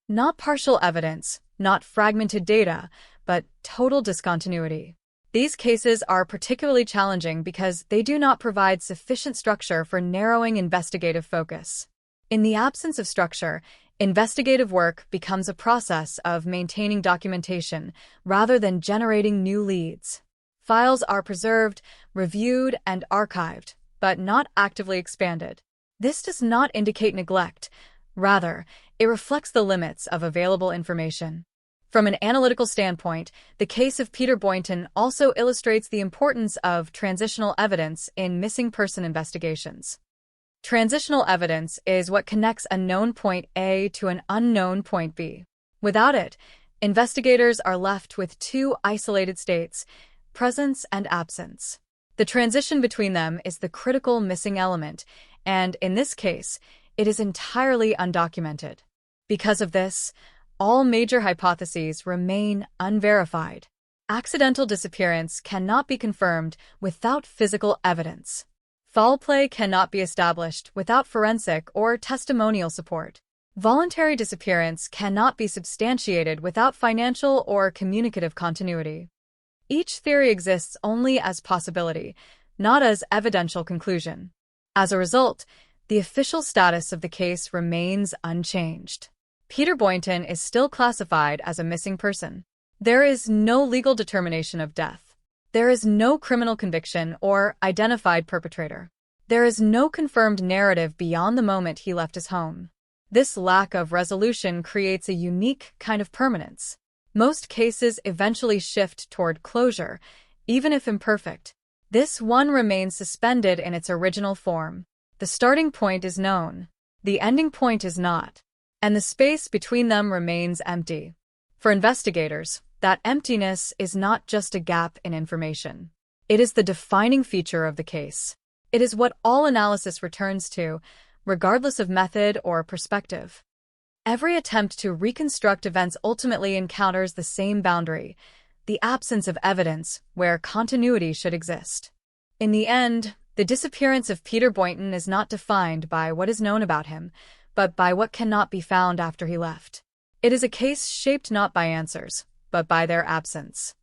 [SPEAKER 19] Not partial evidence, not fragmented data, but total discontinuity. These cases are particularly challenging because they do not provide sufficient structure for narrowing investigative focus. In the absence of structure, investigative work becomes a process of maintaining documentation rather than generating new leads. Files are preserved, reviewed, and archived, but not actively expanded. This does not indicate neglect. Rather, it reflects the limits of available information. From an analytical standpoint, the case of Peter Boynton also illustrates the importance of transitional evidence in missing person investigations. Transitional evidence is what connects a known point A to an unknown point B. Without it, investigators are left with two isolated states: presence and absence. The transition between them is the critical missing element, and in this case, it is entirely undocumented. Because of this, all major hypotheses remain unverified. Accidental disappearance cannot be confirmed without physical evidence. Foul play cannot be established without forensic or testimonial support. Voluntary disappearance cannot be substantiated without financial or communicative continuity. Each theory exists only as possibility, not as evidential conclusion. As a result, the official status of the case remains unchanged. Peter Boynton is still classified as a missing person. There is no legal determination of death. There is no criminal conviction or identified perpetrator. There is no confirmed narrative beyond the moment he left his home. This lack of resolution creates a unique kind of permanence. Most cases eventually shift toward closure, Even if imperfect, this one remains suspended in its original form. The starting point is known. The ending point is not. And the space between them remains empty. For investigators, that emptiness is not just a gap in information. It is the defining feature of the case. It is what all analysis returns to, regardless of method or perspective. Every attempt to reconstruct events ultimately encounters the same boundary, the absence of evidence where continuity should exist. In the end, the disappearance of Peter Boynton is not defined by what is known about him, but by what cannot be found after he left. It is a case shaped not by answers, but by their absence.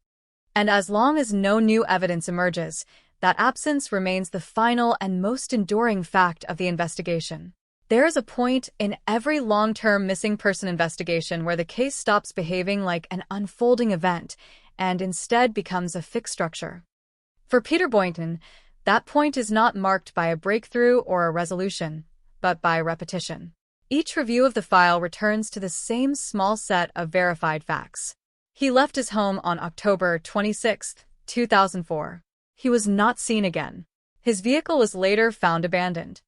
[SPEAKER 19] And as long as no new evidence emerges, that absence remains the final and most enduring fact of the investigation. There is a point in every long-term missing person investigation where the case stops behaving like an unfolding event and instead becomes a fixed structure. For Peter Boynton, that point is not marked by a breakthrough or a resolution, but by repetition. Each review of the file returns to the same small set of verified facts. He left his home on October 26, 2004. He was not seen again. His vehicle was later found abandoned.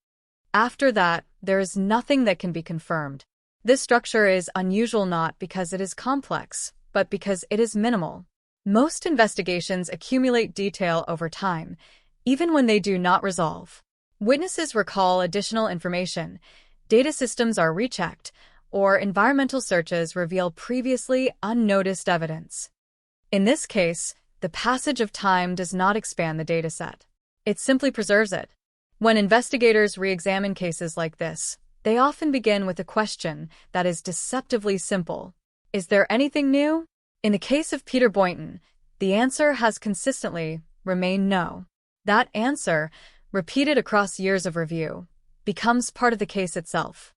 [SPEAKER 19] After that, there is nothing that can be confirmed. This structure is unusual not because it is complex, but because it is minimal. Most investigations accumulate detail over time, even when they do not resolve. Witnesses recall additional information, data systems are rechecked, or environmental searches reveal previously unnoticed evidence. In this case, the passage of time does not expand the dataset. It simply preserves it. When investigators re-examine cases like this, they often begin with a question that is deceptively simple. Is there anything new? In the case of Peter Boynton, the answer has consistently remained no. That answer, repeated across years of review, becomes part of the case itself.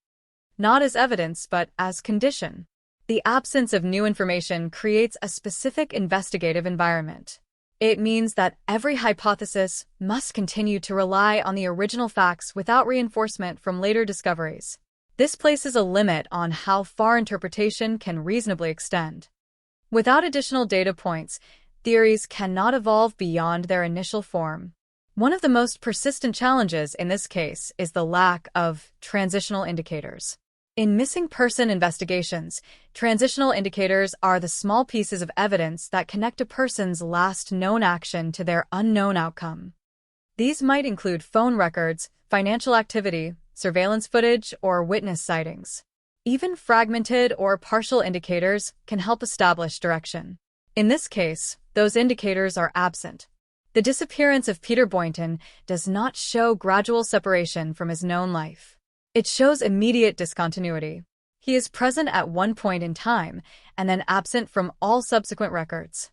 [SPEAKER 19] Not as evidence, but as condition. The absence of new information creates a specific investigative environment. It means that every hypothesis must continue to rely on the original facts without reinforcement from later discoveries. This places a limit on how far interpretation can reasonably extend. Without additional data points, theories cannot evolve beyond their initial form. One of the most persistent challenges in this case is the lack of transitional indicators. In missing person investigations, transitional indicators are the small pieces of evidence that connect a person's last known action to their unknown outcome. These might include phone records, financial activity, surveillance footage, or witness sightings. Even fragmented or partial indicators can help establish direction. In this case, those indicators are absent. The disappearance of Peter Boynton does not show gradual separation from his known life. It shows immediate discontinuity. He is present at one point in time and then absent from all subsequent records.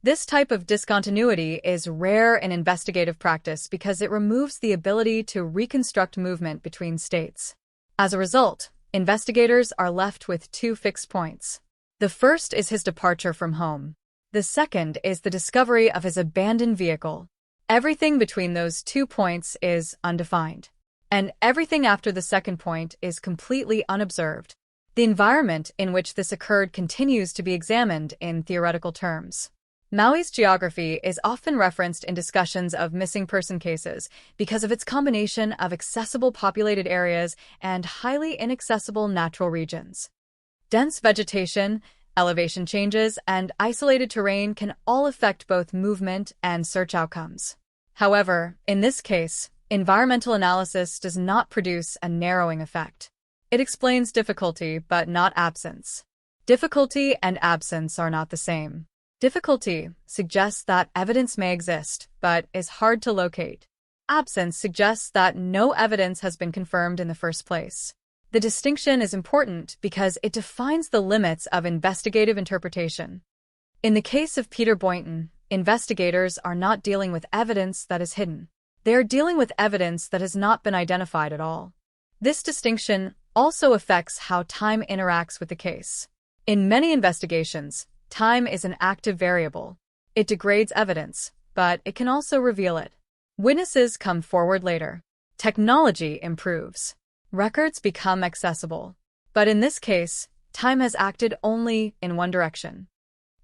[SPEAKER 19] This type of discontinuity is rare in investigative practice because it removes the ability to reconstruct movement between states. As a result, investigators are left with two fixed points. The first is his departure from home. The second is the discovery of his abandoned vehicle. Everything between those 2 points is undefined. And everything after the second point is completely unobserved. The environment in which this occurred continues to be examined in theoretical terms. Maui's geography is often referenced in discussions of missing person cases because of its combination of accessible populated areas and highly inaccessible natural regions. Dense vegetation, elevation changes, and isolated terrain can all affect both movement and search outcomes. However, in this case, environmental analysis does not produce a narrowing effect. It explains difficulty, but not absence. Difficulty and absence are not the same. Difficulty suggests that evidence may exist, but is hard to locate. Absence suggests that no evidence has been confirmed in the first place. The distinction is important because it defines the limits of investigative interpretation. In the case of Peter Boynton, investigators are not dealing with evidence that is hidden. They are dealing with evidence that has not been identified at all. This distinction also affects how time interacts with the case. In many investigations, time is an active variable. It degrades evidence, but it can also reveal it. Witnesses come forward later. Technology improves. Records become accessible. But in this case, time has acted only in one direction.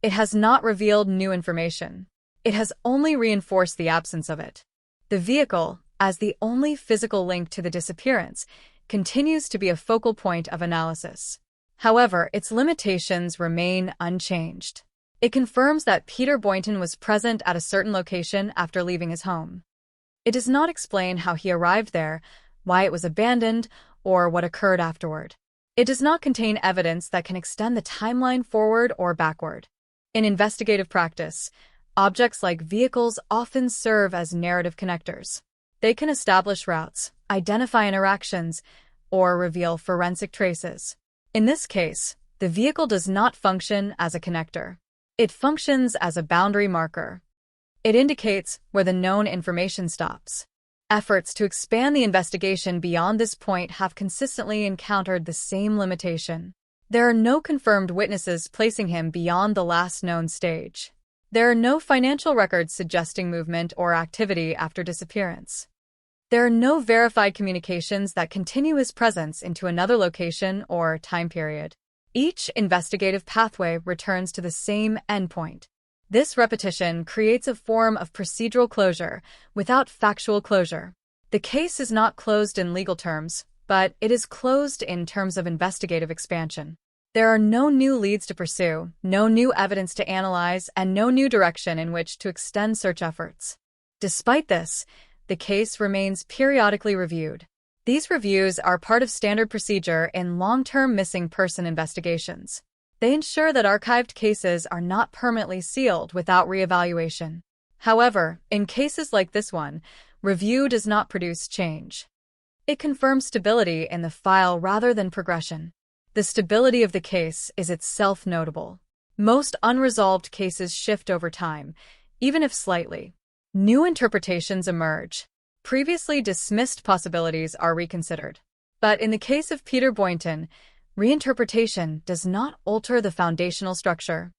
[SPEAKER 19] It has not revealed new information. It has only reinforced the absence of it. The vehicle, as the only physical link to the disappearance, continues to be a focal point of analysis. However, its limitations remain unchanged. It confirms that Peter Boynton was present at a certain location after leaving his home. It does not explain how he arrived there, why it was abandoned, or what occurred afterward. It does not contain evidence that can extend the timeline forward or backward. In investigative practice, objects like vehicles often serve as narrative connectors. They can establish routes, identify interactions, or reveal forensic traces. In this case, the vehicle does not function as a connector. It functions as a boundary marker. It indicates where the known information stops. Efforts to expand the investigation beyond this point have consistently encountered the same limitation. There are no confirmed witnesses placing him beyond the last known stage. There are no financial records suggesting movement or activity after disappearance. There are no verified communications that continue his presence into another location or time period. Each investigative pathway returns to the same endpoint. This repetition creates a form of procedural closure without factual closure. The case is not closed in legal terms, but it is closed in terms of investigative expansion. There are no new leads to pursue, no new evidence to analyze, and no new direction in which to extend search efforts. Despite this, the case remains periodically reviewed. These reviews are part of standard procedure in long-term missing person investigations. They ensure that archived cases are not permanently sealed without reevaluation. However, in cases like this one, review does not produce change. It confirms stability in the file rather than progression. The stability of the case is itself notable. Most unresolved cases shift over time, even if slightly. New interpretations emerge. Previously dismissed possibilities are reconsidered. But in the case of Peter Boynton, reinterpretation does not alter the foundational structure.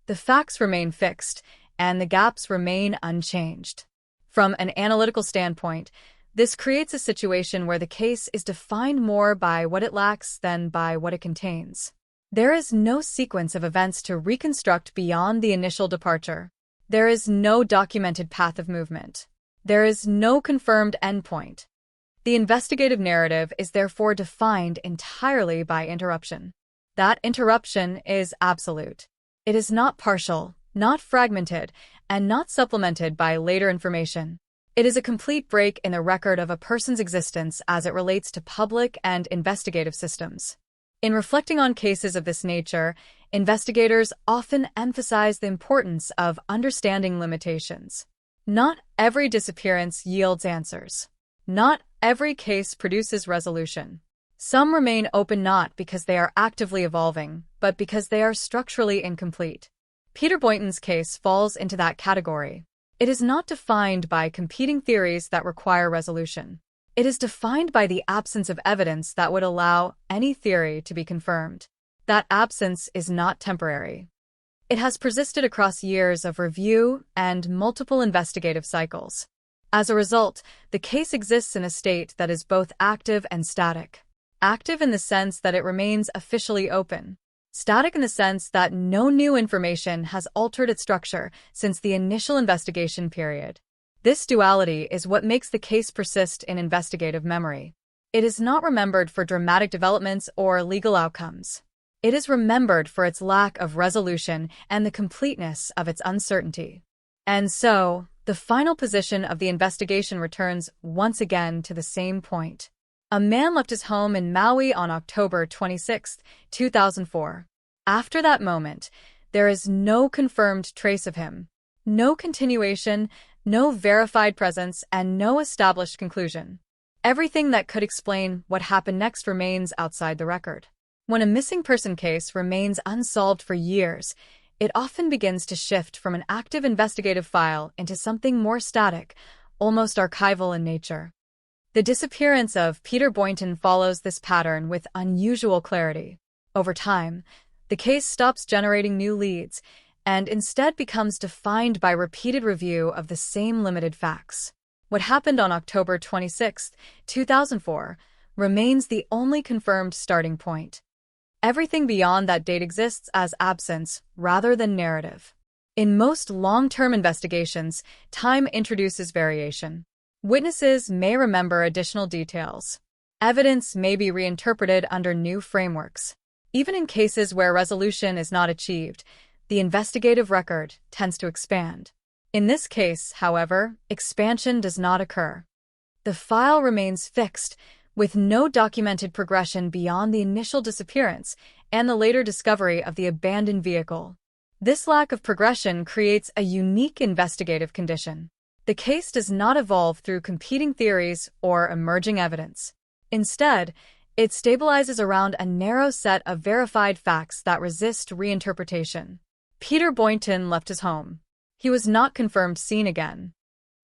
[SPEAKER 19] The facts remain fixed, and the gaps remain unchanged. From an analytical standpoint, this creates a situation where the case is defined more by what it lacks than by what it contains. There is no sequence of events to reconstruct beyond the initial departure. There is no documented path of movement. There is no confirmed endpoint. The investigative narrative is therefore defined entirely by interruption. That interruption is absolute. It is not partial, not fragmented, and not supplemented by later information. It is a complete break in the record of a person's existence as it relates to public and investigative systems. In reflecting on cases of this nature, investigators often emphasize the importance of understanding limitations. Not every disappearance yields answers. Not every case produces resolution. Some remain open not because they are actively evolving, but because they are structurally incomplete. Peter Boynton's case falls into that category. It is not defined by competing theories that require resolution. It is defined by the absence of evidence that would allow any theory to be confirmed. That absence is not temporary. It has persisted across years of review and multiple investigative cycles. As a result, the case exists in a state that is both active and static. Active in the sense that it remains officially open. Static in the sense that no new information has altered its structure since the initial investigation period. This duality is what makes the case persist in investigative memory. It is not remembered for dramatic developments or legal outcomes. It is remembered for its lack of resolution and the completeness of its uncertainty. And so, the final position of the investigation returns once again to the same point. A man left his home in Maui on October 26, 2004. After that moment, there is no confirmed trace of him. No continuation, no verified presence, and no established conclusion. Everything that could explain what happened next remains outside the record. When a missing person case remains unsolved for years, it often begins to shift from an active investigative file into something more static, almost archival in nature. The disappearance of Peter Boynton follows this pattern with unusual clarity. Over time, the case stops generating new leads and instead becomes defined by repeated review of the same limited facts. What happened on October 26, 2004, remains the only confirmed starting point. Everything beyond that date exists as absence rather than narrative. In most long-term investigations, time introduces variation. Witnesses may remember additional details. Evidence may be reinterpreted under new frameworks. Even in cases where resolution is not achieved, the investigative record tends to expand. In this case, however, expansion does not occur. The file remains fixed, with no documented progression beyond the initial disappearance and the later discovery of the abandoned vehicle. This lack of progression creates a unique investigative condition. The case does not evolve through competing theories or emerging evidence. Instead, it stabilizes around a narrow set of verified facts that resist reinterpretation. Peter Boynton left his home. He was not confirmed seen again.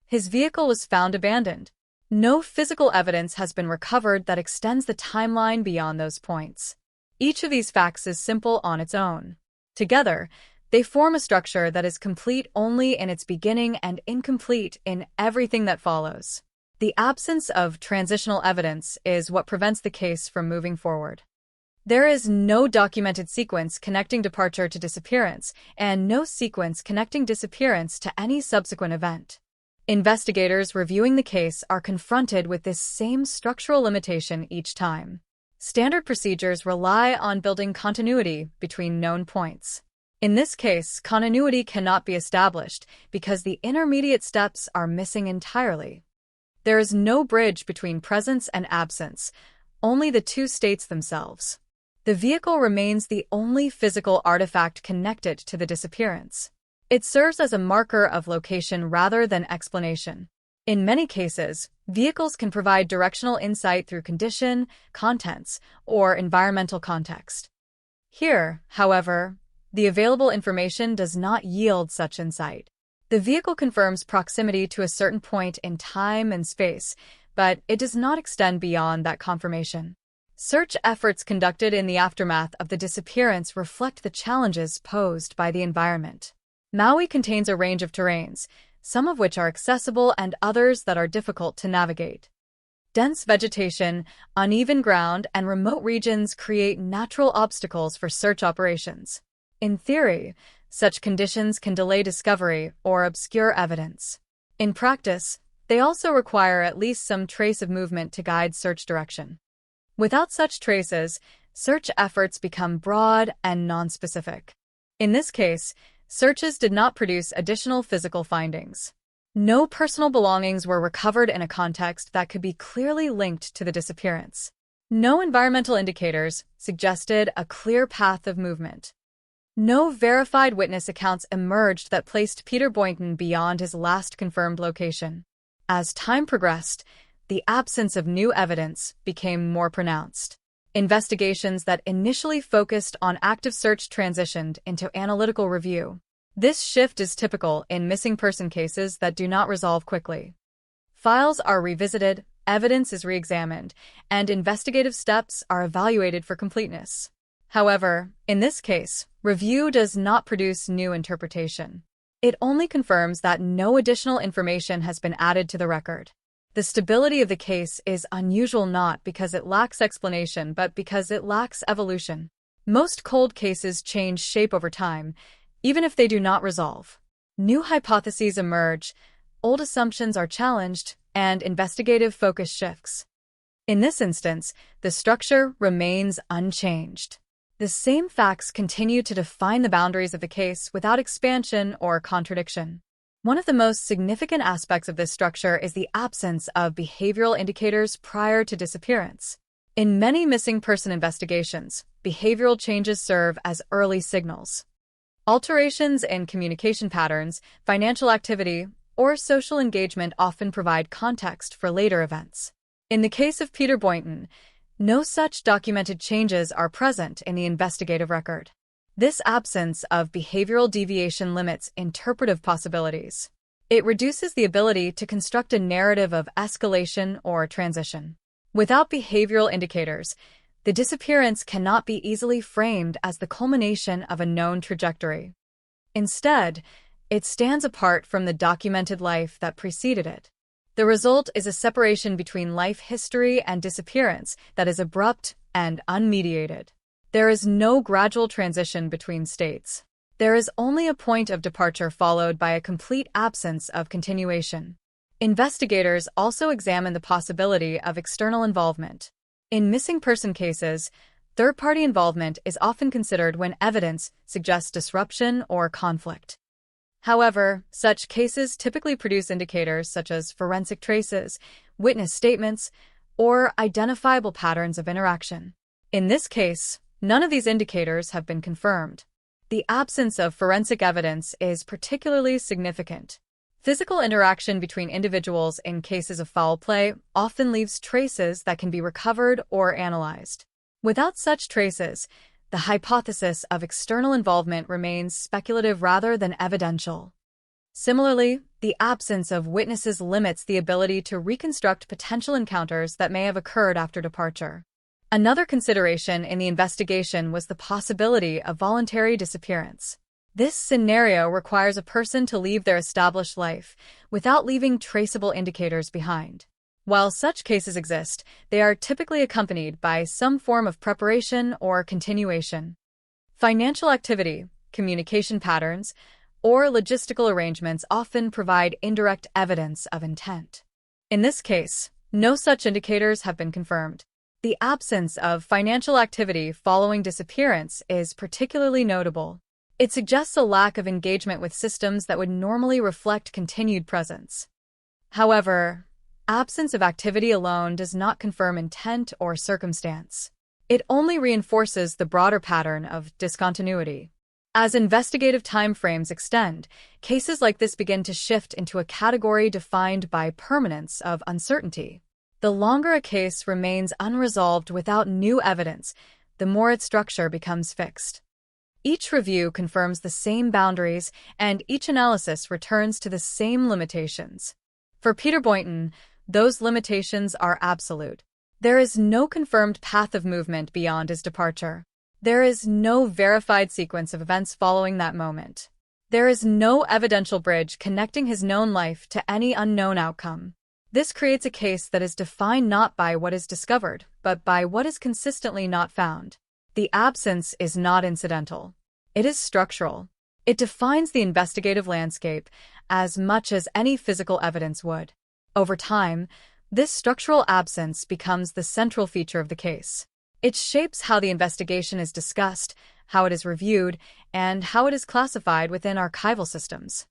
[SPEAKER 19] His vehicle was found abandoned. No physical evidence has been recovered that extends the timeline beyond those points. Each of these facts is simple on its own. Together, they form a structure that is complete only in its beginning and incomplete in everything that follows. The absence of transitional evidence is what prevents the case from moving forward. There is no documented sequence connecting departure to disappearance, and no sequence connecting disappearance to any subsequent event. Investigators reviewing the case are confronted with this same structural limitation each time. Standard procedures rely on building continuity between known points. In this case, continuity cannot be established because the intermediate steps are missing entirely. There is no bridge between presence and absence, only the two states themselves. The vehicle remains the only physical artifact connected to the disappearance. It serves as a marker of location rather than explanation. In many cases, vehicles can provide directional insight through condition, contents, or environmental context. Here, however, the available information does not yield such insight. The vehicle confirms proximity to a certain point in time and space, but it does not extend beyond that confirmation. Search efforts conducted in the aftermath of the disappearance reflect the challenges posed by the environment. Maui contains a range of terrains, some of which are accessible and others that are difficult to navigate. Dense vegetation, uneven ground, and remote regions create natural obstacles for search operations. In theory, such conditions can delay discovery or obscure evidence. In practice, they also require at least some trace of movement to guide search direction. Without such traces, search efforts become broad and nonspecific. In this case, searches did not produce additional physical findings. No personal belongings were recovered in a context that could be clearly linked to the disappearance. No environmental indicators suggested a clear path of movement. No verified witness accounts emerged that placed Peter Boynton beyond his last confirmed location. As time progressed, the absence of new evidence became more pronounced. Investigations that initially focused on active search transitioned into analytical review. This shift is typical in missing person cases that do not resolve quickly. Files are revisited, evidence is re-examined, and investigative steps are evaluated for completeness. However, in this case, review does not produce new interpretation. It only confirms that no additional information has been added to the record. The stability of the case is unusual not because it lacks explanation but because it lacks evolution. Most cold cases change shape over time, even if they do not resolve. New hypotheses emerge, old assumptions are challenged, and investigative focus shifts. In this instance, the structure remains unchanged. The same facts continue to define the boundaries of the case without expansion or contradiction. One of the most significant aspects of this structure is the absence of behavioral indicators prior to disappearance. In many missing person investigations, behavioral changes serve as early signals. Alterations in communication patterns, financial activity, or social engagement often provide context for later events. In the case of Peter Boynton, no such documented changes are present in the investigative record. This absence of behavioral deviation limits interpretive possibilities. It reduces the ability to construct a narrative of escalation or transition. Without behavioral indicators, the disappearance cannot be easily framed as the culmination of a known trajectory. Instead, it stands apart from the documented life that preceded it. The result is a separation between life history and disappearance that is abrupt and unmediated. There is no gradual transition between states. There is only a point of departure followed by a complete absence of continuation. Investigators also examine the possibility of external involvement. In missing person cases, third-party involvement is often considered when evidence suggests disruption or conflict. However, such cases typically produce indicators such as forensic traces, witness statements, or identifiable patterns of interaction. In this case, none of these indicators have been confirmed. The absence of forensic evidence is particularly significant. Physical interaction between individuals in cases of foul play often leaves traces that can be recovered or analyzed. Without such traces, the hypothesis of external involvement remains speculative rather than evidential. Similarly, the absence of witnesses limits the ability to reconstruct potential encounters that may have occurred after departure. Another consideration in the investigation was the possibility of voluntary disappearance. This scenario requires a person to leave their established life without leaving traceable indicators behind. While such cases exist, they are typically accompanied by some form of preparation or continuation. Financial activity, communication patterns, or logistical arrangements often provide indirect evidence of intent. In this case, no such indicators have been confirmed. The absence of financial activity following disappearance is particularly notable. It suggests a lack of engagement with systems that would normally reflect continued presence. However, absence of activity alone does not confirm intent or circumstance. It only reinforces the broader pattern of discontinuity. As investigative timeframes extend, cases like this begin to shift into a category defined by permanence of uncertainty. The longer a case remains unresolved without new evidence, the more its structure becomes fixed. Each review confirms the same boundaries, and each analysis returns to the same limitations. For Peter Boynton, those limitations are absolute. There is no confirmed path of movement beyond his departure. There is no verified sequence of events following that moment. There is no evidential bridge connecting his known life to any unknown outcome. This creates a case that is defined not by what is discovered, but by what is consistently not found. The absence is not incidental. It is structural. It defines the investigative landscape as much as any physical evidence would. Over time, this structural absence becomes the central feature of the case. It shapes how the investigation is discussed, how it is reviewed, and how it is classified within archival systems.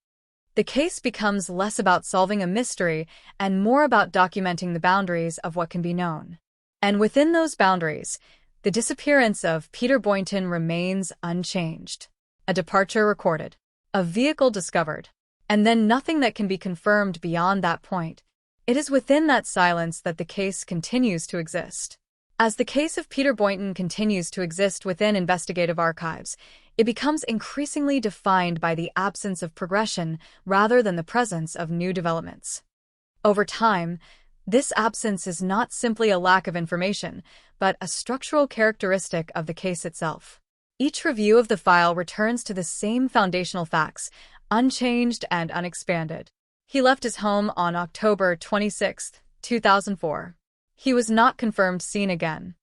[SPEAKER 19] The case becomes less about solving a mystery and more about documenting the boundaries of what can be known. And within those boundaries, the disappearance of Peter Boynton remains unchanged. A departure recorded, a vehicle discovered, and then nothing that can be confirmed beyond that point. It is within that silence that the case continues to exist. As the case of Peter Boynton continues to exist within investigative archives, it becomes increasingly defined by the absence of progression rather than the presence of new developments. Over time, this absence is not simply a lack of information, but a structural characteristic of the case itself. Each review of the file returns to the same foundational facts, unchanged and unexpanded. He left his home on October 26, 2004. He was not confirmed seen again.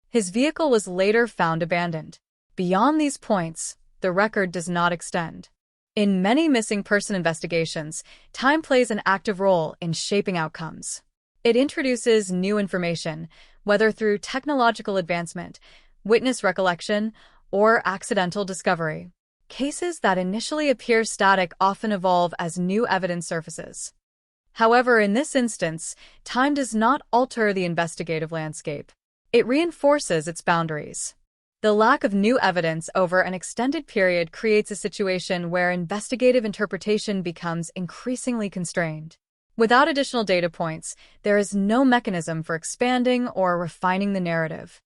[SPEAKER 19] His vehicle was later found abandoned. Beyond these points, the record does not extend. In many missing person investigations, time plays an active role in shaping outcomes. It introduces new information, whether through technological advancement, witness recollection, or accidental discovery. Cases that initially appear static often evolve as new evidence surfaces. However, in this instance, time does not alter the investigative landscape. It reinforces its boundaries. The lack of new evidence over an extended period creates a situation where investigative interpretation becomes increasingly constrained. Without additional data points, there is no mechanism for expanding or refining the narrative.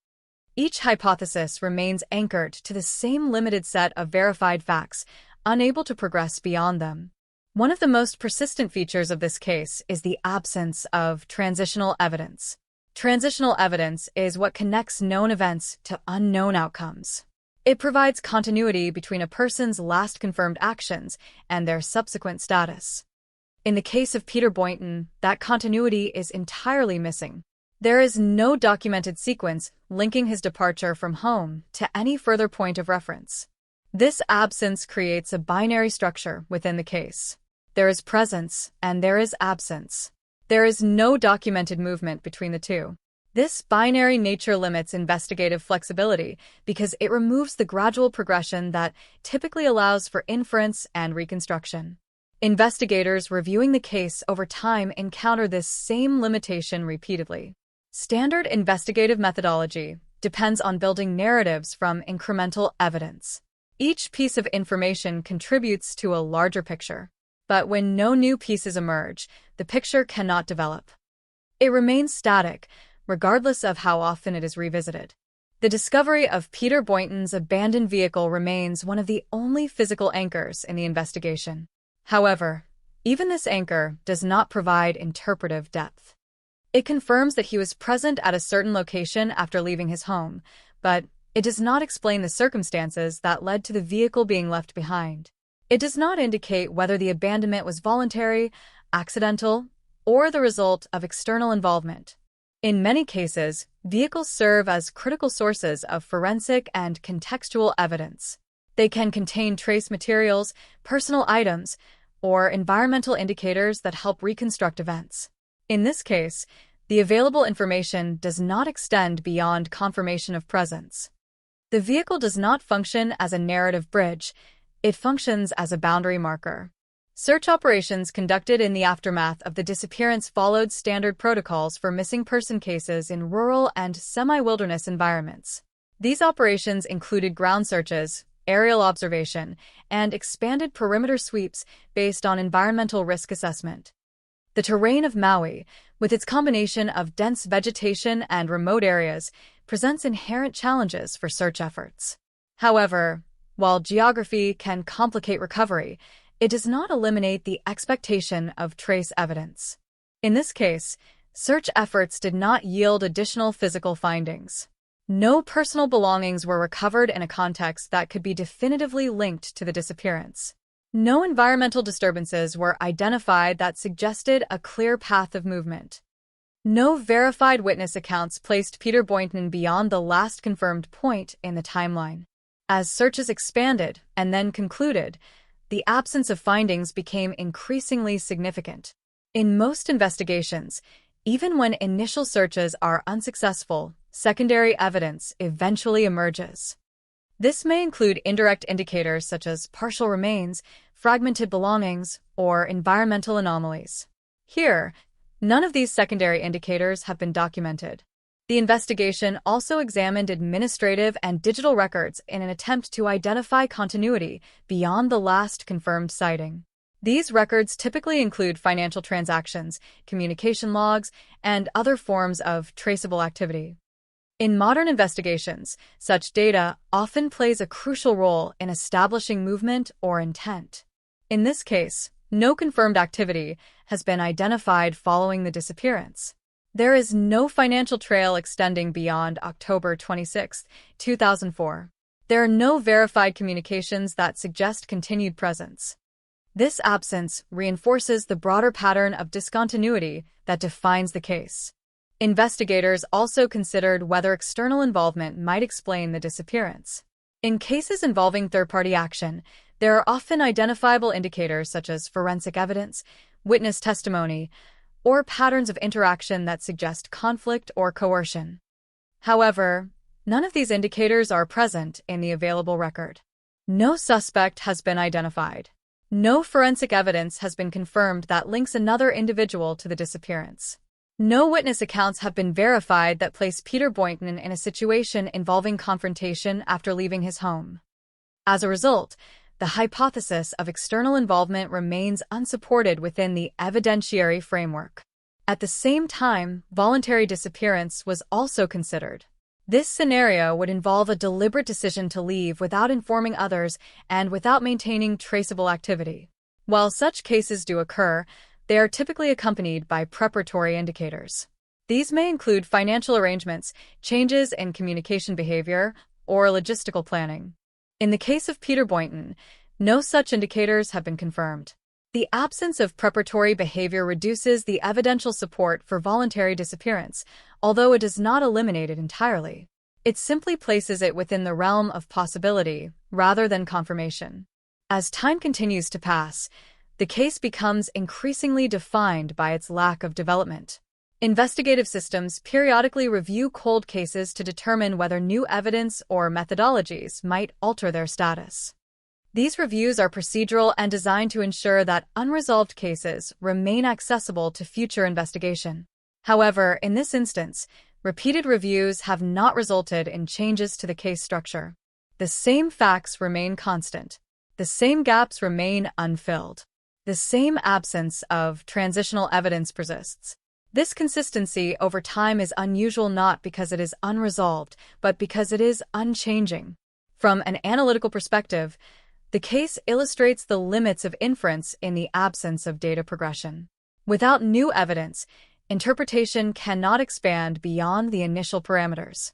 [SPEAKER 19] Each hypothesis remains anchored to the same limited set of verified facts, unable to progress beyond them. One of the most persistent features of this case is the absence of transitional evidence. Transitional evidence is what connects known events to unknown outcomes. It provides continuity between a person's last confirmed actions and their subsequent status. In the case of Peter Boynton, that continuity is entirely missing. There is no documented sequence linking his departure from home to any further point of reference. This absence creates a binary structure within the case. There is presence and there is absence. There is no documented movement between the two. This binary nature limits investigative flexibility because it removes the gradual progression that typically allows for inference and reconstruction. Investigators reviewing the case over time encounter this same limitation repeatedly. Standard investigative methodology depends on building narratives from incremental evidence. Each piece of information contributes to a larger picture. But when no new pieces emerge, the picture cannot develop. It remains static, regardless of how often it is revisited. The discovery of Peter Boynton's abandoned vehicle remains one of the only physical anchors in the investigation. However, even this anchor does not provide interpretive depth. It confirms that he was present at a certain location after leaving his home, but it does not explain the circumstances that led to the vehicle being left behind. It does not indicate whether the abandonment was voluntary, accidental, or the result of external involvement. In many cases, vehicles serve as critical sources of forensic and contextual evidence. They can contain trace materials, personal items, or environmental indicators that help reconstruct events. In this case, the available information does not extend beyond confirmation of presence. The vehicle does not function as a narrative bridge. It functions as a boundary marker. Search operations conducted in the aftermath of the disappearance followed standard protocols for missing person cases in rural and semi-wilderness environments. These operations included ground searches, aerial observation, and expanded perimeter sweeps based on environmental risk assessment. The terrain of Maui, with its combination of dense vegetation and remote areas, presents inherent challenges for search efforts. However, while geography can complicate recovery, it does not eliminate the expectation of trace evidence. In this case, search efforts did not yield additional physical findings. No personal belongings were recovered in a context that could be definitively linked to the disappearance. No environmental disturbances were identified that suggested a clear path of movement. No verified witness accounts placed Peter Boynton beyond the last confirmed point in the timeline. As searches expanded and then concluded, the absence of findings became increasingly significant. In most investigations, even when initial searches are unsuccessful, secondary evidence eventually emerges. This may include indirect indicators such as partial remains, fragmented belongings, or environmental anomalies. Here, none of these secondary indicators have been documented. The investigation also examined administrative and digital records in an attempt to identify continuity beyond the last confirmed sighting. These records typically include financial transactions, communication logs, and other forms of traceable activity. In modern investigations, such data often plays a crucial role in establishing movement or intent. In this case, no confirmed activity has been identified following the disappearance. There is no financial trail extending beyond October 26, 2004. There are no verified communications that suggest continued presence. This absence reinforces the broader pattern of discontinuity that defines the case. Investigators also considered whether external involvement might explain the disappearance. In cases involving third-party action, there are often identifiable indicators such as forensic evidence, witness testimony, or patterns of interaction that suggest conflict or coercion. However, none of these indicators are present in the available record. No suspect has been identified. No forensic evidence has been confirmed that links another individual to the disappearance. No witness accounts have been verified that place Peter Boynton in a situation involving confrontation after leaving his home. As a result, the hypothesis of external involvement remains unsupported within the evidentiary framework. At the same time, voluntary disappearance was also considered. This scenario would involve a deliberate decision to leave without informing others and without maintaining traceable activity. While such cases do occur, they are typically accompanied by preparatory indicators. These may include financial arrangements, changes in communication behavior, or logistical planning. In the case of Peter Boynton, no such indicators have been confirmed. The absence of preparatory behavior reduces the evidential support for voluntary disappearance, although it does not eliminate it entirely. It simply places it within the realm of possibility rather than confirmation. As time continues to pass, the case becomes increasingly defined by its lack of development. Investigative systems periodically review cold cases to determine whether new evidence or methodologies might alter their status. These reviews are procedural and designed to ensure that unresolved cases remain accessible to future investigation. However, in this instance, repeated reviews have not resulted in changes to the case structure. The same facts remain constant. The same gaps remain unfilled. The same absence of transitional evidence persists. This consistency over time is unusual not because it is unresolved, but because it is unchanging. From an analytical perspective, the case illustrates the limits of inference in the absence of data progression. Without new evidence, interpretation cannot expand beyond the initial parameters.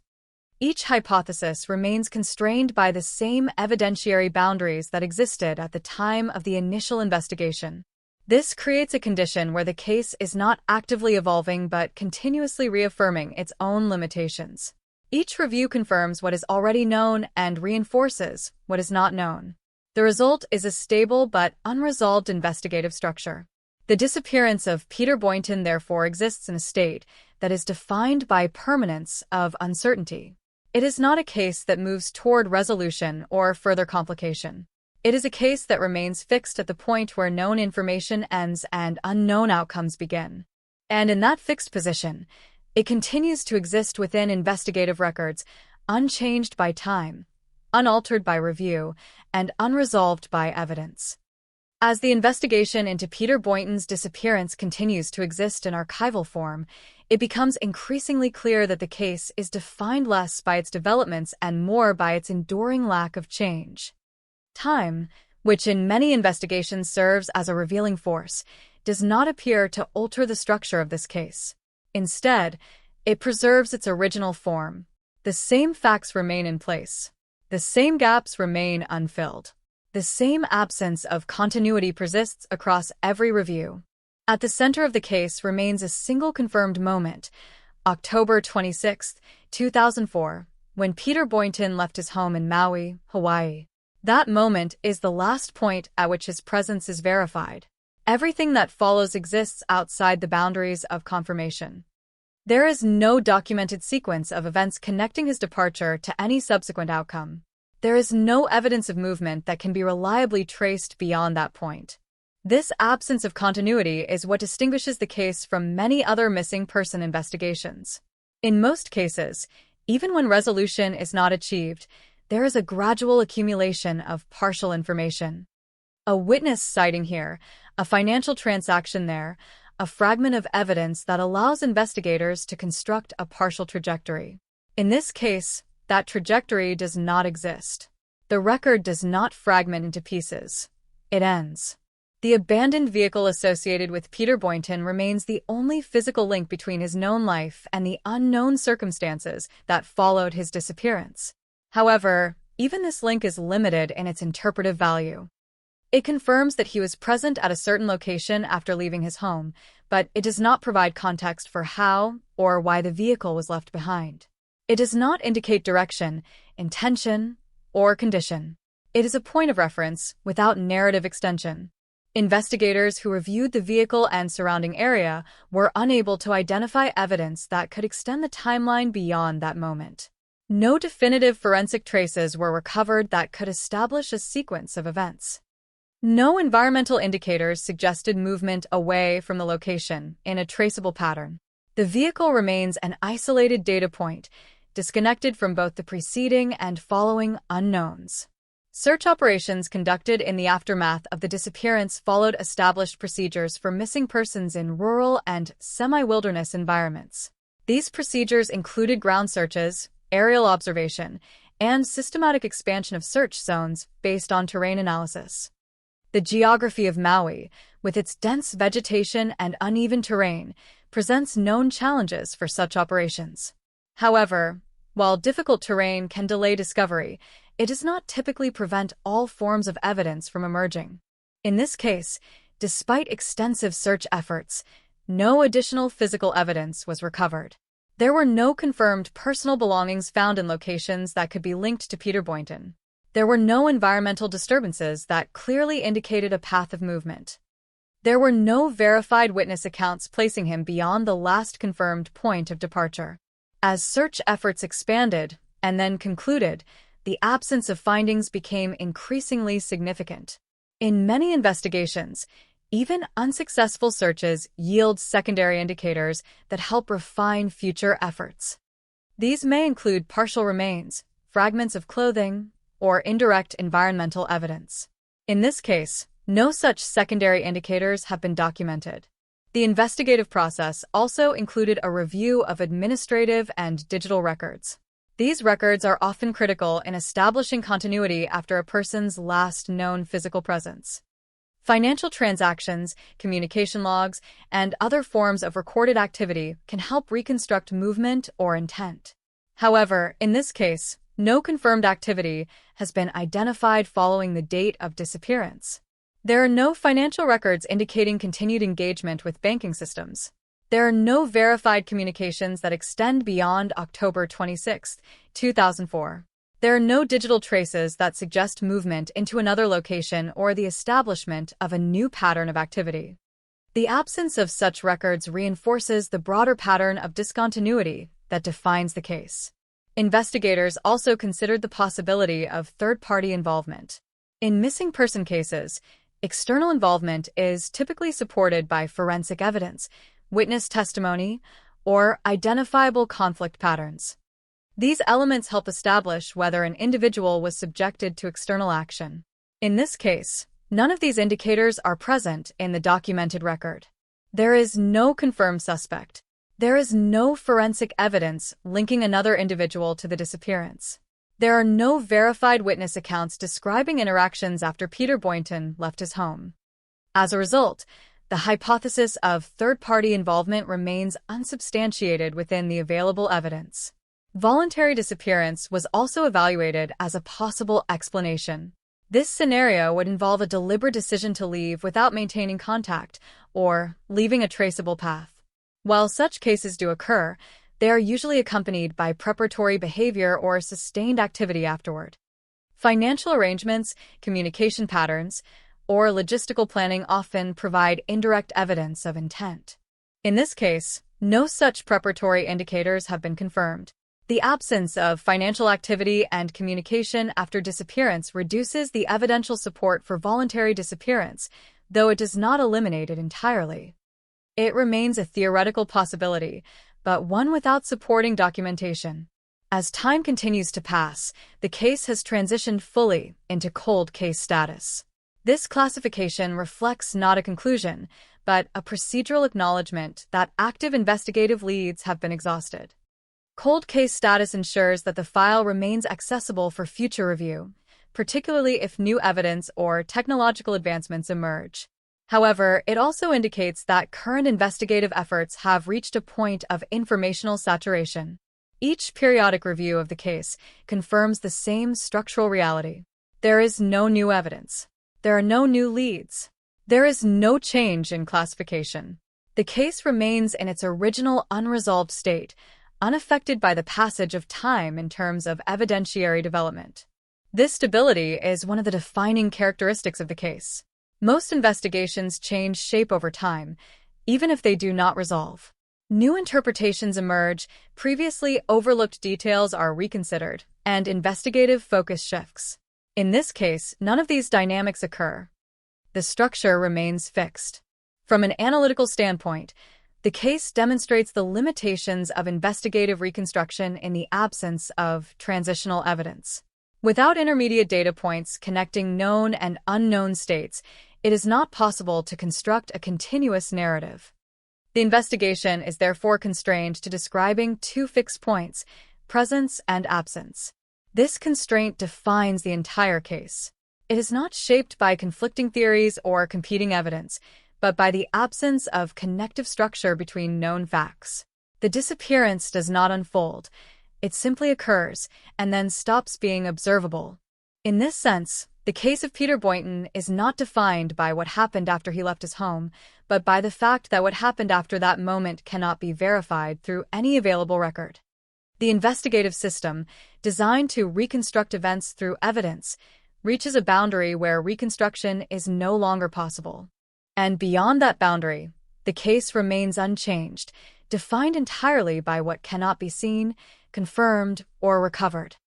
[SPEAKER 19] Each hypothesis remains constrained by the same evidentiary boundaries that existed at the time of the initial investigation. This creates a condition where the case is not actively evolving but continuously reaffirming its own limitations. Each review confirms what is already known and reinforces what is not known. The result is a stable but unresolved investigative structure. The disappearance of Peter Boynton therefore exists in a state that is defined by permanence of uncertainty. It is not a case that moves toward resolution or further complication. It is a case that remains fixed at the point where known information ends and unknown outcomes begin. And in that fixed position, it continues to exist within investigative records, unchanged by time, unaltered by review, and unresolved by evidence. As the investigation into Peter Boynton's disappearance continues to exist in archival form, it becomes increasingly clear that the case is defined less by its developments and more by its enduring lack of change. Time, which in many investigations serves as a revealing force, does not appear to alter the structure of this case. Instead, it preserves its original form. The same facts remain in place. The same gaps remain unfilled. The same absence of continuity persists across every review. At the center of the case remains a single confirmed moment, October 26, 2004, when Peter Boynton left his home in Maui, Hawaii. That moment is the last point at which his presence is verified. Everything that follows exists outside the boundaries of confirmation. There is no documented sequence of events connecting his departure to any subsequent outcome. There is no evidence of movement that can be reliably traced beyond that point. This absence of continuity is what distinguishes the case from many other missing person investigations. In most cases, even when resolution is not achieved, there is a gradual accumulation of partial information. A witness sighting here, a financial transaction there, a fragment of evidence that allows investigators to construct a partial trajectory. In this case, that trajectory does not exist. The record does not fragment into pieces. It ends. The abandoned vehicle associated with Peter Boynton remains the only physical link between his known life and the unknown circumstances that followed his disappearance. However, even this link is limited in its interpretive value. It confirms that he was present at a certain location after leaving his home, but it does not provide context for how or why the vehicle was left behind. It does not indicate direction, intention, or condition. It is a point of reference without narrative extension. Investigators who reviewed the vehicle and surrounding area were unable to identify evidence that could extend the timeline beyond that moment. No definitive forensic traces were recovered that could establish a sequence of events. No environmental indicators suggested movement away from the location in a traceable pattern. The vehicle remains an isolated data point, disconnected from both the preceding and following unknowns. Search operations conducted in the aftermath of the disappearance followed established procedures for missing persons in rural and semi-wilderness environments. These procedures included ground searches, aerial observation, and systematic expansion of search zones based on terrain analysis. The geography of Maui, with its dense vegetation and uneven terrain, presents known challenges for such operations. However, while difficult terrain can delay discovery, it does not typically prevent all forms of evidence from emerging. In this case, despite extensive search efforts, no additional physical evidence was recovered. There were no confirmed personal belongings found in locations that could be linked to Peter Boynton. There were no environmental disturbances that clearly indicated a path of movement. There were no verified witness accounts placing him beyond the last confirmed point of departure. As search efforts expanded and then concluded, the absence of findings became increasingly significant. In many investigations, even unsuccessful searches yield secondary indicators that help refine future efforts. These may include partial remains, fragments of clothing, or indirect environmental evidence. In this case, no such secondary indicators have been documented. The investigative process also included a review of administrative and digital records. These records are often critical in establishing continuity after a person's last known physical presence. Financial transactions, communication logs, and other forms of recorded activity can help reconstruct movement or intent. However, in this case, no confirmed activity has been identified following the date of disappearance. There are no financial records indicating continued engagement with banking systems. There are no verified communications that extend beyond October 26, 2004. There are no digital traces that suggest movement into another location or the establishment of a new pattern of activity. The absence of such records reinforces the broader pattern of discontinuity that defines the case. Investigators also considered the possibility of third-party involvement. In missing person cases, external involvement is typically supported by forensic evidence, witness testimony, or identifiable conflict patterns. These elements help establish whether an individual was subjected to external action. In this case, none of these indicators are present in the documented record. There is no confirmed suspect. There is no forensic evidence linking another individual to the disappearance. There are no verified witness accounts describing interactions after Peter Boynton left his home. As a result, the hypothesis of third-party involvement remains unsubstantiated within the available evidence. Voluntary disappearance was also evaluated as a possible explanation. This scenario would involve a deliberate decision to leave without maintaining contact or leaving a traceable path. While such cases do occur, they are usually accompanied by preparatory behavior or sustained activity afterward. Financial arrangements, communication patterns, or logistical planning often provide indirect evidence of intent. In this case, no such preparatory indicators have been confirmed. The absence of financial activity and communication after disappearance reduces the evidential support for voluntary disappearance, though it does not eliminate it entirely. It remains a theoretical possibility, but one without supporting documentation. As time continues to pass, the case has transitioned fully into cold case status. This classification reflects not a conclusion, but a procedural acknowledgement that active investigative leads have been exhausted. Cold case status ensures that the file remains accessible for future review, particularly if new evidence or technological advancements emerge. However, it also indicates that current investigative efforts have reached a point of informational saturation. Each periodic review of the case confirms the same structural reality. There is no new evidence. There are no new leads. There is no change in classification. The case remains in its original unresolved state, unaffected by the passage of time in terms of evidentiary development. This stability is one of the defining characteristics of the case. Most investigations change shape over time, even if they do not resolve. New interpretations emerge, previously overlooked details are reconsidered, and investigative focus shifts. In this case, none of these dynamics occur. The structure remains fixed. From an analytical standpoint, the case demonstrates the limitations of investigative reconstruction in the absence of transitional evidence. Without intermediate data points connecting known and unknown states, it is not possible to construct a continuous narrative. The investigation is therefore constrained to describing two fixed points, presence and absence. This constraint defines the entire case. It is not shaped by conflicting theories or competing evidence, but by the absence of connective structure between known facts. The disappearance does not unfold. It simply occurs and then stops being observable. In this sense, The case of Peter Boynton is not defined by what happened after he left his home, but by the fact that what happened after that moment cannot be verified through any available record. The investigative system, designed to reconstruct events through evidence, reaches a boundary where reconstruction is no longer possible. And beyond that boundary, the case remains unchanged, defined entirely by what cannot be seen, confirmed, or recovered.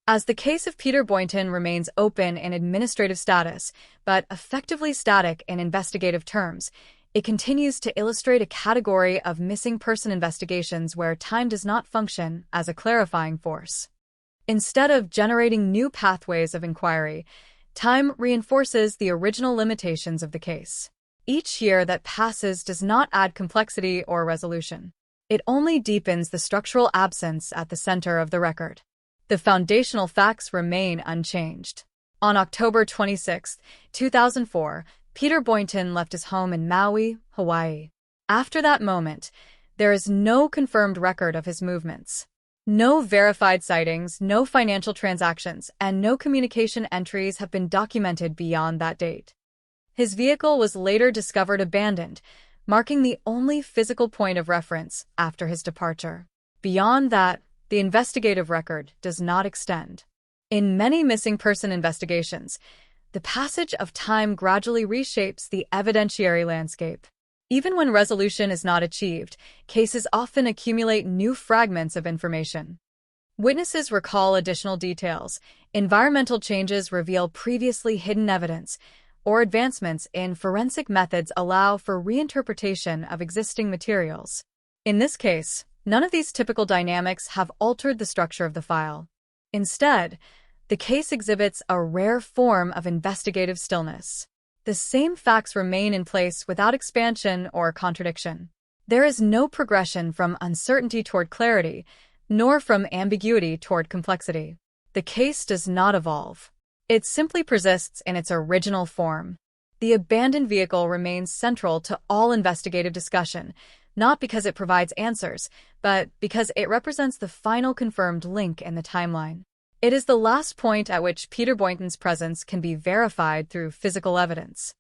[SPEAKER 19] As the case of Peter Boynton remains open in administrative status, but effectively static in investigative terms, it continues to illustrate a category of missing person investigations where time does not function as a clarifying force. Instead of generating new pathways of inquiry, time reinforces the original limitations of the case. Each year that passes does not add complexity or resolution. It only deepens the structural absence at the center of the record. The foundational facts remain unchanged. On October 26, 2004, Peter Boynton left his home in Maui, Hawaii. After that moment, there is no confirmed record of his movements. No verified sightings, no financial transactions, and no communication entries have been documented beyond that date. His vehicle was later discovered abandoned, marking the only physical point of reference after his departure. Beyond that, the investigative record does not extend. In many missing person investigations, the passage of time gradually reshapes the evidentiary landscape. Even when resolution is not achieved, cases often accumulate new fragments of information. Witnesses recall additional details, environmental changes reveal previously hidden evidence, or advancements in forensic methods allow for reinterpretation of existing materials. In this case, none of these typical dynamics have altered the structure of the file. Instead, the case exhibits a rare form of investigative stillness. The same facts remain in place without expansion or contradiction. There is no progression from uncertainty toward clarity, nor from ambiguity toward complexity. The case does not evolve. It simply persists in its original form. The abandoned vehicle remains central to all investigative discussion, not because it provides answers, but because it represents the final confirmed link in the timeline. It is the last point at which Peter Boynton's presence can be verified through physical evidence.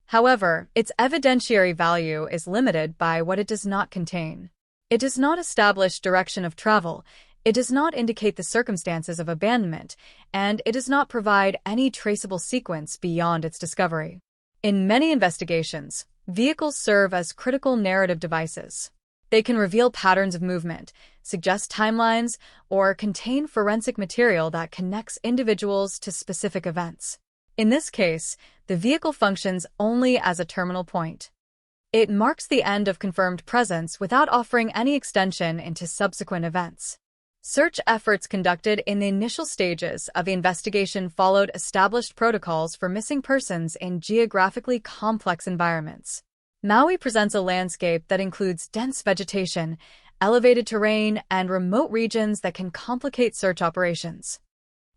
[SPEAKER 19] However, its evidentiary value is limited by what it does not contain. It does not establish direction of travel, it does not indicate the circumstances of abandonment, and it does not provide any traceable sequence beyond its discovery. In many investigations, vehicles serve as critical narrative devices. They can reveal patterns of movement, suggest timelines, or contain forensic material that connects individuals to specific events. In this case, the vehicle functions only as a terminal point. It marks the end of confirmed presence without offering any extension into subsequent events. Search efforts conducted in the initial stages of the investigation followed established protocols for missing persons in geographically complex environments. Maui presents a landscape that includes dense vegetation, elevated terrain, and remote regions that can complicate search operations.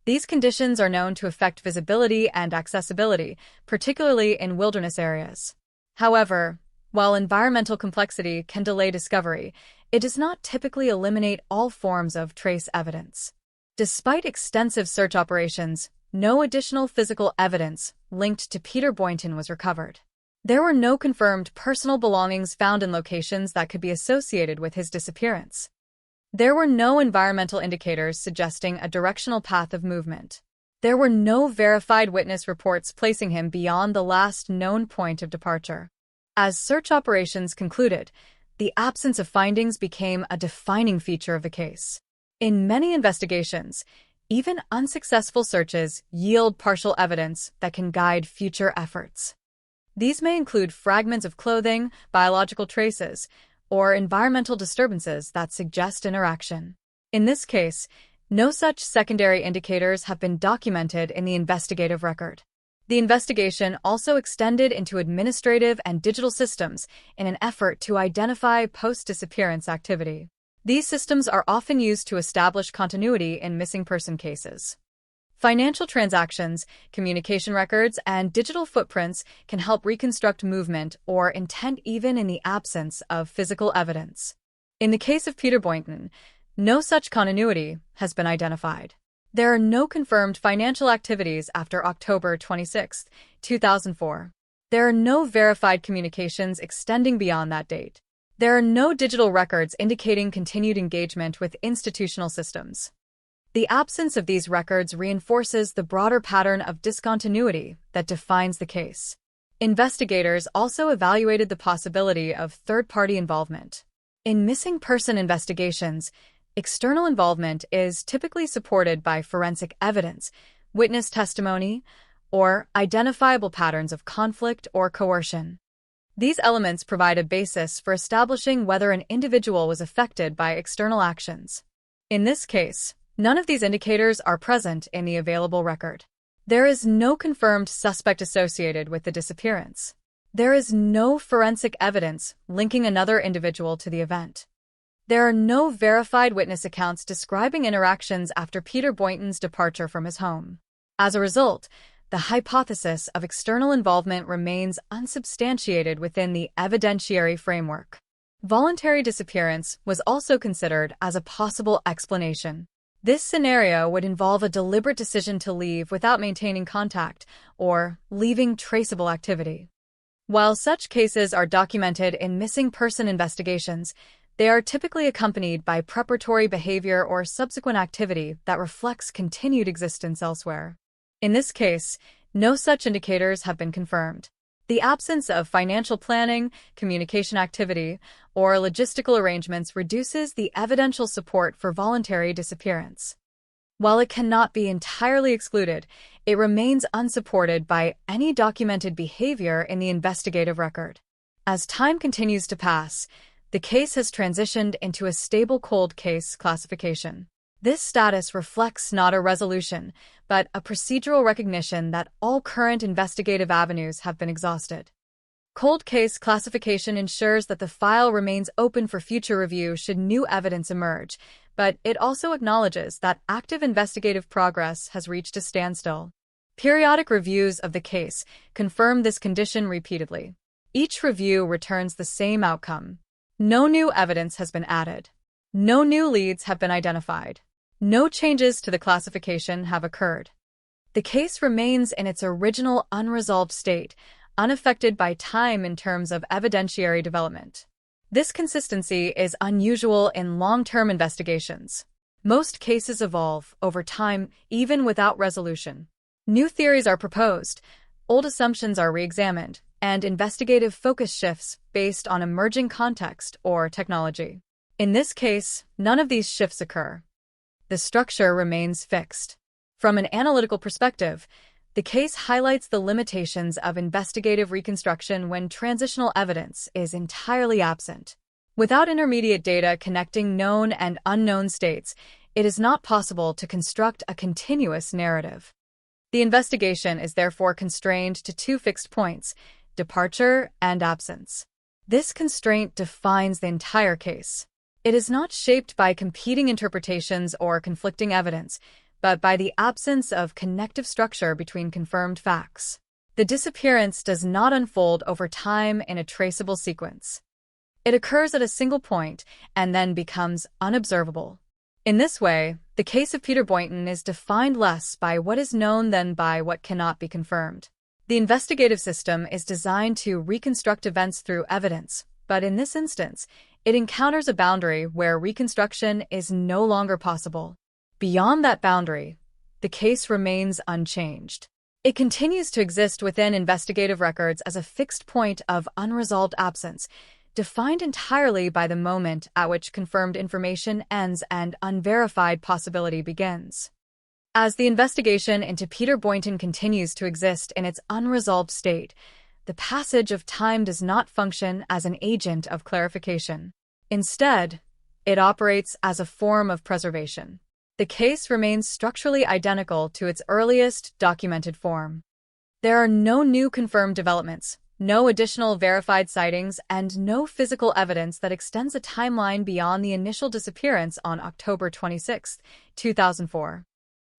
[SPEAKER 19] These conditions are known to affect visibility and accessibility, particularly in wilderness areas. However, while environmental complexity can delay discovery, it does not typically eliminate all forms of trace evidence. Despite extensive search operations, no additional physical evidence linked to Peter Boynton was recovered. There were no confirmed personal belongings found in locations that could be associated with his disappearance. There were no environmental indicators suggesting a directional path of movement. There were no verified witness reports placing him beyond the last known point of departure. As search operations concluded, the absence of findings became a defining feature of the case. In many investigations, even unsuccessful searches yield partial evidence that can guide future efforts. These may include fragments of clothing, biological traces, or environmental disturbances that suggest interaction. In this case, no such secondary indicators have been documented in the investigative record. The investigation also extended into administrative and digital systems in an effort to identify post-disappearance activity. These systems are often used to establish continuity in missing person cases. Financial transactions, communication records, and digital footprints can help reconstruct movement or intent even in the absence of physical evidence. In the case of Peter Boynton, no such continuity has been identified. There are no confirmed financial activities after October 26, 2004. There are no verified communications extending beyond that date. There are no digital records indicating continued engagement with institutional systems. The absence of these records reinforces the broader pattern of discontinuity that defines the case. Investigators also evaluated the possibility of third-party involvement. In missing person investigations, external involvement is typically supported by forensic evidence, witness testimony, or identifiable patterns of conflict or coercion. These elements provide a basis for establishing whether an individual was affected by external actions. In this case, none of these indicators are present in the available record. There is no confirmed suspect associated with the disappearance. There is no forensic evidence linking another individual to the event. There are no verified witness accounts describing interactions after Peter Boynton's departure from his home. As a result, the hypothesis of external involvement remains unsubstantiated within the evidentiary framework. Voluntary disappearance was also considered as a possible explanation. This scenario would involve a deliberate decision to leave without maintaining contact or leaving traceable activity. While such cases are documented in missing person investigations, they are typically accompanied by preparatory behavior or subsequent activity that reflects continued existence elsewhere. In this case, no such indicators have been confirmed. The absence of financial planning, communication activity, or logistical arrangements reduces the evidential support for voluntary disappearance. While it cannot be entirely excluded, it remains unsupported by any documented behavior in the investigative record. As time continues to pass, the case has transitioned into a stable cold case classification. This status reflects not a resolution, but a procedural recognition that all current investigative avenues have been exhausted. Cold case classification ensures that the file remains open for future review should new evidence emerge, but it also acknowledges that active investigative progress has reached a standstill. Periodic reviews of the case confirm this condition repeatedly. Each review returns the same outcome. No new evidence has been added. No new leads have been identified. No changes to the classification have occurred. The case remains in its original unresolved state, unaffected by time in terms of evidentiary development. This consistency is unusual in long-term investigations. Most cases evolve over time, even without resolution. New theories are proposed, old assumptions are re-examined, and investigative focus shifts based on emerging context or technology. In this case, none of these shifts occur. The structure remains fixed. From an analytical perspective, the case highlights the limitations of investigative reconstruction when transitional evidence is entirely absent. Without intermediate data connecting known and unknown states, it is not possible to construct a continuous narrative. The investigation is therefore constrained to two fixed points: departure and absence. This constraint defines the entire case. It is not shaped by competing interpretations or conflicting evidence, but by the absence of connective structure between confirmed facts. The disappearance does not unfold over time in a traceable sequence. It occurs at a single point and then becomes unobservable. In this way, the case of Peter Boynton is defined less by what is known than by what cannot be confirmed. The investigative system is designed to reconstruct events through evidence, but in this instance, it encounters a boundary where reconstruction is no longer possible. Beyond that boundary, the case remains unchanged. It continues to exist within investigative records as a fixed point of unresolved absence, defined entirely by the moment at which confirmed information ends and unverified possibility begins. As the investigation into Peter Boynton continues to exist in its unresolved state, the passage of time does not function as an agent of clarification. Instead, it operates as a form of preservation. The case remains structurally identical to its earliest documented form. There are no new confirmed developments, no additional verified sightings, and no physical evidence that extends a timeline beyond the initial disappearance on October 26, 2004.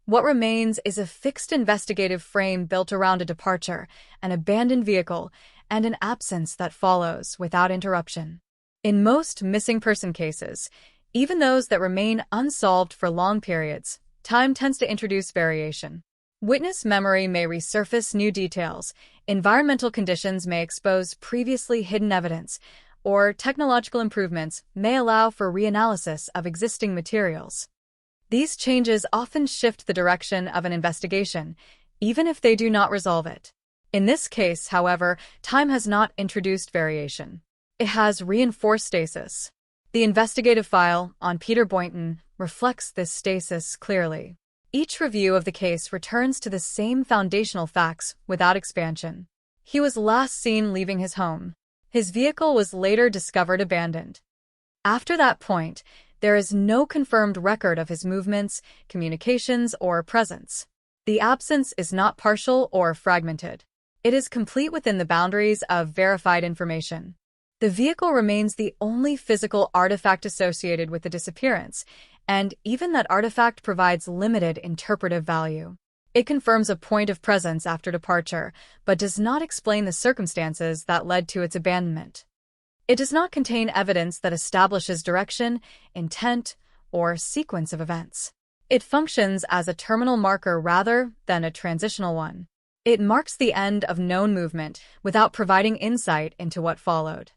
[SPEAKER 19] What remains is a fixed investigative frame built around a departure, an abandoned vehicle, and an absence that follows without interruption. In most missing person cases, even those that remain unsolved for long periods, time tends to introduce variation. Witness memory may resurface new details, environmental conditions may expose previously hidden evidence, or technological improvements may allow for reanalysis of existing materials. These changes often shift the direction of an investigation, even if they do not resolve it. In this case, however, time has not introduced variation. It has reinforced stasis. The investigative file on Peter Boynton reflects this stasis clearly. Each review of the case returns to the same foundational facts without expansion. He was last seen leaving his home. His vehicle was later discovered abandoned. After that point, there is no confirmed record of his movements, communications, or presence. The absence is not partial or fragmented. It is complete within the boundaries of verified information. The vehicle remains the only physical artifact associated with the disappearance, and even that artifact provides limited interpretive value. It confirms a point of presence after departure, but does not explain the circumstances that led to its abandonment. It does not contain evidence that establishes direction, intent, or sequence of events. It functions as a terminal marker rather than a transitional one. It marks the end of known movement without providing insight into what followed.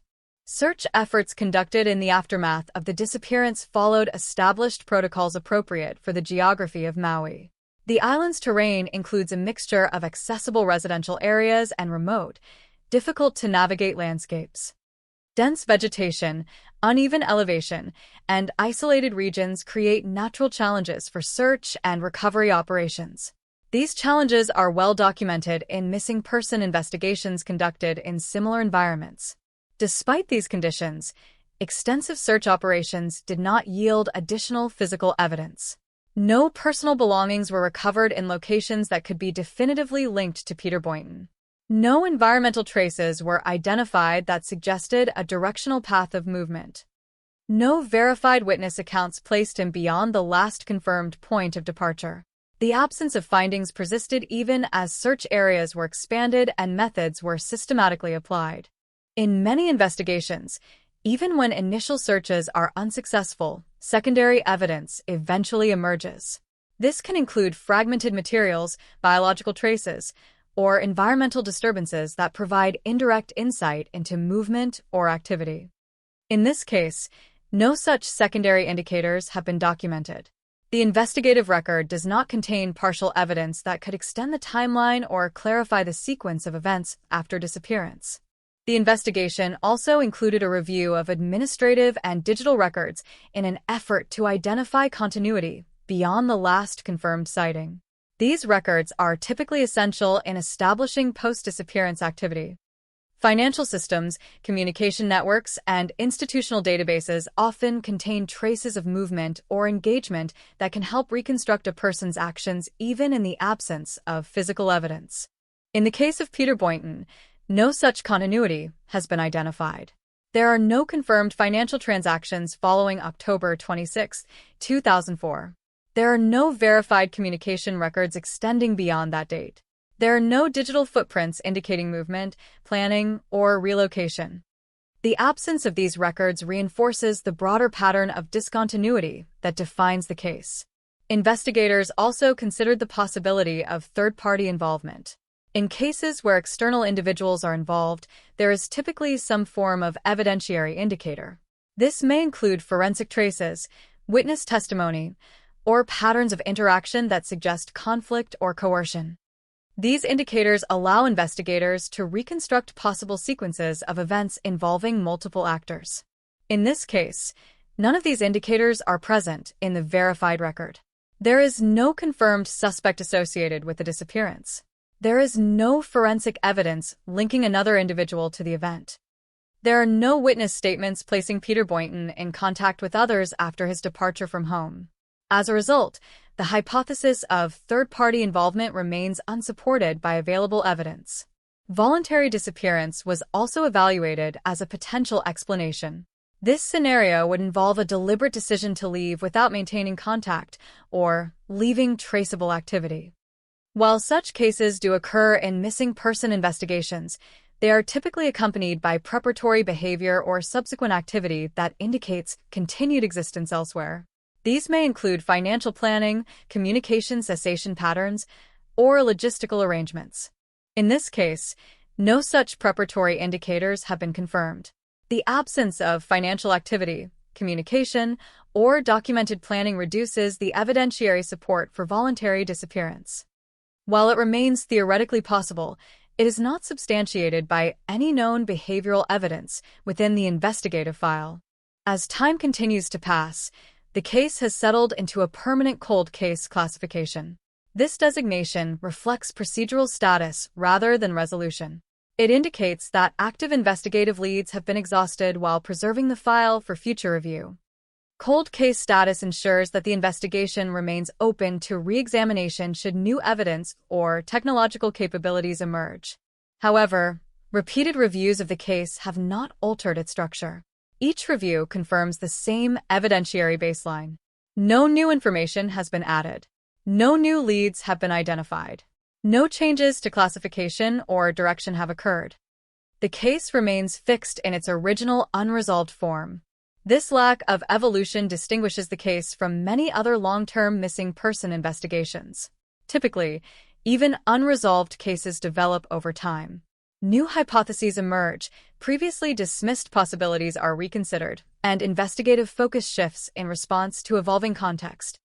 [SPEAKER 19] Search efforts conducted in the aftermath of the disappearance followed established protocols appropriate for the geography of Maui. The island's terrain includes a mixture of accessible residential areas and remote, difficult-to-navigate landscapes. Dense vegetation, uneven elevation, and isolated regions create natural challenges for search and recovery operations. These challenges are well documented in missing person investigations conducted in similar environments. Despite these conditions, extensive search operations did not yield additional physical evidence. No personal belongings were recovered in locations that could be definitively linked to Peter Boynton. No environmental traces were identified that suggested a directional path of movement. No verified witness accounts placed him beyond the last confirmed point of departure. The absence of findings persisted even as search areas were expanded and methods were systematically applied. In many investigations, even when initial searches are unsuccessful, secondary evidence eventually emerges. This can include fragmented materials, biological traces, or environmental disturbances that provide indirect insight into movement or activity. In this case, no such secondary indicators have been documented. The investigative record does not contain partial evidence that could extend the timeline or clarify the sequence of events after disappearance. The investigation also included a review of administrative and digital records in an effort to identify continuity beyond the last confirmed sighting. These records are typically essential in establishing post-disappearance activity. Financial systems, communication networks, and institutional databases often contain traces of movement or engagement that can help reconstruct a person's actions even in the absence of physical evidence. In the case of Peter Boynton, no such continuity has been identified. There are no confirmed financial transactions following October 26, 2004. There are no verified communication records extending beyond that date. There are no digital footprints indicating movement, planning, or relocation. The absence of these records reinforces the broader pattern of discontinuity that defines the case. Investigators also considered the possibility of third-party involvement. In cases where external individuals are involved, there is typically some form of evidentiary indicator. This may include forensic traces, witness testimony, or patterns of interaction that suggest conflict or coercion. These indicators allow investigators to reconstruct possible sequences of events involving multiple actors. In this case, none of these indicators are present in the verified record. There is no confirmed suspect associated with the disappearance. There is no forensic evidence linking another individual to the event. There are no witness statements placing Peter Boynton in contact with others after his departure from home. As a result, the hypothesis of third-party involvement remains unsupported by available evidence. Voluntary disappearance was also evaluated as a potential explanation. This scenario would involve a deliberate decision to leave without maintaining contact or leaving traceable activity. While such cases do occur in missing person investigations, they are typically accompanied by preparatory behavior or subsequent activity that indicates continued existence elsewhere. These may include financial planning, communication cessation patterns, or logistical arrangements. In this case, no such preparatory indicators have been confirmed. The absence of financial activity, communication, or documented planning reduces the evidentiary support for voluntary disappearance. While it remains theoretically possible, it is not substantiated by any known behavioral evidence within the investigative file. As time continues to pass, the case has settled into a permanent cold case classification. This designation reflects procedural status rather than resolution. It indicates that active investigative leads have been exhausted while preserving the file for future review. Cold case status ensures that the investigation remains open to re-examination should new evidence or technological capabilities emerge. However, repeated reviews of the case have not altered its structure. Each review confirms the same evidentiary baseline. No new information has been added. No new leads have been identified. No changes to classification or direction have occurred. The case remains fixed in its original unresolved form. This lack of evolution distinguishes the case from many other long-term missing person investigations. Typically, even unresolved cases develop over time. New hypotheses emerge, previously dismissed possibilities are reconsidered, and investigative focus shifts in response to evolving context.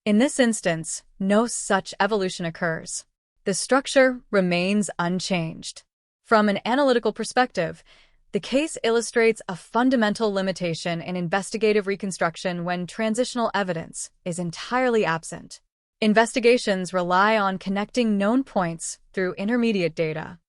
[SPEAKER 19] In this instance, no such evolution occurs. The structure remains unchanged. From an analytical perspective, the case illustrates a fundamental limitation in investigative reconstruction when transitional evidence is entirely absent. Investigations rely on connecting known points through intermediate data.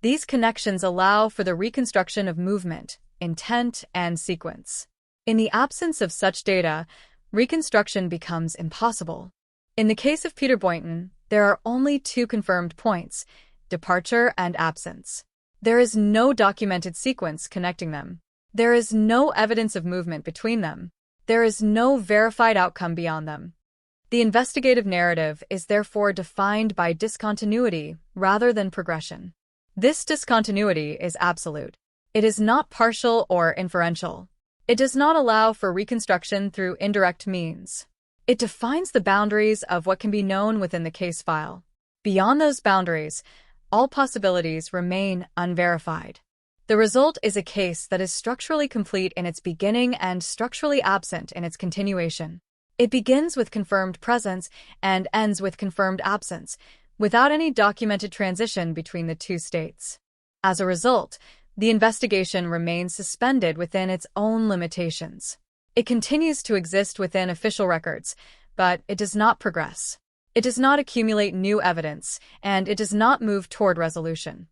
[SPEAKER 19] These connections allow for the reconstruction of movement, intent, and sequence. In the absence of such data, reconstruction becomes impossible. In the case of Peter Boynton, there are only two confirmed points: departure and absence. There is no documented sequence connecting them. There is no evidence of movement between them. There is no verified outcome beyond them. The investigative narrative is therefore defined by discontinuity rather than progression. This discontinuity is absolute. It is not partial or inferential. It does not allow for reconstruction through indirect means. It defines the boundaries of what can be known within the case file. Beyond those boundaries, all possibilities remain unverified. The result is a case that is structurally complete in its beginning and structurally absent in its continuation. It begins with confirmed presence and ends with confirmed absence, without any documented transition between the two states. As a result, the investigation remains suspended within its own limitations. It continues to exist within official records, but it does not progress. It does not accumulate new evidence, and it does not move toward resolution.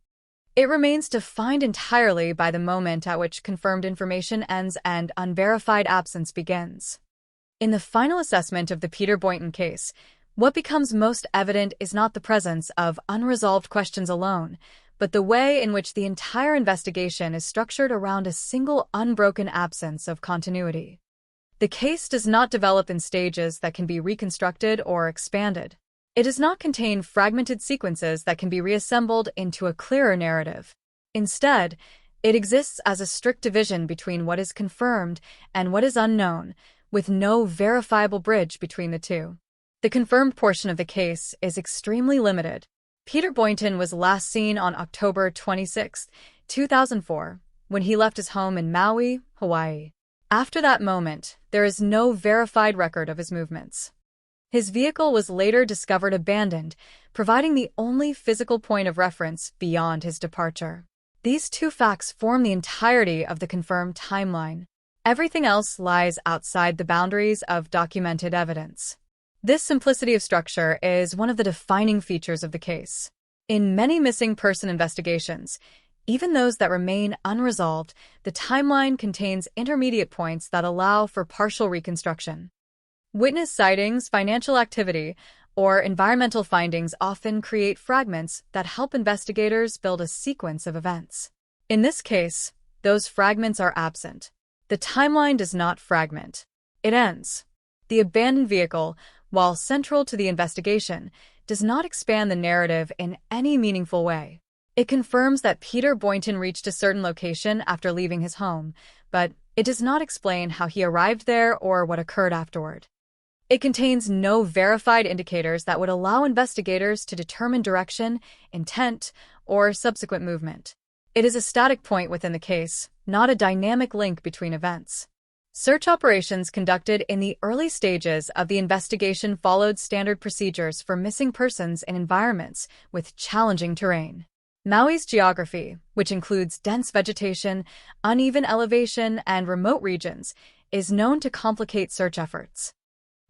[SPEAKER 19] It remains defined entirely by the moment at which confirmed information ends and unverified absence begins. In the final assessment of the Peter Boynton case, what becomes most evident is not the presence of unresolved questions alone, but the way in which the entire investigation is structured around a single unbroken absence of continuity. The case does not develop in stages that can be reconstructed or expanded. It does not contain fragmented sequences that can be reassembled into a clearer narrative. Instead, it exists as a strict division between what is confirmed and what is unknown, with no verifiable bridge between the two. The confirmed portion of the case is extremely limited. Peter Boynton was last seen on October 26, 2004, when he left his home in Maui, Hawaii. After that moment, there is no verified record of his movements. His vehicle was later discovered abandoned, providing the only physical point of reference beyond his departure. These two facts form the entirety of the confirmed timeline. Everything else lies outside the boundaries of documented evidence. This simplicity of structure is one of the defining features of the case. In many missing person investigations, even those that remain unresolved, the timeline contains intermediate points that allow for partial reconstruction. Witness sightings, financial activity, or environmental findings often create fragments that help investigators build a sequence of events. In this case, those fragments are absent. The timeline does not fragment. It ends. The abandoned vehicle, while central to the investigation, does not expand the narrative in any meaningful way. It confirms that Peter Boynton reached a certain location after leaving his home, but it does not explain how he arrived there or what occurred afterward. It contains no verified indicators that would allow investigators to determine direction, intent, or subsequent movement. It is a static point within the case, not a dynamic link between events. Search operations conducted in the early stages of the investigation followed standard procedures for missing persons in environments with challenging terrain. Maui's geography, which includes dense vegetation, uneven elevation, and remote regions, is known to complicate search efforts.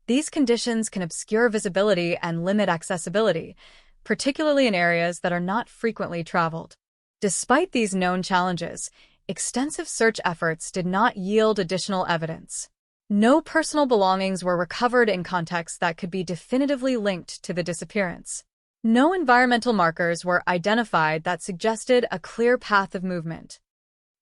[SPEAKER 19] These conditions can obscure visibility and limit accessibility, particularly in areas that are not frequently traveled. Despite these known challenges, extensive search efforts did not yield additional evidence. No personal belongings were recovered in contexts that could be definitively linked to the disappearance. No environmental markers were identified that suggested a clear path of movement.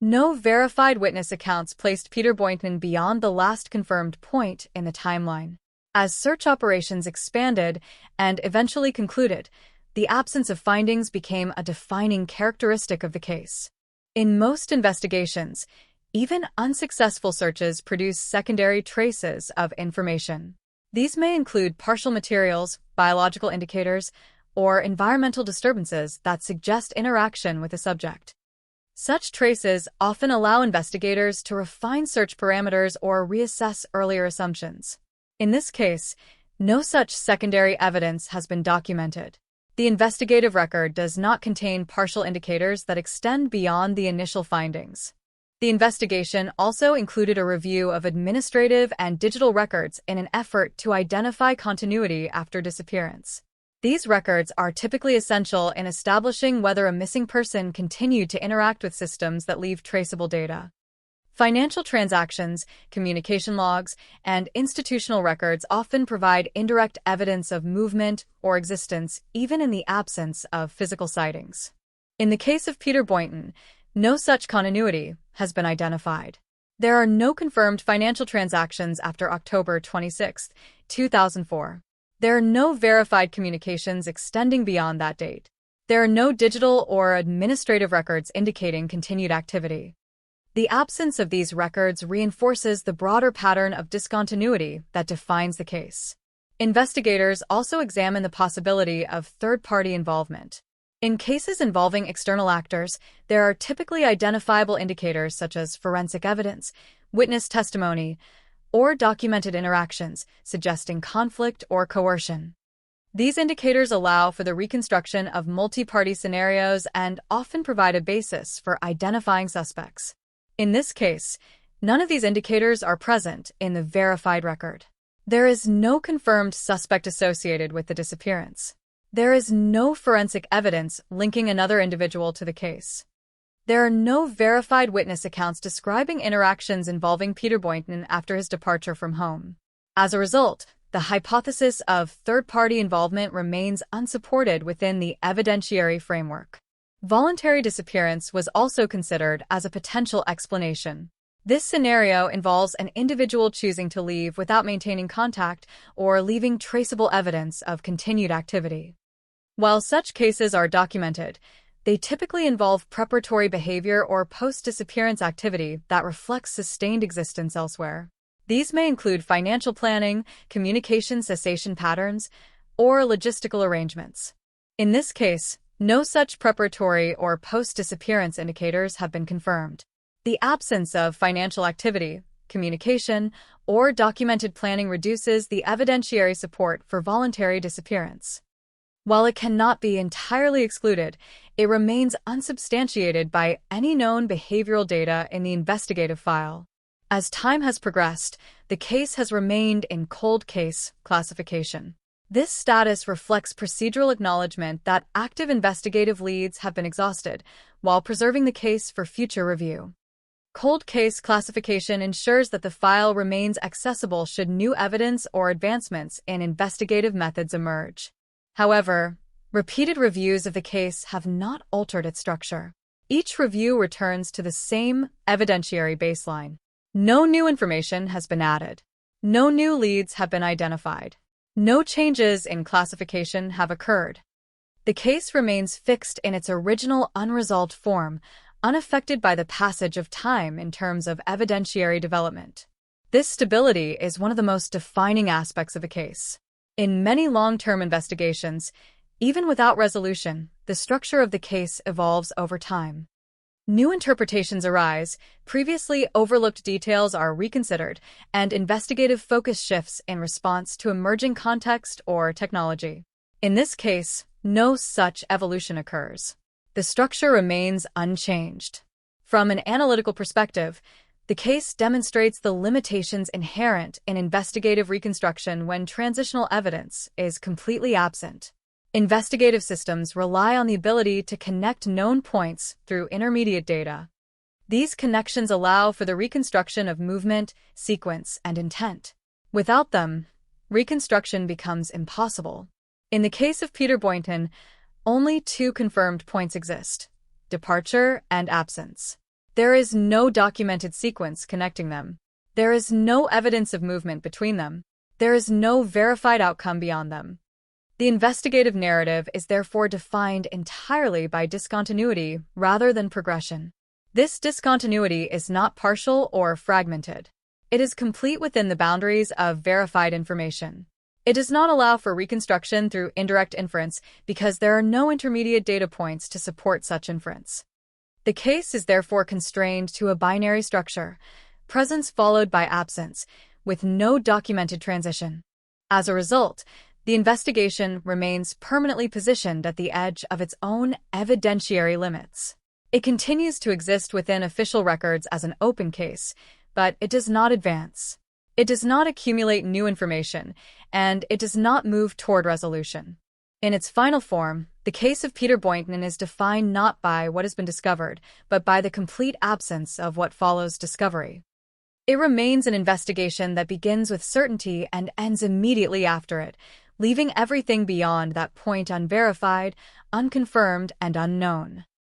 [SPEAKER 19] No verified witness accounts placed Peter Boynton beyond the last confirmed point in the timeline. As search operations expanded and eventually concluded, the absence of findings became a defining characteristic of the case. In most investigations, even unsuccessful searches produce secondary traces of information. These may include partial materials, biological indicators, or environmental disturbances that suggest interaction with the subject. Such traces often allow investigators to refine search parameters or reassess earlier assumptions. In this case, no such secondary evidence has been documented. The investigative record does not contain partial indicators that extend beyond the initial findings. The investigation also included a review of administrative and digital records in an effort to identify continuity after disappearance. These records are typically essential in establishing whether a missing person continued to interact with systems that leave traceable data. Financial transactions, communication logs, and institutional records often provide indirect evidence of movement or existence, even in the absence of physical sightings. In the case of Peter Boynton, no such continuity has been identified. There are no confirmed financial transactions after October 26, 2004. There are no verified communications extending beyond that date. There are no digital or administrative records indicating continued activity. The absence of these records reinforces the broader pattern of discontinuity that defines the case. Investigators also examine the possibility of third-party involvement. In cases involving external actors, there are typically identifiable indicators such as forensic evidence, witness testimony, or documented interactions, suggesting conflict or coercion. These indicators allow for the reconstruction of multi-party scenarios and often provide a basis for identifying suspects. In this case, none of these indicators are present in the verified record. There is no confirmed suspect associated with the disappearance. There is no forensic evidence linking another individual to the case. There are no verified witness accounts describing interactions involving Peter Boynton after his departure from home. As a result, the hypothesis of third-party involvement remains unsupported within the evidentiary framework. Voluntary disappearance was also considered as a potential explanation. This scenario involves an individual choosing to leave without maintaining contact or leaving traceable evidence of continued activity. While such cases are documented, they typically involve preparatory behavior or post-disappearance activity that reflects sustained existence elsewhere. These may include financial planning, communication cessation patterns, or logistical arrangements. In this case, no such preparatory or post-disappearance indicators have been confirmed. The absence of financial activity, communication, or documented planning reduces the evidentiary support for voluntary disappearance. While it cannot be entirely excluded, it remains unsubstantiated by any known behavioral data in the investigative file. As time has progressed, the case has remained in cold case classification. This status reflects procedural acknowledgement that active investigative leads have been exhausted, while preserving the case for future review. Cold case classification ensures that the file remains accessible should new evidence or advancements in investigative methods emerge. However, repeated reviews of the case have not altered its structure. Each review returns to the same evidentiary baseline. No new information has been added. No new leads have been identified. No changes in classification have occurred. The case remains fixed in its original unresolved form, unaffected by the passage of time in terms of evidentiary development. This stability is one of the most defining aspects of a case. In many long-term investigations, even without resolution, the structure of the case evolves over time. New interpretations arise, previously overlooked details are reconsidered, and investigative focus shifts in response to emerging context or technology. In this case, no such evolution occurs. The structure remains unchanged. From an analytical perspective, the case demonstrates the limitations inherent in investigative reconstruction when transitional evidence is completely absent. Investigative systems rely on the ability to connect known points through intermediate data. These connections allow for the reconstruction of movement, sequence, and intent. Without them, reconstruction becomes impossible. In the case of Peter Boynton, only two confirmed points exist: departure and absence. There is no documented sequence connecting them. There is no evidence of movement between them. There is no verified outcome beyond them. The investigative narrative is therefore defined entirely by discontinuity rather than progression. This discontinuity is not partial or fragmented. It is complete within the boundaries of verified information. It does not allow for reconstruction through indirect inference because there are no intermediate data points to support such inference. The case is therefore constrained to a binary structure, presence followed by absence, with no documented transition. As a result, the investigation remains permanently positioned at the edge of its own evidentiary limits. It continues to exist within official records as an open case, but it does not advance. It does not accumulate new information, and it does not move toward resolution. In its final form, the case of Peter Boynton is defined not by what has been discovered, but by the complete absence of what follows discovery. It remains an investigation that begins with certainty and ends immediately after it, leaving everything beyond that point unverified, unconfirmed, and unknown.